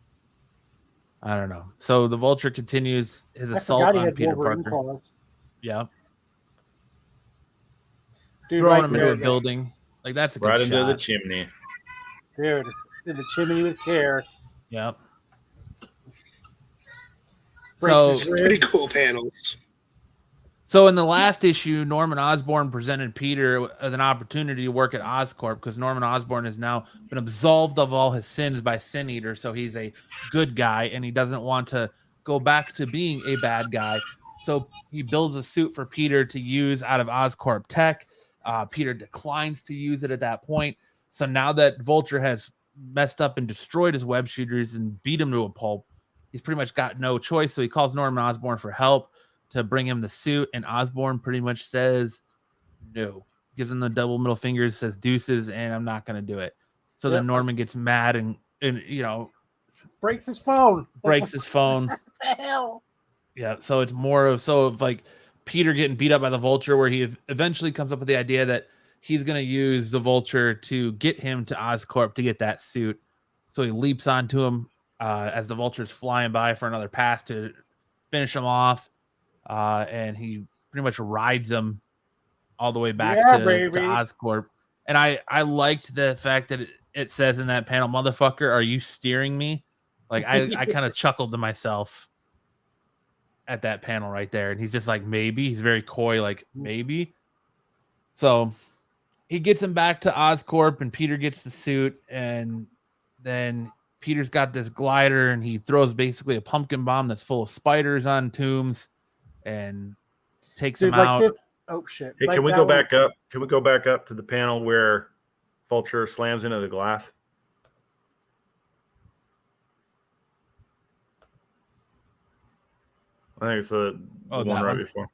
I don't know. So the Vulture continues his assault on Peter Parker. Claws. Yeah. Dude, throwing him into a building. Like that's a good right shot. into the chimney. Dude, in the chimney with care. Yep. So pretty cool panels. So in the last issue, Norman Osborn presented Peter with an opportunity to work at Oscorp because Norman Osborn has now been absolved of all his sins by Sin Eater, so he's a good guy and he doesn't want to go back to being a bad guy. So he builds a suit for Peter to use out of Oscorp tech. Peter declines to use it at that point. So now that Vulture has messed up and destroyed his web shooters and beat him to a pulp, he's pretty much got no choice. So he calls Norman Osborn for help to bring him the suit, and Osborn pretty much says no. Gives him the double middle fingers, says deuces, and I'm not going to do it. So then Norman gets mad and breaks his phone. What the hell? Yeah, so it's more of like Peter getting beat up by the Vulture, where he eventually comes up with the idea that he's going to use the Vulture to get him to Oscorp to get that suit. So he leaps onto him as the Vulture's flying by for another pass to finish him off. And he pretty much rides him all the way back to Oscorp. And I liked the fact that it says in that panel, "Motherfucker, are you steering me?" Like I kind of chuckled to myself at that panel right there. And he's just like, maybe. He's very coy, like, maybe. So he gets him back to Oscorp, and Peter gets the suit, and then Peter's got this glider, and he throws basically a pumpkin bomb that's full of spiders on Toomes and takes him out. Oh shit. Hey, can we go back up? Can we go back up to the panel where Vulture slams into the glass? I think it's the one right before.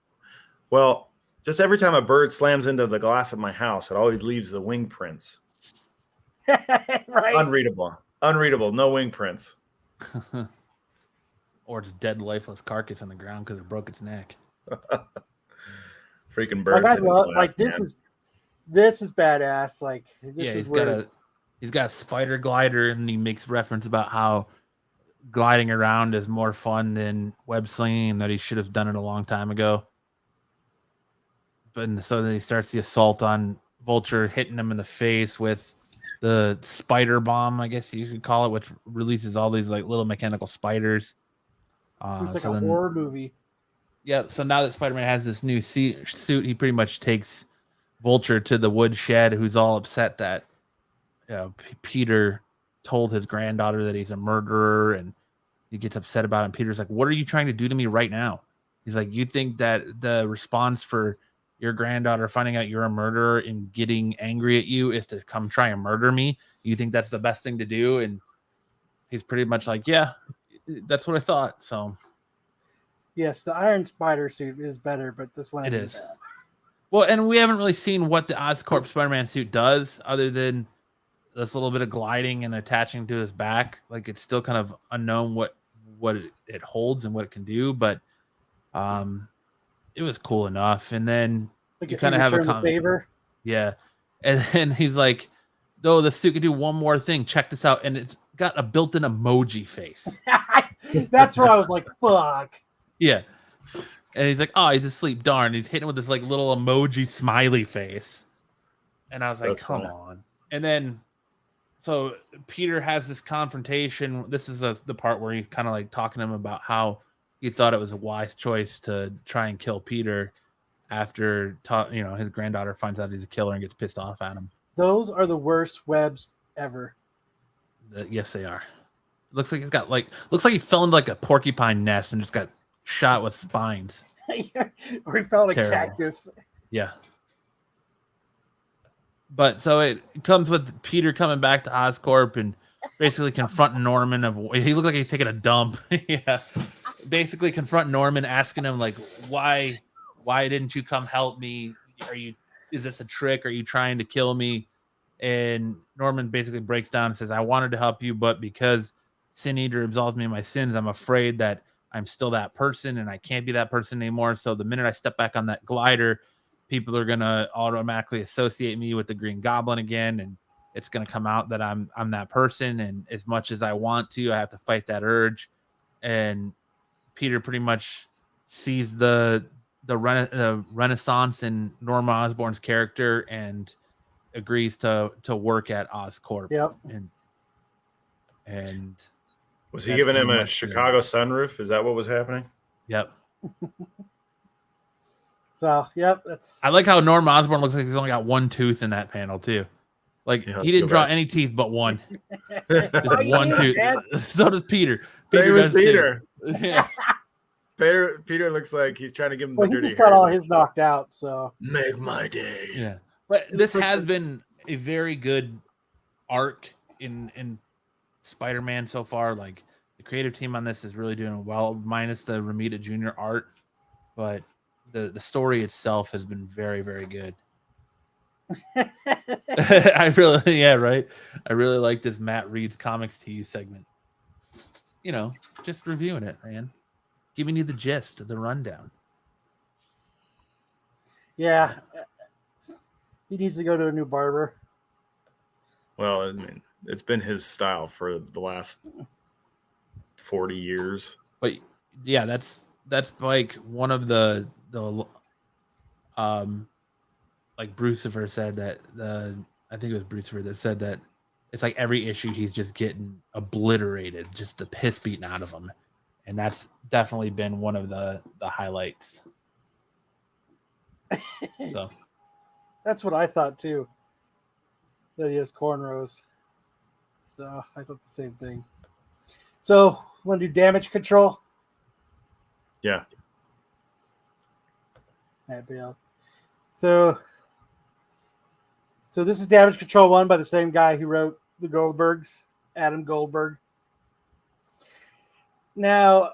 Well, just every time a bird slams into the glass of my house, it always leaves the wing prints. Right. Unreadable. No wing prints. Or its dead, lifeless carcass on the ground because it broke its neck. Freaking birds. Like I in his love, glass, like man. this is badass. Like this Yeah, is where he's got a spider glider, and he makes reference about how gliding around is more fun than web slinging, and that he should have done it a long time ago. But so then he starts the assault on Vulture, hitting him in the face with the spider bomb, I guess you could call it, which releases all these like little mechanical spiders. it's like So a then, horror movie. yeah. So now that Spider-Man has this new suit, he pretty much takes Vulture to the woodshed, who's all upset that Peter told his granddaughter that he's a murderer, and he gets upset about it. And Peter's like, "What are you trying to do to me right now?" He's like, "You think that the response for your granddaughter finding out you're a murderer and getting angry at you is to come try and murder me? You think that's the best thing to do?" And he's pretty much like, "Yeah, that's what I thought." So Yes, the Iron Spider suit is better, but this one it isn't is. bad. Well, and we haven't really seen what the Oscorp Spider-Man suit does, other than this little bit of gliding and attaching to his back. Like, it's still kind of unknown what it holds and what it can do, but it was cool enough. And then Like you if kind of have a return the comment. favor. Yeah. And then he's like, "No, the suit can do one more thing. Check this out." And it's got a built-in emoji face. That's where I was like, "Fuck." Yeah. And he's like, "Oh, he's asleep. Darn." He's hitting with this like little emoji smiley face. And I was like, That's come funny. on. And then, so Peter has this confrontation. This is the part where he's kind of like talking to him about how he thought it was a wise choice to try and kill Peter after his granddaughter finds out he's a killer and gets pissed off at him. Those are the worst webs ever. Yes, they are. Looks like looks like he fell into like a porcupine nest and just got shot with spines. Or he felt It's a terrible. cactus. Yeah. But so it comes with Peter coming back to Oscorp and basically confronting Norman he looked like he's taking a dump. Yeah. Basically confronting Norman, asking him like, why didn't you come help me? Is this a trick? Are you trying to kill me? And Norman basically breaks down and says, "I wanted to help you, but because Sin Eater absolves me of my sins, I'm afraid that I'm still that person and I can't be that person anymore. So the minute I step back on that glider, people are gonna automatically associate me with the Green Goblin again, and it's gonna come out that I'm that person. And as much as I want to, I have to fight that urge." And Peter pretty much sees the renaissance in Norma Osborn's character and agrees to work at Oscorp. Yep. And Was he that's giving him pretty a much Chicago sunroof? Is that what was happening? Yep. So, yep, that's I like how Norm Osborn looks like he's only got one tooth in that panel too. Like Yeah, he let's didn't go draw back. any teeth but one. Oh, Just one yeah, tooth. man. So does Peter. Same with does too. Peter. Yeah. Peter looks like he's trying to give him the well, he dirty just got hair. all his knocked out. So Make my day. Yeah. But this has been a very good arc in Spider-Man so far. Like the creative team on this is really doing well, minus the Ramita Jr. art. But the story itself has been very, very good. I really like this Matt Reed's Comics to You segment. Just reviewing it, man. Giving you the gist, the rundown. yeah, he needs to go to a new barber. Well, I mean, it's been his style for the last 40 years. But yeah, that's like one of the like Brucifer said that I think it was Brucifer that said that it's like every issue he's just getting obliterated, just the piss beaten out of him. And that's definitely been one of the highlights. So That's what I thought too. That he has cornrows. So I thought the same thing. So, want to do damage control? Yeah. Alright, Bill. So this is Damage Control 1 by the same guy who wrote the Goldbergs, Adam Goldberg. Now,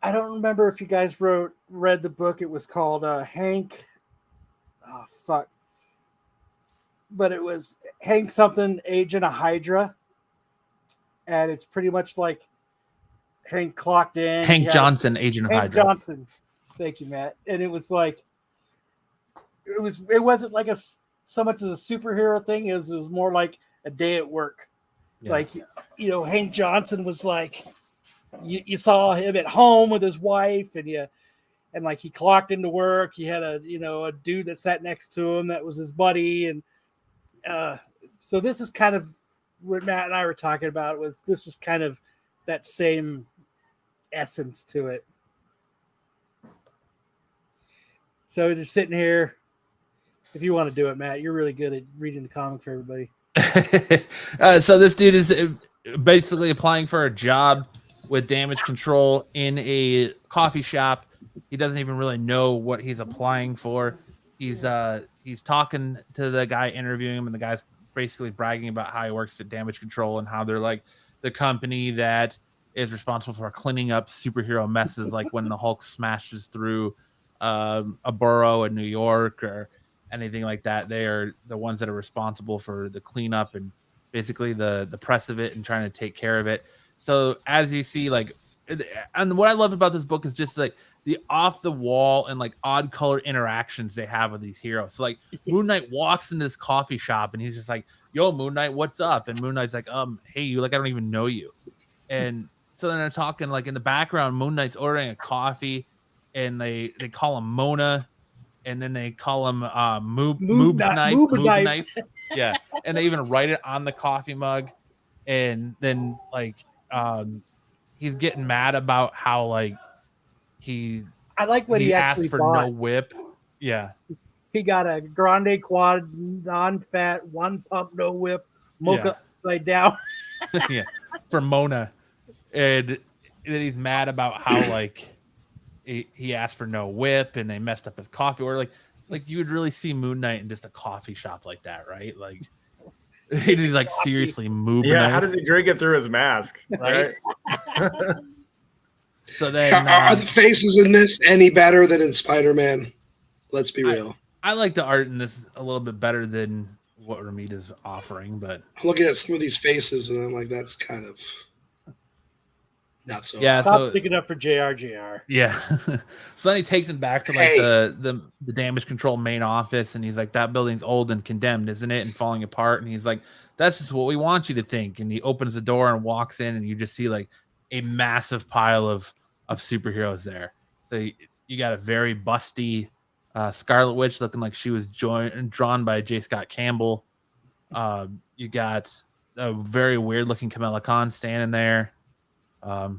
I don't remember if you guys read the book. It was called Hank. Oh, fuck. But it was Hank something, Agent of Hydra. And it's pretty much like Hank clocked in. Hank Johnson, Agent of Hank Hydra. Johnson. Thank you, Matt. And it was like, it wasn't like so much as a superhero thing as it was more like a day at work. Yeah. Like, Hank Johnson was like, you saw him at home with his wife, and like he clocked into work. He had a dude that sat next to him that was his buddy, and so this is kind of what Matt and I were talking about. This was kind of that same essence to it. So just sitting here, if you want to do it, Matt, you're really good at reading the comic for everybody. So this dude is basically applying for a job with damage control in a coffee shop. He doesn't even really know what he's applying for. He's talking to the guy interviewing him, and the guy's basically bragging about how he works at damage control and how they're like the company that is responsible for cleaning up superhero messes, like when the Hulk smashes through a borough in New York or anything like that. They are the ones that are responsible for the cleanup and basically the press of it and trying to take care of it. So as you see, like, and what I love about this book is just like the off the wall and like odd color interactions they have with these heroes. So like Moon Knight walks into this coffee shop and he's just like, "Yo, Moon Knight, what's up?" And Moon Knight's like, "Hey, you, like, I don't even know you." And so then they're talking, like, in the background, Moon Knight's ordering a coffee, and they call him Mona, and then they call him Moob's knife. Yeah, and they even write it on the coffee mug. And then like he's getting mad about how like I like what he asked actually for bought. no whip. Yeah, he got a grande quad, non-fat, one pump, no whip, mocha upside down. Yeah, for Mona. And then he's mad about how like he asked for no whip and they messed up his coffee order. Like you would really see Moon Knight in just a coffee shop like that, right? Like he's like seriously moving. Yeah, how does he drink it through his mask? Right. So then are the faces in this any better than in Spider-Man? Let's be real. I like the art in this a little bit better than what Ramita's offering, but I'm looking at some of these faces and I'm like, that's kind of not so. Yeah, Stop picking up for JR. Yeah. So then he takes him back to like the damage control main office, and he's like, "That building's old and condemned, isn't it? And falling apart." And he's like, "That's just what we want you to think." And he opens the door and walks in, and you just see like a massive pile of superheroes there. So you got a very busty Scarlet Witch looking like she was drawn by J. Scott Campbell. You got a very weird looking Kamala Khan standing there.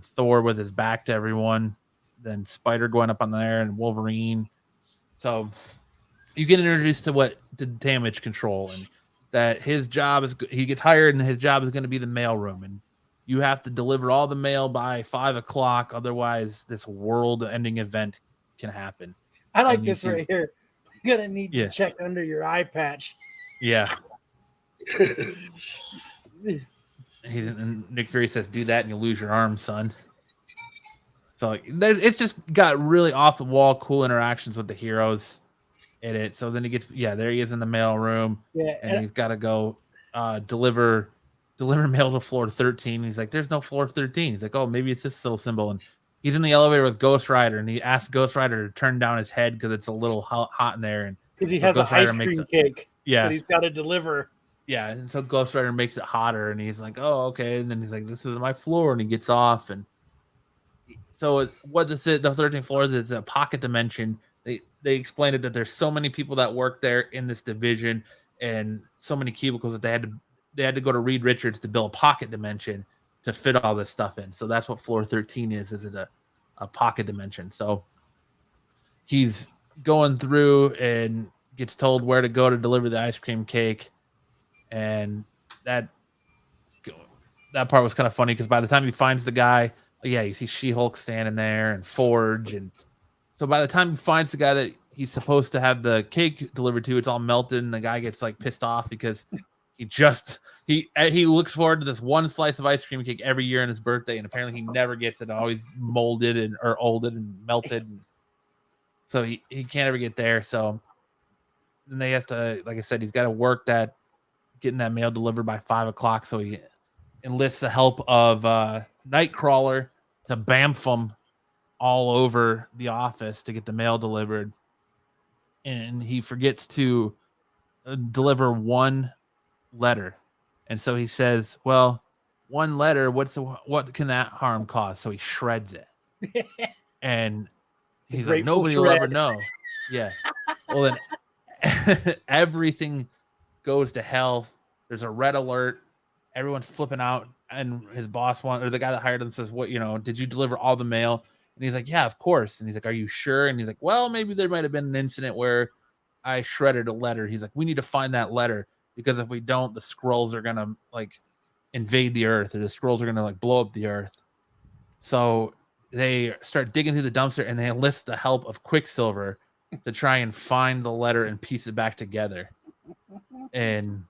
Thor with his back to everyone, then Spider going up on there, and Wolverine. So you get introduced to what the damage control, and that his job is, he gets hired and his job is going to be the mailroom, and you have to deliver all the mail by 5 o'clock. Otherwise this world ending event can happen. I like this right here. You're going to need Yeah. to check under your eye patch. Yeah. And Nick Fury says, "Do that and you lose your arm, son." So like, it's just got really off the wall, cool interactions with the heroes in it. So then he gets, there he is in the mail room, and he's got to go deliver mail to floor 13. He's like, "There's no floor 13." He's like, "Oh, maybe it's just a little symbol." And he's in the elevator with Ghost Rider, and he asks Ghost Rider to turn down his head because it's a little hot in there, and because he has an ice cream cake. Yeah, that he's got to deliver. Yeah, and so Ghost Rider makes it hotter, and he's like, "Oh, okay." And then he's like, "This is my floor," and he gets off. And so what this is, the 13th floor is a pocket dimension. They explained it that there's so many people that work there in this division, and so many cubicles that they had to go to Reed Richards to build a pocket dimension to fit all this stuff in. So that's what floor 13 is it a pocket dimension. So he's going through and gets told where to go to deliver the ice cream cake. And that part was kind of funny because by the time he finds the guy, you see She-Hulk standing there and Forge. And so by the time he finds the guy that he's supposed to have the cake delivered to, it's all melted, and the guy gets like pissed off because he looks forward to this one slice of ice cream cake every year on his birthday, and apparently he never gets it. Always molded or olded and melted. And so he can't ever get there. So then they has to, like I said, he's got to work getting that mail delivered by 5 o'clock. So he enlists the help of Nightcrawler to bamf him all over the office to get the mail delivered, and he forgets to deliver one letter. And so he says, well, one letter, what can that harm cause? So he shreds it. And he's like, Grateful nobody will ever shred. know. Yeah. Well, then everything goes to hell. There's a red alert. Everyone's flipping out. And his boss or the guy that hired him says, what, did you deliver all the mail? And he's like, yeah, of course. And he's like, are you sure? And he's like, well, maybe there might have been an incident where I shredded a letter. He's like, we need to find that letter, because if we don't, the scrolls are going to like invade the earth, or the scrolls are going to like blow up the earth. So they start digging through the dumpster, and they enlist the help of Quicksilver to try and find the letter and piece it back together. And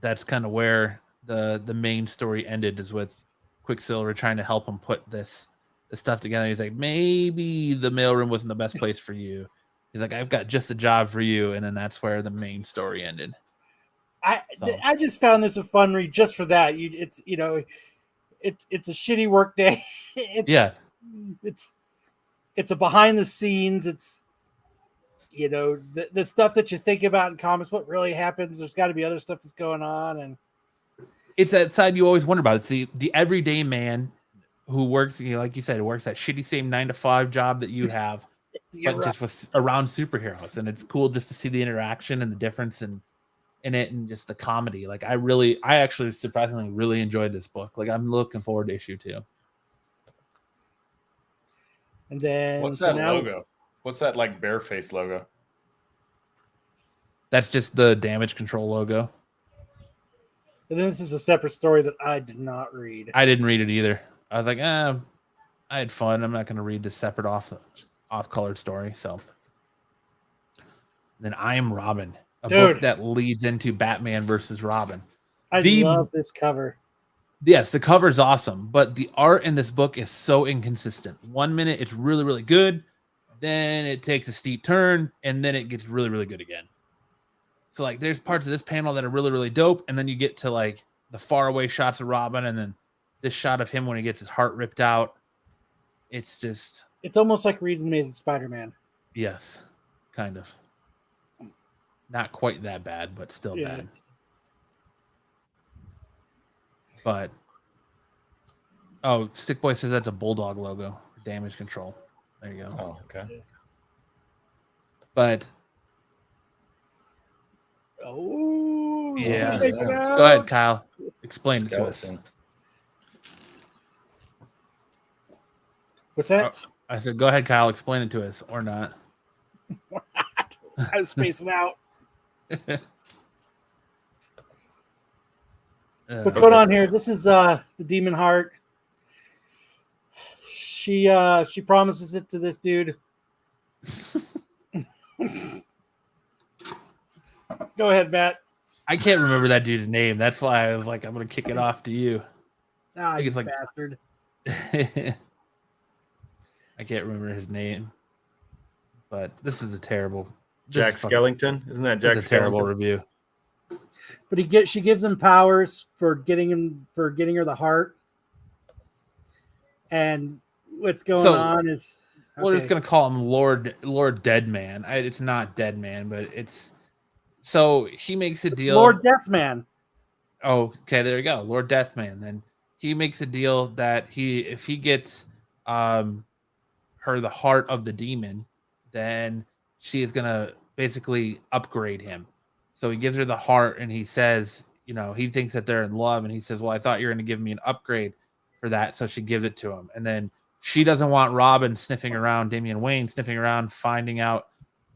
that's kind of where the main story ended, is with Quicksilver trying to help him put this stuff together. He's like, maybe the mailroom wasn't the best place for you. He's like, I've got just a job for you. And then that's where the main story ended. I just found this a fun read just for that. It's a shitty work day. It's a behind the scenes. It's the stuff that you think about in comics, what really happens. There's got to be other stuff that's going on, and it's that side you always wonder about. It's the everyday man who works, like you said, works that shitty same 9-to-5 job that you have, but just was around superheroes. And it's cool just to see the interaction and the difference in it, and just the comedy. Like I actually surprisingly really enjoyed this book. Like I'm looking forward to issue 2. And then what's that logo? What's that like bare-faced logo? That's just the damage control logo. And then this is a separate story that I did not read. I didn't read it either. I was like, I had fun. I'm not going to read this separate off-colored story. So then I Am Robin, a book that leads into Batman versus Robin. I love this cover. Yes, the cover's awesome, but the art in this book is so inconsistent. 1 minute it's really, really good, then it takes a steep turn, and then it gets really, really good again. So like there's parts of this panel that are really, really dope, and then you get to like the faraway shots of Robin, and then this shot of him when he gets his heart ripped out. It's almost like reading Amazing Spider-Man. Yes, kind of. Not quite that bad, but still bad. But Stick Boy says that's a Bulldog logo for damage control. There you go. Oh, okay. But yeah. Go ahead, Kyle. Explain it to us. What's that? I said, go ahead, Kyle. Explain it to us, or not. I was spacing out. What's going on here? This is the Demon Heart. She promises it to this dude. Go ahead, Matt. I can't remember that dude's name. That's why I was like, I'm gonna kick it off to you. Ah, you bastard. I can't remember his name, but this is a terrible. Jack Skellington, isn't that Jack? It's a terrible review. But she gives him powers for getting her the heart. And what's going on is we're just gonna call him Lord Deadman. It's not Deadman, but it's so he makes a deal. Lord Deathman. Oh, okay, there you go, Lord Deathman. Then he makes a deal that if he gets her the heart of the demon, then she is gonna basically upgrade him. So he gives her the heart, and he says, he thinks that they're in love, and he says, well, I thought you were going to give me an upgrade for that. So she gives it to him. And then she doesn't want Robin sniffing around, Damian Wayne sniffing around, finding out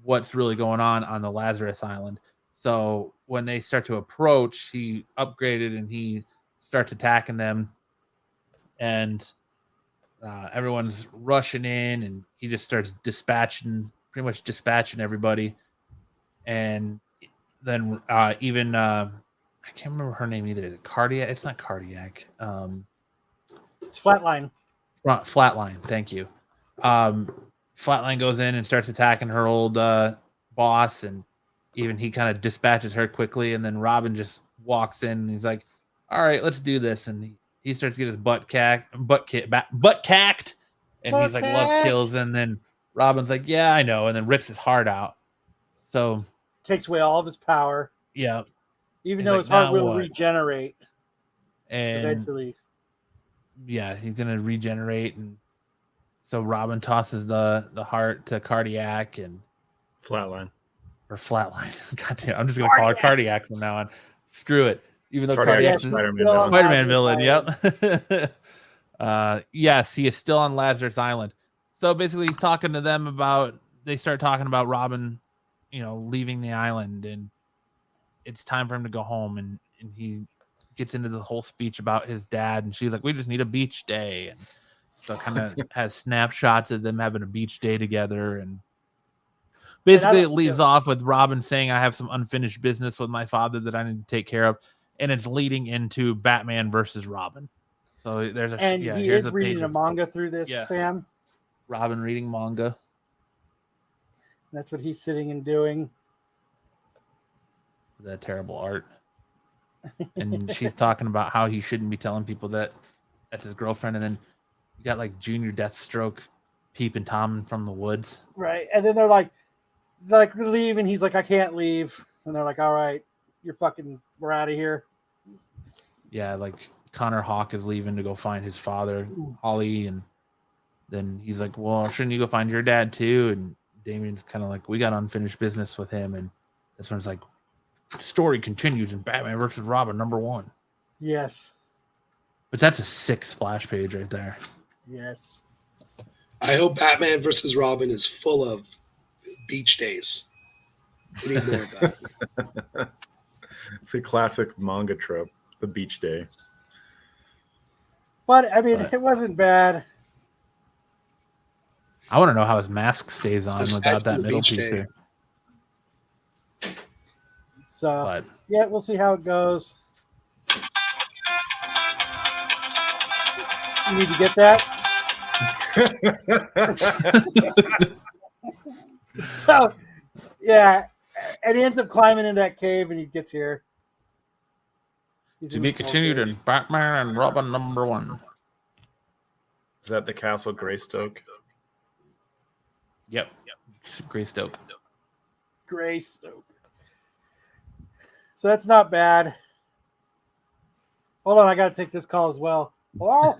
what's really going on the Lazarus Island. So when they start to approach, he upgraded, and he starts attacking them. And everyone's rushing in, and he just starts pretty much dispatching everybody. And then even I can't remember her name either. Cardiac? It's not Cardiac. It's Flatline. Flatline. Thank you. Flatline goes in and starts attacking her old boss, and even he kind of dispatches her quickly. And then Robin just walks in, and he's like, "All right, let's do this." And he starts to get his butt cacked, And he's like, love kills. And then Robin's like, yeah, I know. And then rips his heart out. So takes away all of his power. Yeah. Even He's though like, his heart "Now will what?" regenerate And eventually. yeah, he's gonna regenerate. And so Robin tosses the heart to Cardiac and Flatline. or Flatline. God damn, I'm just gonna call her Cardiac from now on. Screw it. Even though Cardiac's Yes, a he's still on Spider-Man Lazarus villain. Yep. Yes, he is still on Lazarus Island. So basically, he's talking to them about. They start talking about Robin, leaving the island, and it's time for him to go home. And he gets into the whole speech about his dad, and she's like, "We just need a beach day." And so kind of has snapshots of them having a beach day together, and basically it leaves off with Robin saying, "I have some unfinished business with my father that I need to take care of," and it's leading into Batman versus Robin. So there's a and he is reading a of manga through this, Sam. Robin reading manga. That's what he's sitting and doing. That terrible art. And she's talking about how he shouldn't be telling people that that's his girlfriend. And then you got like Junior Deathstroke peeping Tom from the woods. Right. And then they're like leave, and he's like, I can't leave. And they're like, all right, we're out of here. Yeah, like Connor Hawke is leaving to go find his father, Holly, and then he's like, well, shouldn't you go find your dad too? And Damien's kind of like, we got unfinished business with him. And this one's like, story continues in Batman versus Robin #1. Yes. But that's a 6 splash page right there. Yes. I hope Batman versus Robin is full of beach days. We need more of that. It's a classic manga trope, the beach day. But I mean, it wasn't bad. I want to know how his mask stays on without that middle piece here. So, yeah, we'll see how it goes. You need to get that. So, yeah, and he ends up climbing in that cave, and he gets here. To be continued in Batman and Robin #1. Is that the Castle Greystoke? Yep. Greystoke. Greystoke. So that's not bad. Hold on, I got to take this call as well. Hello?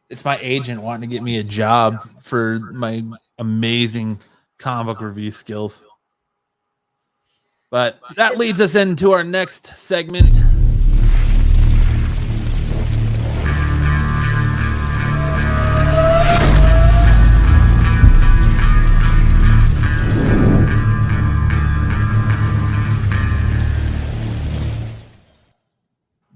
It's my agent wanting to get me a job for my amazing comic book review skills. But that leads us into our next segment.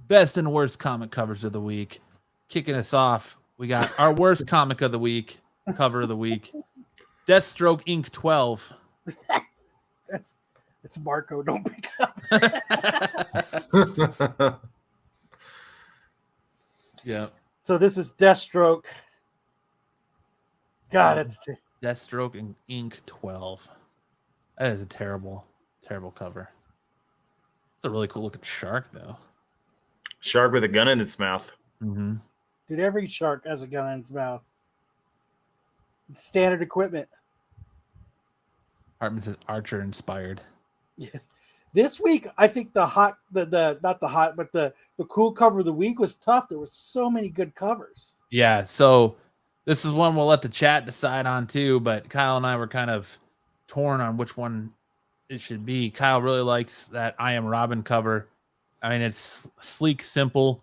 Best and worst comic covers of the week. Kicking us off, we got our worst comic of the week, cover of the week. Deathstroke Inc. 12. It's Marco. Don't pick up. Yeah. So this is Deathstroke. God, it's Deathstroke Inc. 12. That is a terrible, terrible cover. It's a really cool looking shark, though. Shark with a gun in its mouth. Mm-hmm. Dude, every shark has a gun in its mouth. It's standard equipment. Hartman says Archer inspired. Yes. This week, I think the cool cover of the week was tough. There were so many good covers. Yeah, so this is one we'll let the chat decide on too, but Kyle and I were kind of torn on which one it should be. Kyle really likes that I Am Robin cover. I mean, it's sleek, simple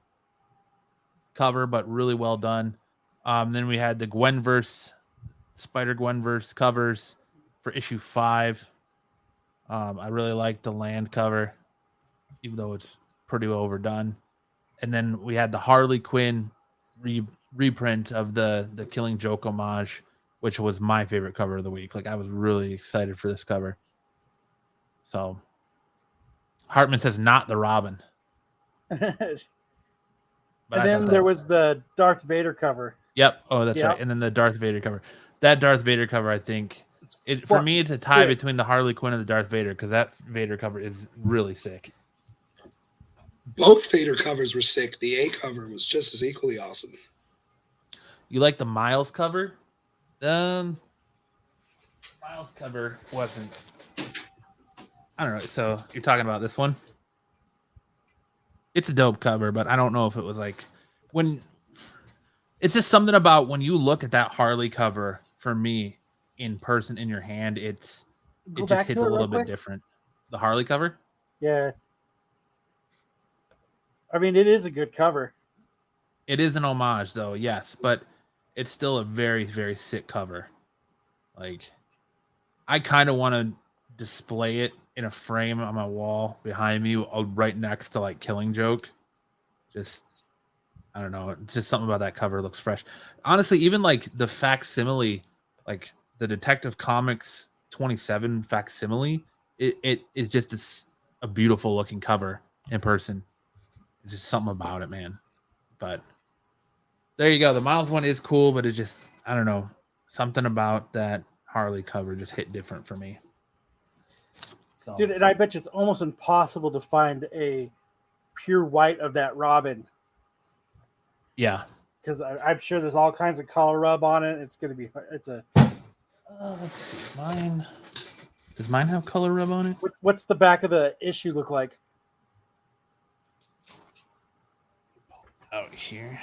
cover, but really well done. Then we had the Gwenverse, Spider-Gwenverse covers for issue 5. I really like the Land cover, even though it's pretty overdone. And then we had the Harley Quinn reprint of the Killing Joke homage, which was my favorite cover of the week. Like, I was really excited for this cover. So Hartman says not the Robin. And then there was the Darth Vader cover. Yep. Oh, that's right. And then the Darth Vader cover. That Darth Vader cover, I think, for me, it's a tie between the Harley Quinn and the Darth Vader, because that Vader cover is really sick. Both Vader covers were sick. The A cover was just as equally awesome. You like the Miles cover? Miles cover wasn't. I don't know. So you're talking about this one? It's a dope cover, but I don't know if it was like when. It's just something about when you look at that Harley cover for me in person in your hand, it just hits a little bit different. The Harley cover? Yeah. I mean, it is a good cover. It is an homage, though, yes, but it's still a very, very sick cover. Like, I kind of want to display it in a frame on my wall behind me, right next to like Killing Joke. Just, I don't know, just something about that cover looks fresh. Honestly, even like the facsimile, like the Detective Comics 27 facsimile, it is just a beautiful looking cover in person. It's just something about it, man. But there you go. The Miles one is cool, but it just, I don't know, something about that Harley cover just hit different for me. So. Dude, and I bet you it's almost impossible to find a pure white of that Robin. Yeah. Because I'm sure there's all kinds of color rub on it. It's going to be, it's a... let's see. Does mine have color rub on it? What's the back of the issue look like? Out here.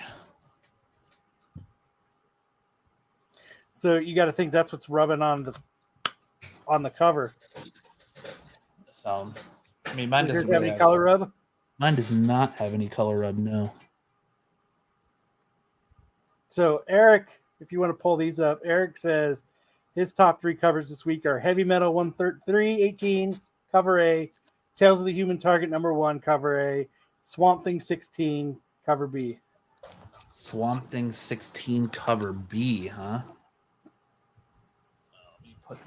So you got to think that's what's rubbing on the cover. So, I mean, mine doesn't have any color rub. Mine does not have any color rub. No. So Eric, if you want to pull these up, Eric says his top 3 covers this week are Heavy Metal 318 cover A, Tales of the Human Target #1 cover A, Swamp Thing 16 cover B. Swamp Thing 16 cover B, huh?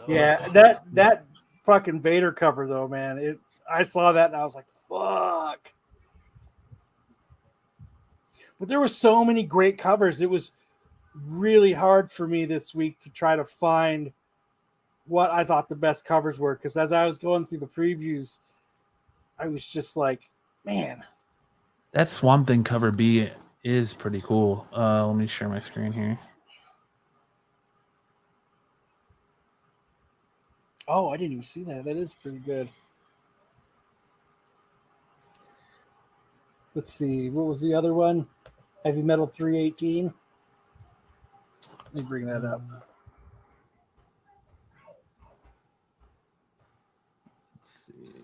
Yeah, that fucking Vader cover though, man. I saw that and I was like, fuck. But there were so many great covers. It was really hard for me this week to try to find what I thought the best covers were. Because as I was going through the previews, I was just like, man. That Swamp Thing cover B is pretty cool. Let me share my screen here. Oh, I didn't even see that. That is pretty good. Let's see. What was the other one? Heavy Metal 318. Let me bring that up. Let's see.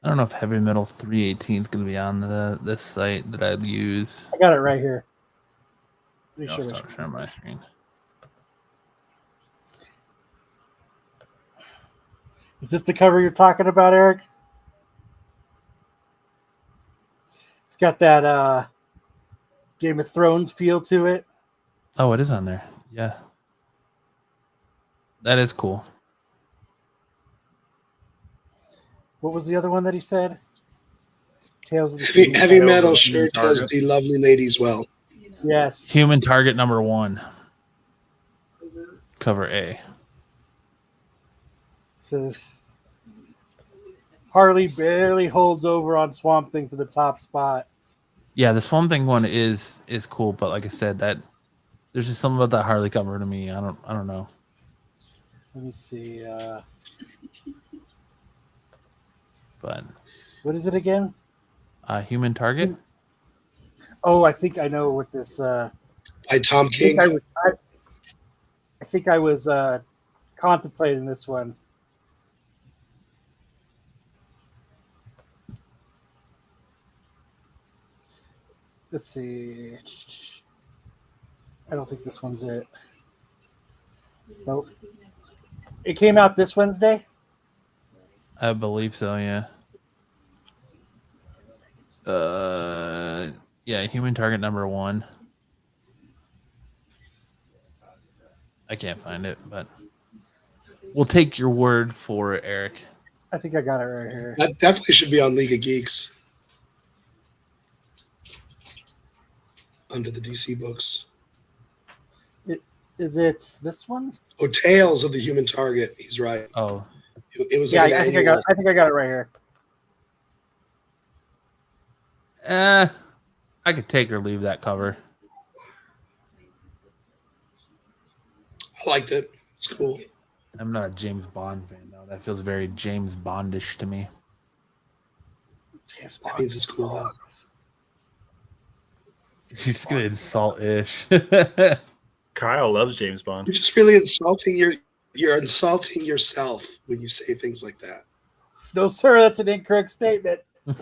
I don't know if Heavy Metal 318 is going to be on this site that I'd use. I got it right here. I'll start sharing my screen. Is this the cover you're talking about, Eric? It's got that Game of Thrones feel to it. Oh, it is on there. Yeah. That is cool. What was the other one that he said? Tales of the Heavy Metal sure does the lovely ladies well. Yes. Human Target #1. Cover A. Says Harley barely holds over on Swamp Thing for the top spot. Yeah, the Swamp Thing one is cool, but like I said, that there's just something about that Harley cover to me. I don't know. Let me see. But what is it again? Human Target. Oh, I think I know what this. By Tom King. I think I was contemplating this one. Let's see. I don't think this one's it. Nope. It came out this Wednesday? I believe so, yeah. Yeah, Human Target #1. I can't find it, but we'll take your word for it, Eric. I think I got it right here. That definitely should be on League of Geeks. Under the DC books. Is it this one? Oh, Tales of the Human Target. He's right. Oh, it was. Yeah, like I think I got it right here. I could take or leave that cover. I liked it. It's cool. I'm not a James Bond fan though. That feels very James Bondish to me. James That means it's cool, though. sucks. You're just gonna insult Ish. Kyle loves James Bond. You're just really insulting you're insulting yourself when you say things like that. No, sir, that's an incorrect statement. Well,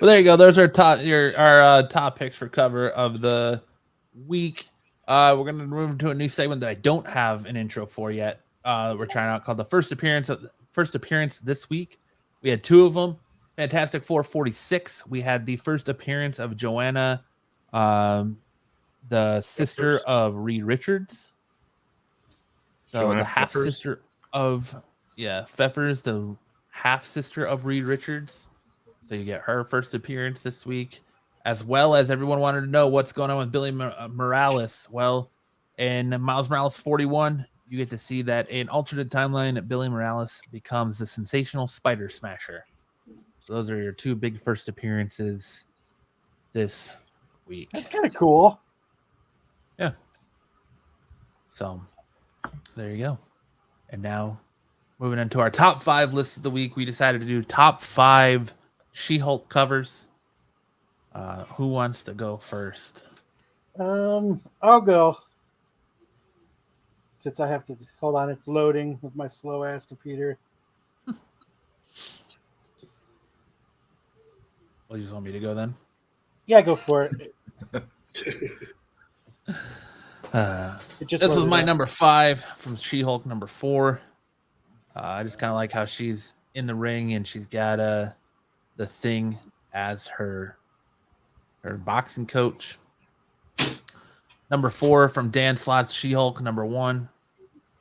there you go. Those are our top picks for cover of the week. We're gonna move to a new segment that I don't have an intro for yet. We're trying out called the first appearance this week. We had 2 of them. Fantastic Four 46. We had the first appearance of Joanna, the sister of Reed Richards. So Joanna the half Pfeffers? sister of Pfeffers, the half sister of Reed Richards. So you get her first appearance this week, as well as everyone wanted to know what's going on with Billy Morales. Well, in Miles Morales 41, you get to see that in alternate timeline, Billy Morales becomes the sensational Spider Smasher. So those are your 2 big first appearances this week. That's kind of cool. Yeah. So there you go. And now moving into our top 5 list of the week, we decided to do top 5 She-Hulk covers. Who wants to go first? I'll go. Since I have to hold on, it's loading with my slow ass computer. Well, you just want me to go then? Yeah, go for it. This was my number 5 from She-Hulk number 4. I just kind of like how she's in the ring and she's got the Thing as her boxing coach. Number 4 from Dan Slott's She-Hulk number 1.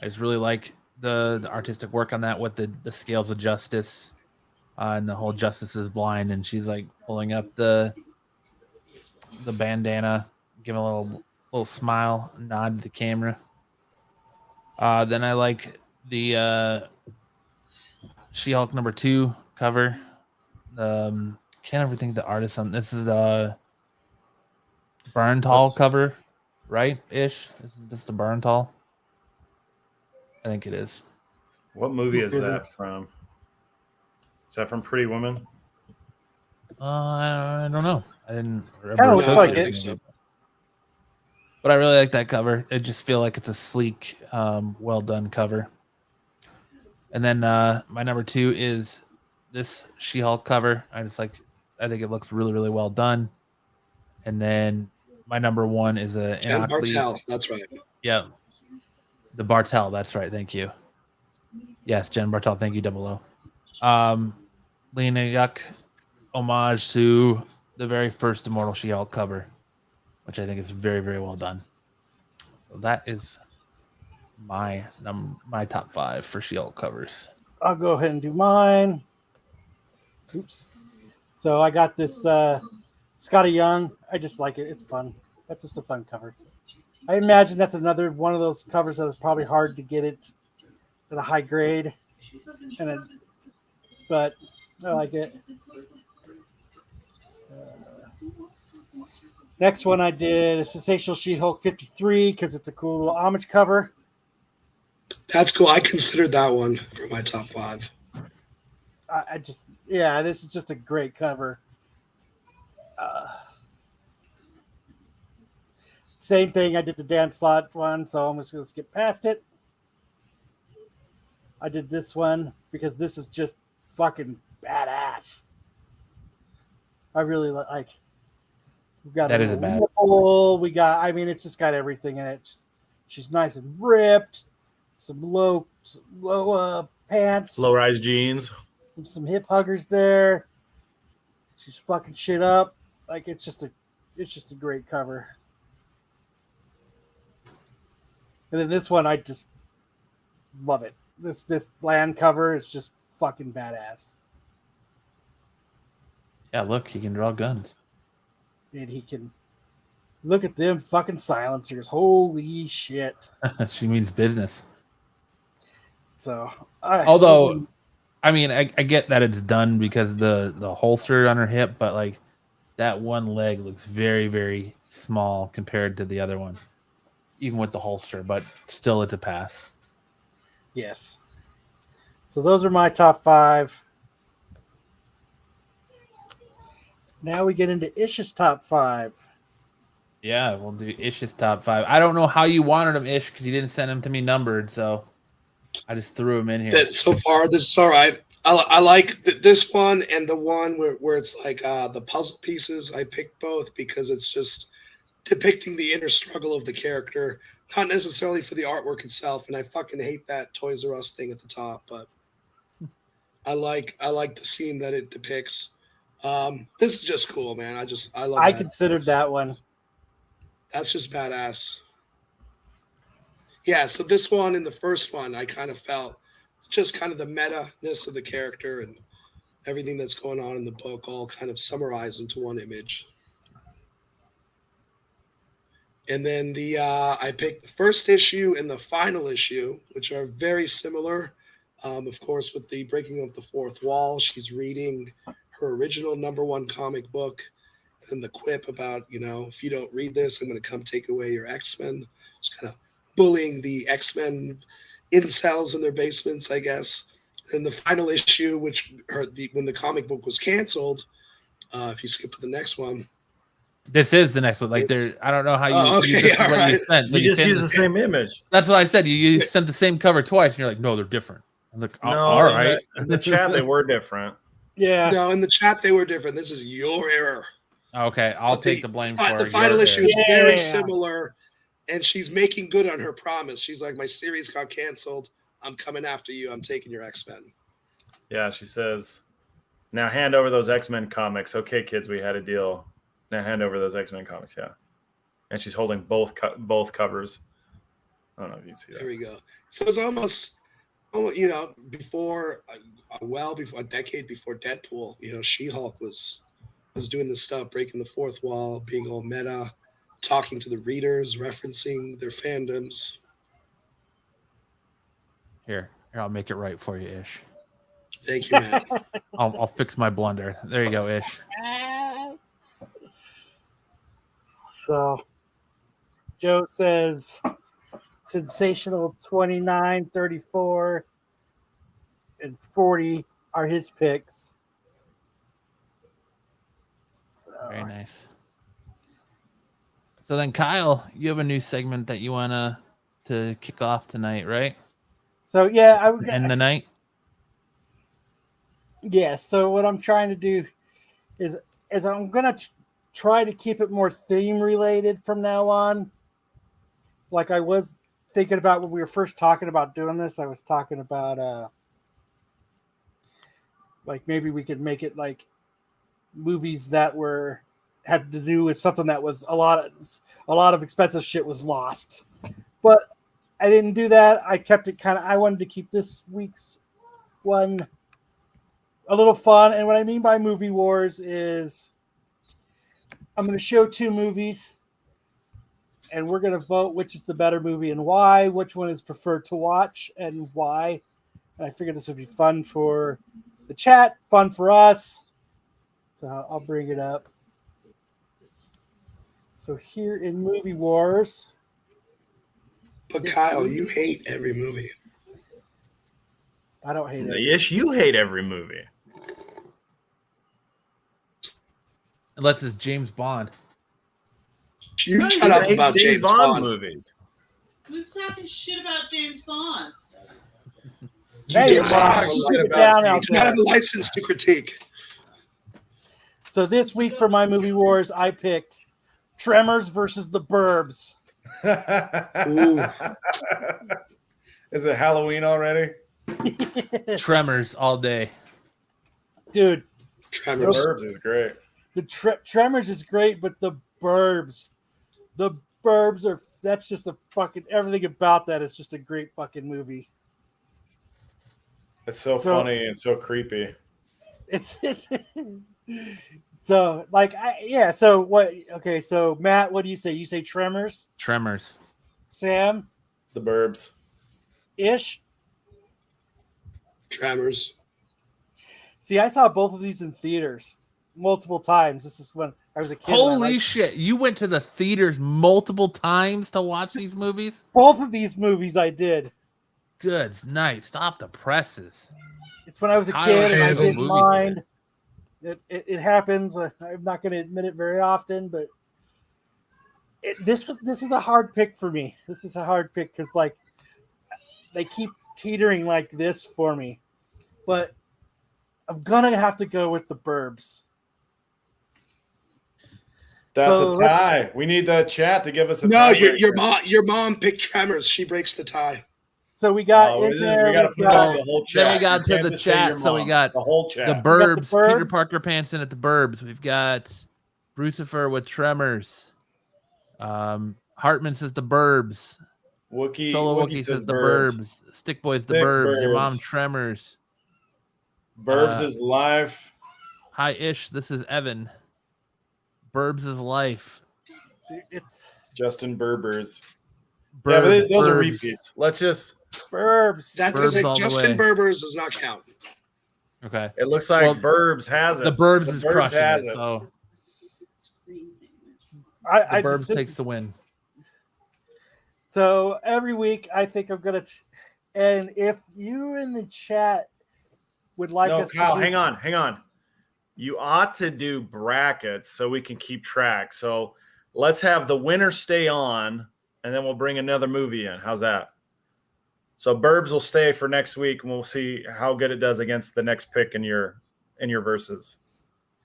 I just really like the artistic work on that with the scales of justice and the whole justice is blind, and she's like pulling up the bandana, giving a little smile, nod to the camera. Then I like the She-Hulk number 2 cover. Can't ever think of the artist on this. Is Berntal cover, right? Ish. Isn't this the Berntal? I think it is. What movie is that from? Is that from Pretty Woman? I don't know. I didn't remember. Kinda looks like I it. think so. But I really like that cover. I just feel like it's a sleek, well done cover. And then my number 2 is this She-Hulk cover. I think it looks really, really well done. And then my number 1 is a Jen Bartel, that's right. Yeah. The Bartel, that's right. Thank you. Yes, Jen Bartel. Thank you, 00. Lena Yuck homage to the very first Immortal She-Hulk cover, which I think is very, very well done. So that is my top 5 for She-Hulk covers. I'll go ahead and do mine. Oops. So I got this Scotty Young. I just like it. It's fun. That's just a fun cover. I imagine that's another one of those covers that is probably hard to get it at a high grade. But I like it. Next one I did a Sensational She-Hulk 53 because it's a cool little homage cover. That's cool. I considered that one for my top 5. This is just a great cover. Same thing. I did the Dan Slott one, so I'm just going to skip past it. I did this one because this is just fucking badass. I really like. We got That is a bad. nipple. We got. I mean, it's just got everything in it. She's nice and ripped. Some low pants. Low-rise jeans. Some hip huggers there. She's fucking shit up. Like it's just a great cover. And then this one, I just love it. This land cover is just fucking badass. Yeah, look, he can draw guns. And he can look at them fucking silencers. Holy shit. She means business. So, although, I mean, I get that it's done because the holster on her hip, but like that one leg looks very, very small compared to the other one, even with the holster, but still it's a pass. Yes. So those are my top 5. Now we get into Ish's top 5. Yeah, we'll do Ish's top 5. I don't know how you wanted them, Ish, because you didn't send them to me numbered, so I just threw them in here. That so far, this is all right. I like this one and the one where it's like the puzzle pieces. I picked both because it's just depicting the inner struggle of the character, not necessarily for the artwork itself. And I fucking hate that Toys R Us thing at the top, but I like the scene that it depicts. This is just cool, man. I love. I considered that one. That's just badass. Yeah, so this one and the first one, I kind of felt just kind of the meta-ness of the character and everything that's going on in the book all kind of summarized into one image. And then I picked the first issue and the final issue, which are very similar. Of course, with the breaking of the fourth wall, she's reading her original #1 comic book. And the quip about, if you don't read this, I'm going to come take away your X-Men. Just kind of bullying the X-Men incels in their basements, I guess. And the final issue, when the comic book was canceled, if you skip to the next one. This is the next one. Like I don't know how you. Okay, this is what right. you sent. So you just use the same image. That's what I said. You sent the same cover twice, and you're like, no, they're different. I'm like, No, all right. In the chat, they were different. Yeah. No, in the chat, they were different. This is your error. Okay, I'll take the blame for it. The final issue is Yeah. very similar, and she's making good on her promise. She's like, my series got canceled. I'm coming after you. I'm taking your X-Men. Yeah, she says, now hand over those X-Men comics. Okay, kids, we had a deal. Now hand over those X-Men comics, yeah. And she's holding both covers. I don't know if you can see that. There we go. So it's almost before a decade before Deadpool, She-Hulk was doing this stuff, breaking the fourth wall, being all meta, talking to the readers, referencing their fandoms. Here, I'll make it right for you, Ish. Thank you, man. I'll fix my blunder. There you go, Ish. So Joe says sensational 29, 34, and 40 are his picks. So, Very nice. So then, Kyle, you have a new segment that you want to kick off tonight, right? So yeah, I would End the night. Yeah. So what I'm trying to do is I'm gonna try to keep it more theme related from now on. Like I was thinking about when we were first talking about doing this, I was talking about like maybe we could make it like movies that had to do with something that was a lot of expensive shit was lost. But I didn't do that. I kept it I wanted to keep this week's one a little fun. And what I mean by movie wars is I'm going to show 2 movies and we're going to vote which is the better movie and why, which one is preferred to watch and why. And I figured this would be fun for the chat, fun for us. So I'll bring it up. So here in Movie Wars. But Kyle, you hate every movie. I don't hate it. Yes, you hate every movie. Unless it's James Bond. You shut up about James Bond movies. Who's talking shit about James Bond? Hey, You Bob, do sit down out not there. have a license to critique. So this week for my Movie Wars, I picked Tremors versus the Burbs. Ooh. Is it Halloween already? Tremors all day. Dude, Tremors. Burbs is great. the Tremors is great, but the Burbs are, that's just a fucking, everything about that is just a great fucking movie. It's so funny and so creepy. It's so like, so what, okay, so Matt, what do you say? You say Tremors? Tremors. Sam? The Burbs. Ish? Tremors. See, I saw both of these in theaters multiple times. This is when I was a kid. and I Holy liked shit! You went to the theaters multiple times to watch these movies. both of these movies. I did. Good night. Stop the presses. It's when I was a Kyle kid and I handled didn't movie mind. It happens. I'm not going to admit it very often, but this is a hard pick for me. This is a hard pick because like they keep teetering like this for me, but I'm gonna have to go with the Burbs. That's So a tie. We need that chat to give us a No, tie. your mom picked Tremors. She breaks the tie. So we got Oh, in there. we got to we've put got- out the whole chat. Then we got You to can't the just say chat. your So we mom. got the whole chat. the got the Burbs. Peter Burbs. Parker Panson at the Burbs. We've got Brucifer with Tremors. Hartman says the Burbs. Wookie, Solo Wookie Wookie says the Burbs. Stick Boys the Sticks Burbs. Your Burbs. mom Tremors. Burbs is life. Hi Ish. This is Evan. Burbs is life. Dude, it's Justin Berbers. Burbs, Yeah, but those are Burbs. repeats. Let's just. Burbs. That Burbs doesn't. all the Justin way. Berbers does not count. Okay. It looks like Well, Burbs has it. The Burbs The is Burbs crushing has it. So I the Burbs just- takes the win. So every week, I think I'm gonna. And if you in the chat would like No, us, Kyle, to do, hang on. You ought to do brackets so we can keep track. So let's have the winner stay on, and then we'll bring another movie in. How's that? So Burbs will stay for next week, and we'll see how good it does against the next pick in your verses.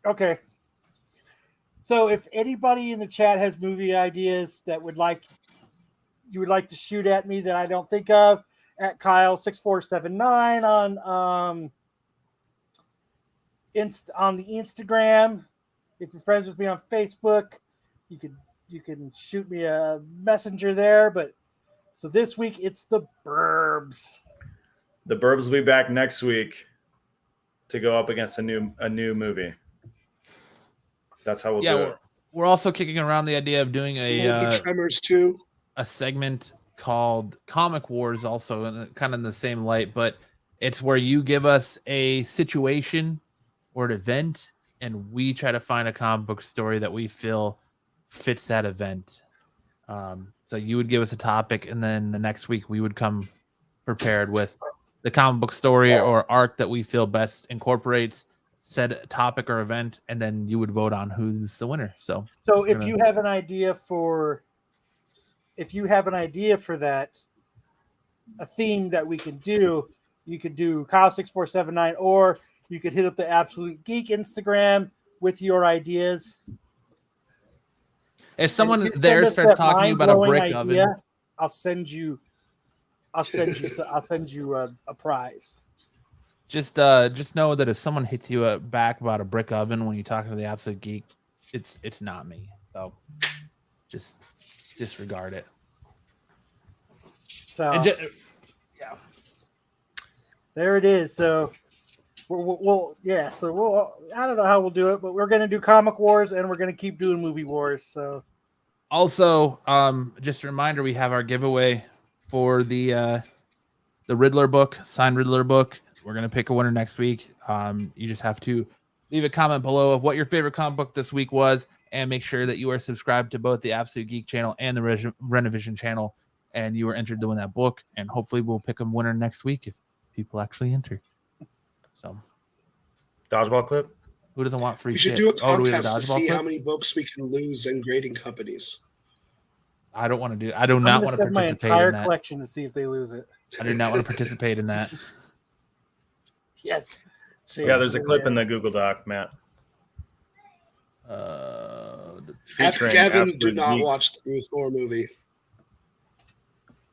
Okay. So if anybody in the chat has movie ideas that you would like to shoot at me that I don't think of, at Kyle6479 on on the Instagram. If you're friends with me on Facebook, you can shoot me a messenger there. But so this week it's the Burbs. The Burbs will be back next week to go up against a new movie. That's how we'll do it. We're also kicking around the idea of doing The Tremors too. a segment called Comic Wars, also kind of in the same light, but it's where you give us a situation or an event, and we try to find a comic book story that we feel fits that event. So you would give us a topic, and then the next week we would come prepared with the comic book story or arc that we feel best incorporates said topic or event, and then you would vote on who's the winner. So if you have an idea for that, a theme that we can do, you could do Kyle6479, or you could hit up the Absolute Geek Instagram with your ideas. if someone And you there send us starts that talking about a mind-blowing brick idea, oven, I'll send you a prize. just know that if someone hits you back about a brick oven when you're talking to the Absolute Geek, it's not me. So just disregard it. So And yeah, there it is. So we'll I don't know how we'll do it, but we're going to do Comic Wars and we're going to keep doing Movie Wars. So also, just a reminder, we have our giveaway for the Riddler book, signed Riddler book. We're gonna pick a winner next week. You just have to leave a comment below of what your favorite comic book this week was, and make sure that you are subscribed to both the Absolute Geek channel and the Rennavision channel, and you are entered to win that book. And hopefully, we'll pick a winner next week if people actually enter. So, Dodgeball clip. who doesn't want free We shit? should do a Oh, do we have contest to dodgeball see clip? how many books we can lose in grading companies. I don't want to do. I do I'm not going want to to send my participate entire in that. collection to see if they lose it. I do not want to participate in that. Yes. Yeah, there's a clip in the Google Doc, Matt. Epic Evan Absolute did not Geeks. watch the new Thor movie.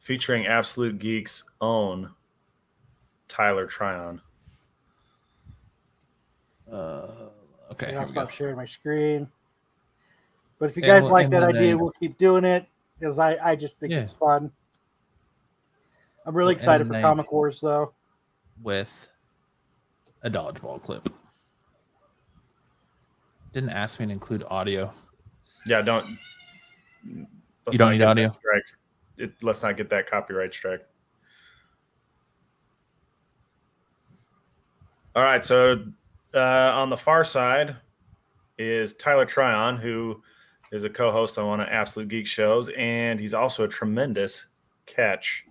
Featuring Absolute Geek's own Tyler Tryon. Okay. I'll Here we go. stop sharing my screen. But if you And guys we'll- like and that then idea, they- we'll keep doing it because I just think Yeah. it's fun. I'm really We'll excited end for the Comic Wars, though. With a dodgeball clip. Didn't ask me to include audio. Yeah, don't. You don't need audio? Strike. Let's not get that copyright strike. All right, so on the far side is Tyler Tryon, who is a co-host on one of Absolute Geek shows, and he's also a tremendous catch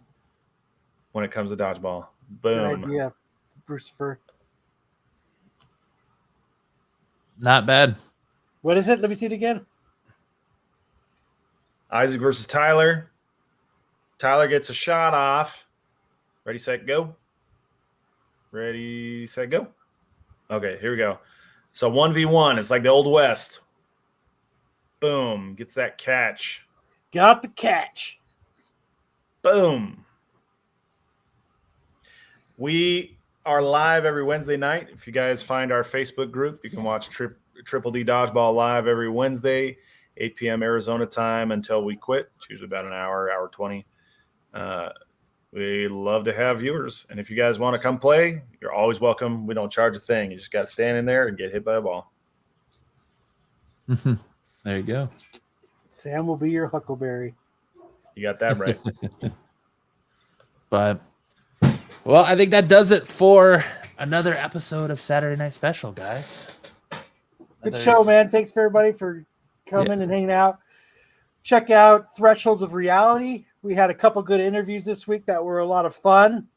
when it comes to dodgeball. Boom. Good idea, Rooster. Not bad. What is it? Let me see it again. Isaac versus Tyler. Tyler gets a shot off. Ready, set, go. Ready, set, go. Okay, here we go. So 1v1. It's like the Old West. Boom. Gets that catch. Got the catch. Boom. We are live every Wednesday night. If you guys find our Facebook group, you can watch Triple D Dodgeball live every Wednesday, 8 p.m. Arizona time until we quit. It's usually about an hour 20. We love to have viewers. And if you guys want to come play, you're always welcome. We don't charge a thing. You just got to stand in there and get hit by a ball. There you go. Sam will be your Huckleberry. You got that right. But, well, I think that does it for another episode of Saturday Night Special, guys. Good show, man. Thanks for everybody for coming and hanging out. Check out Thresholds of Reality. We had a couple good interviews this week that were a lot of fun.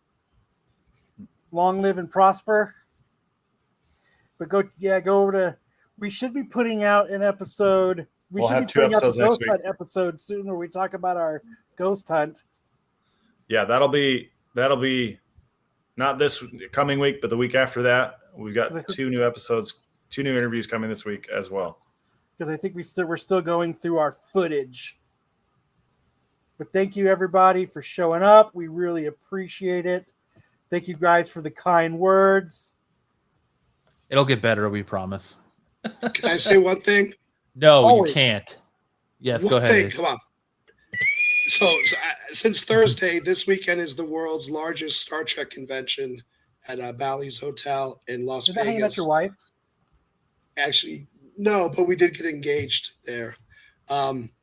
Long live and prosper. But go over to. We should be putting out an episode. We'll should have be 2 putting out the episodes next Ghost week. Hunt episode soon, where we talk about our ghost hunt. Yeah, that'll be not this coming week, but the week after that. We've got 2 new episodes, 2 new interviews coming this week as well. Because I think we're still going through our footage. But thank you, everybody, for showing up. We really appreciate it. Thank you guys for the kind words. It'll get better, we promise. Can I say one thing? No, Always. you can't. Yes, One go ahead. thing, Ish. come on. So since Thursday, this weekend is the world's largest Star Trek convention at Bally's Hotel in Las Is that how you met Vegas. your wife? Actually, no, but we did get engaged there.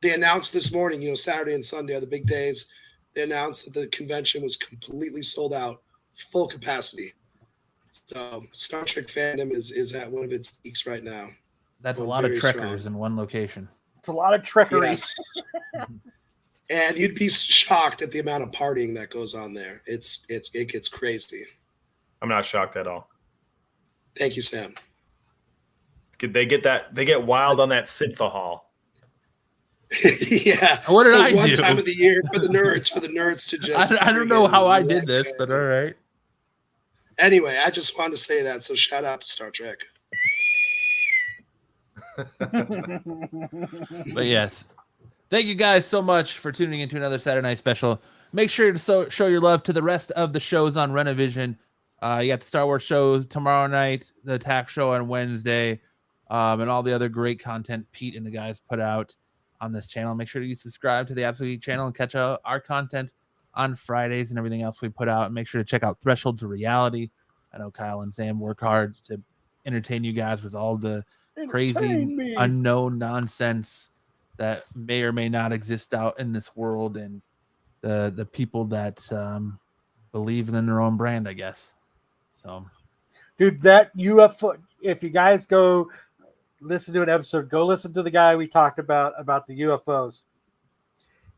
They announced this morning, Saturday and Sunday are the big days. They announced that the convention was completely sold out, full capacity. So Star Trek fandom is at one of its peaks right now. That's a Well, lot of very trekkers strong. in one location. It's a lot of trickery. Yes. And you'd be shocked at the amount of partying that goes on there. It gets crazy. I'm not shocked at all. Thank you, Sam. They get wild on that Synthahol. Yeah. What did It's the I one do? time of the year for the nerds to just. I don't know how I did friggin' this, but all right. Anyway, I just wanted to say that. So shout out to Star Trek. But yes, thank you guys so much for tuning into another Saturday Night Special. Make sure to show your love to the rest of the shows on Rennavision. You got the Star Wars show tomorrow night, the Attack show on Wednesday, and all the other great content Pete and the guys put out on this channel. Make sure you subscribe to the Absolute Geek channel and catch our content on Fridays and everything else we put out. And make sure to check out Thresholds of Reality. I know Kyle and Sam work hard to entertain you guys with all the crazy, unknown nonsense that may or may not exist out in this world, and the people that believe in their own brand, I guess. So, Dude, that UFO, if you guys go listen to an episode, go listen to the guy we talked about the UFOs.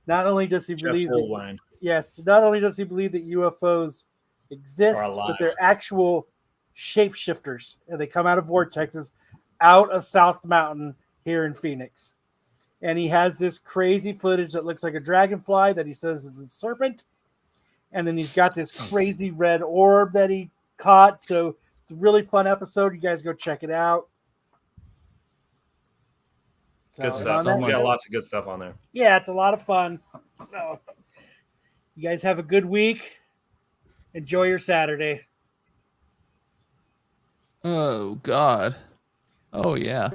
Not only does he believe not only does he believe that UFOs exist, but they're actual shapeshifters, and they come out of vortexes out of South Mountain here in Phoenix. And he has this crazy footage that looks like a dragonfly that he says is a serpent. And then he's got this crazy red orb that he caught. So it's a really fun episode. You guys go check it out. Good So, stuff. on We that- got lots of good stuff on there. Yeah, it's a lot of fun. So you guys have a good week. Enjoy your Saturday. oh God, oh yeah.